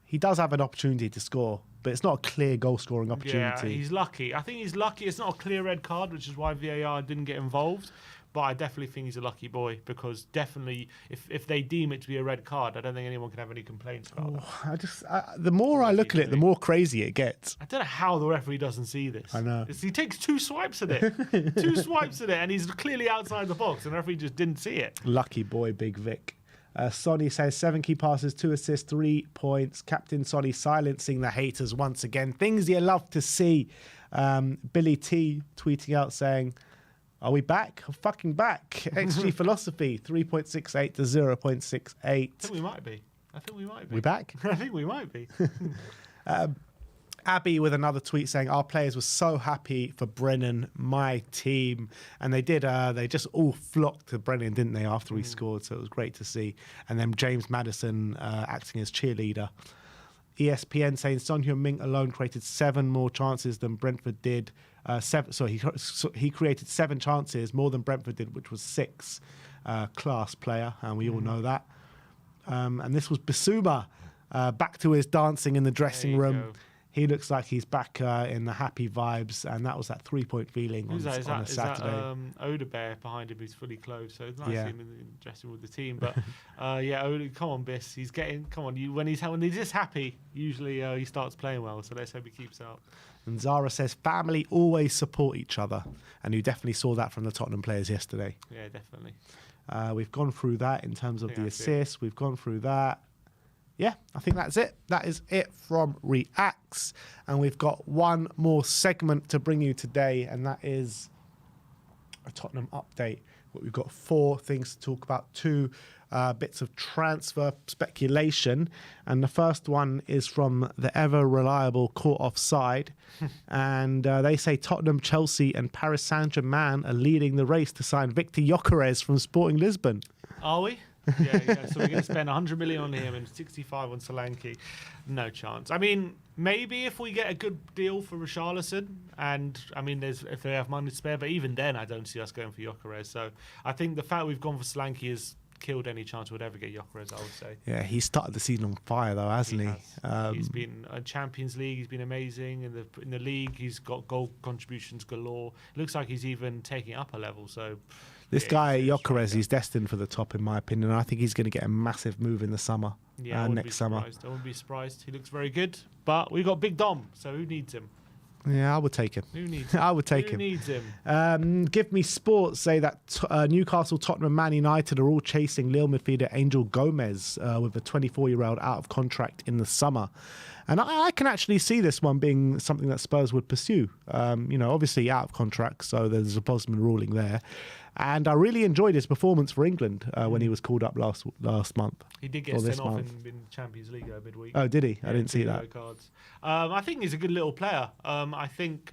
he does have an opportunity to score, but it's not a clear goal-scoring opportunity. Yeah, he's lucky. I think he's lucky. It's not a clear red card, which is why VAR didn't get involved. But I definitely think he's a lucky boy because definitely, if they deem it to be a red card, I don't think anyone can have any complaints about that. The more I look at it, the more crazy it gets. I don't know how the referee doesn't see this. I know. He takes 2 swipes at it. 2 swipes at it, and he's clearly outside the box, and the referee just didn't see it. Lucky boy, Big Vic. Sonny says 7 key passes, 2 assists, 3 points. Captain Sonny silencing the haters once again. Things you love to see. Billy T tweeting out saying, are we back? I'm fucking back. XG philosophy, 3.68 to 0.68. I think we might be. We back? I think we might be. Abby with another tweet saying our players were so happy for Brennan, my team, and they did. They just all flocked to Brennan, didn't they? After he scored, so it was great to see. And then James Madison acting as cheerleader. ESPN saying Son Heung-min alone created 7 more chances than Brentford did. He created 7 chances more than Brentford did, which was 6. Class player, and we all know that. And this was Bissouma back to his dancing in the dressing room. Go. He looks like he's back in the happy vibes, and that was that 3-point feeling on a Saturday. Is that Odebear behind him who's fully clothed? So it's nice to see him in the dressing room with the team. But come on, Biss. He's getting, come on. When he's just happy, usually he starts playing well. So let's hope he keeps it up. And Zara says family always support each other, and you definitely saw that from the Tottenham players yesterday. Yeah, definitely. We've gone through that in terms of the assists. We've gone through that. Yeah, I think that's it. That is it from Reacts. And we've got one more segment to bring you today, and that is a Tottenham update. But we've got 4 things to talk about, 2 bits of transfer speculation. And the first one is from the ever-reliable Caught Offside. And they say Tottenham, Chelsea and Paris Saint-Germain are leading the race to sign Victor Gyökeres from Sporting Lisbon. Are we? Yeah. So we're going to spend 100 million on him and 65 on Solanke. No chance. I mean, maybe if we get a good deal for Richarlison, and I mean, if they have money to spare, but even then, I don't see us going for Gyökeres. So I think the fact we've gone for Solanke is killed any chance we'd ever get Gyökeres, I would say. Yeah, he started the season on fire though, hasn't he? He's been in Champions League. He's been amazing in the league. He's got goal contributions galore. It looks like he's even taking it up a level. So this guy Gyökeres, he's destined for the top in my opinion. I think he's going to get a massive move in the summer. Yeah, next summer. I wouldn't be surprised. He looks very good, but we got Big Dom, so who needs him? Yeah, I would take him. Who needs him? I would take him. Who needs him? Give Me Sports say that Newcastle, Tottenham, Man United are all chasing Lille midfielder Angel Gomez with a 24-year-old out of contract in the summer. And I can actually see this one being something that Spurs would pursue. Obviously out of contract, so there's a Bosman ruling there. And I really enjoyed his performance for England when he was called up last month. He did get sent off in Champions League midweek. Oh, did he? Yeah, I didn't see that. Cards. I think he's a good little player. I think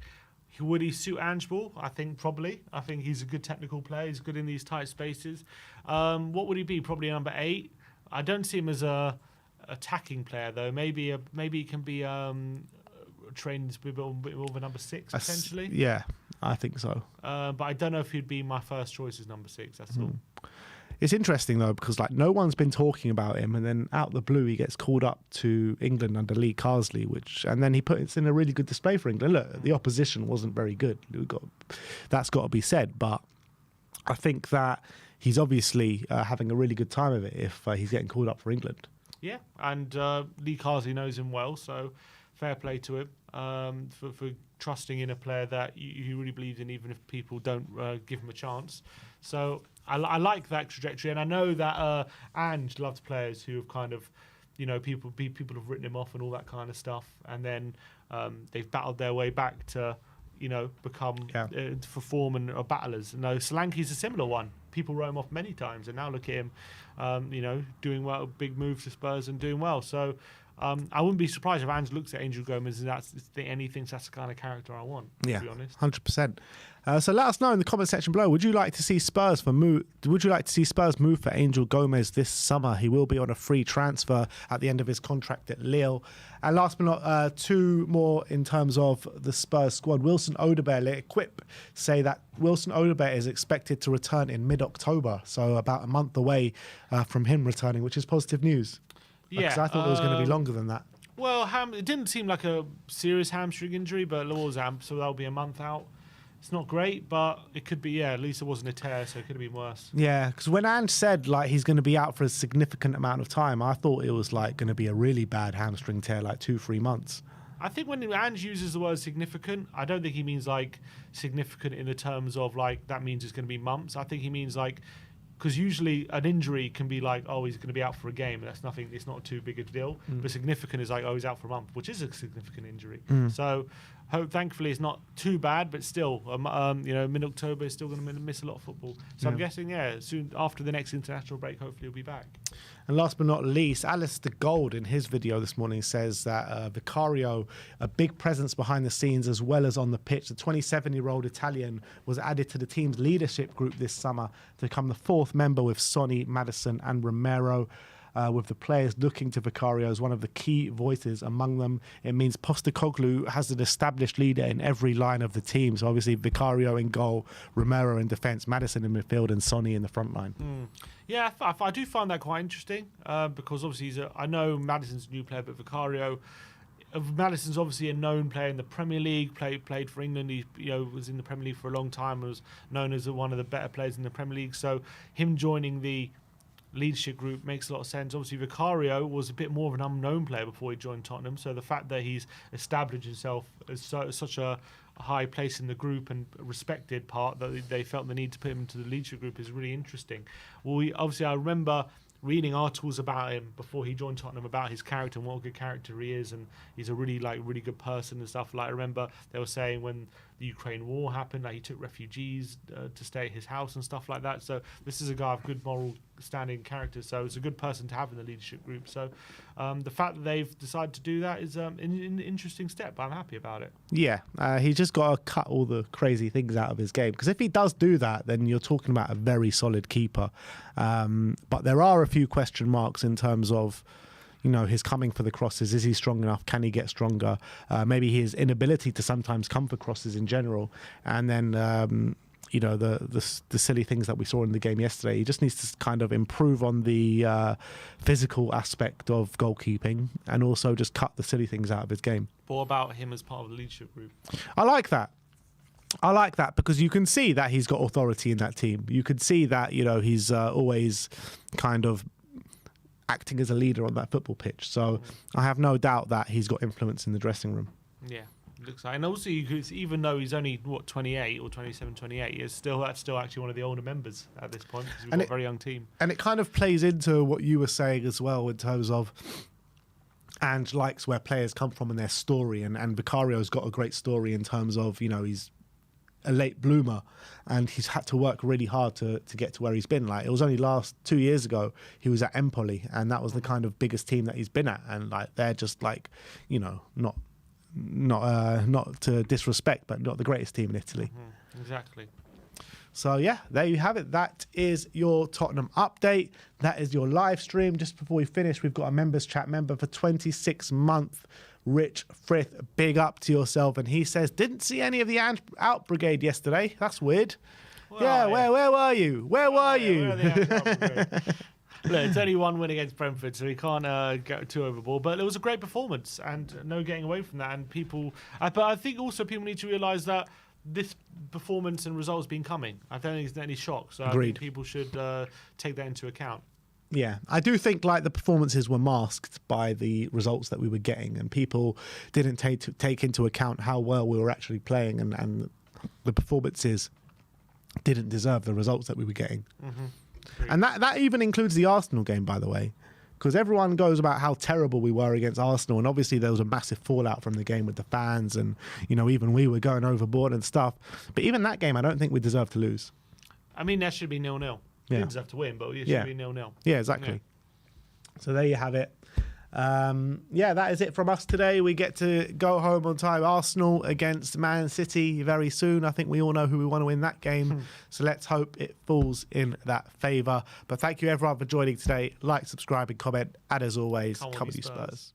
would he suit Ange Ball? I think probably. I think he's a good technical player. He's good in these tight spaces. What would he be? Probably number 8. I don't see him as a attacking player though. Maybe he can be trained a bit more of a number 6 potentially. Yeah, I think so. But I don't know if he'd be my first choice as number 6. That's all. It's interesting though because no one's been talking about him, and then out the blue he gets called up to England under Lee Carsley, and then he puts in a really good display for England. Look, the opposition wasn't very good. That's got to be said, but I think that he's obviously having a really good time of it if he's getting called up for England. Yeah, and Lee Carsley knows him well, so fair play to him for trusting in a player that he really believes in, even if people don't give him a chance. So I like that trajectory, and I know that Ange loves players who have kind of, people have written him off and all that kind of stuff, and then they've battled their way back to, become for form and are battlers. No, Solanke's a similar one. People wrote him off many times, and now look at him, doing well, big moves to Spurs and doing well. So I wouldn't be surprised if Ange looks at Angel Gomez and he thinks that's the kind of character I want. Yeah, to be honest. 100%. So let us know in the comment section below. Would you like to see Spurs move for Angel Gomez this summer? He will be on a free transfer at the end of his contract at Lille. And last but not 2 more in terms of the Spurs squad. Wilson Odobert, let Equip say that Wilson Odobert is expected to return in mid-October, so about a month away from him returning, which is positive news. Yeah, because I thought it was going to be longer than that. Well, it didn't seem like a serious hamstring injury, but it was so that'll be a month out. It's not great, but it could be, at least it wasn't a tear, so it could have been worse. Yeah, because when Ange said he's going to be out for a significant amount of time, I thought it was going to be a really bad hamstring tear, 2-3 months. I think when Ange uses the word significant, I don't think he means significant in the terms of that means it's going to be months. I think he means because usually an injury can be he's going to be out for a game, and that's nothing. It's not too big a deal. But significant is he's out for a month, which is a significant injury. So thankfully it's not too bad, but still, mid-October is still going to miss a lot of football. So I'm guessing, soon after the next international break, hopefully he'll be back. And last but not least, Alistair Gold in his video this morning says that Vicario, a big presence behind the scenes as well as on the pitch. The 27-year-old Italian was added to the team's leadership group this summer to become the 4th member with Sonny, Madison and Romero. With the players looking to Vicario as one of the key voices among them. It means Postecoglou has an established leader in every line of the team. So obviously Vicario in goal, Romero in defence, Madison in midfield and Sonny in the front line. Yeah, I do find that quite interesting because obviously I know Madison's a new player, but Vicario... Madison's obviously a known player in the Premier League, played for England. He was in the Premier League for a long time, was known as one of the better players in the Premier League. So him joining the leadership group makes a lot of sense. Obviously, Vicario was a bit more of an unknown player before he joined Tottenham, so the fact that he's established himself as such a high place in the group and respected part that they felt the need to put him into the leadership group is really interesting. I remember reading articles about him before he joined Tottenham about his character and what a good character he is, and he's a really good person and stuff. I remember they were saying when the Ukraine war happened, he took refugees to stay at his house and stuff like that. So this is a guy of good moral standing character, so it's a good person to have in the leadership group. So the fact that they've decided to do that is an interesting step. I'm happy about it. Yeah, he's just got to cut all the crazy things out of his game, because if he does do that, then you're talking about a very solid keeper. But there are a few question marks in terms of his coming for the crosses. Is he strong enough? Can he get stronger? Maybe his inability to sometimes come for crosses in general. And then, you know, the silly things that we saw in the game yesterday. He just needs to kind of improve on the physical aspect of goalkeeping and also just cut the silly things out of his game. What about him as part of the leadership group? I like that. I like that because you can see that he's got authority in that team. You can see that, you know, he's always kind of acting as a leader on that football pitch. So I have no doubt that he's got influence in the dressing room. Yeah. Looks like, and also you could, even though he's only 28 or 27, 28, that's still actually one of the older members at this point because we've got a very young team. And it kind of plays into what you were saying as well in terms of Ange likes where players come from and their story, and Vicario's got a great story in terms of, you know, he's a late bloomer and he's had to work really hard to get to where he's been. Like, it was only 2 years ago he was at Empoli, and that was the kind of biggest team that he's been at, and like they're just like, you know, not to disrespect, but not the greatest team in Italy. Exactly. So yeah, there you have it. That is your Tottenham update. That is your live stream. Just before we finish, we've got a members chat member for 26 months, Rich Frith. Big up to yourself. And he says, didn't see any of the Out Brigade yesterday. That's weird. Well, yeah, where were you? Where were you? Look, it's only one win against Brentford, so we can't go too overboard. But it was a great performance, and no getting away from that. And people, but I think also people need to realise that this performance and results been coming. I don't think there's any shock. So Agreed. I think people should take that into account. Yeah, I do think like the performances were masked by the results that we were getting, and people didn't take into account how well we were actually playing, and the performances didn't deserve the results that we were getting. And that even includes the Arsenal game, by the way, because everyone goes about how terrible we were against Arsenal, and obviously there was a massive fallout from the game with the fans, and you know, even we were going overboard and stuff. But even that game, I don't think we deserved to lose. I mean, that should be 0-0. We didn't deserve to win, but it should be 0-0. Yeah, exactly. Yeah. So there you have it. Yeah, that is it from us today. We get to go home on time. Arsenal against Man City very soon. I think we all know who we want to win that game. So let's hope it falls in that favour. But thank you everyone for joining today. Like, subscribe and comment. And as always, come on you Spurs.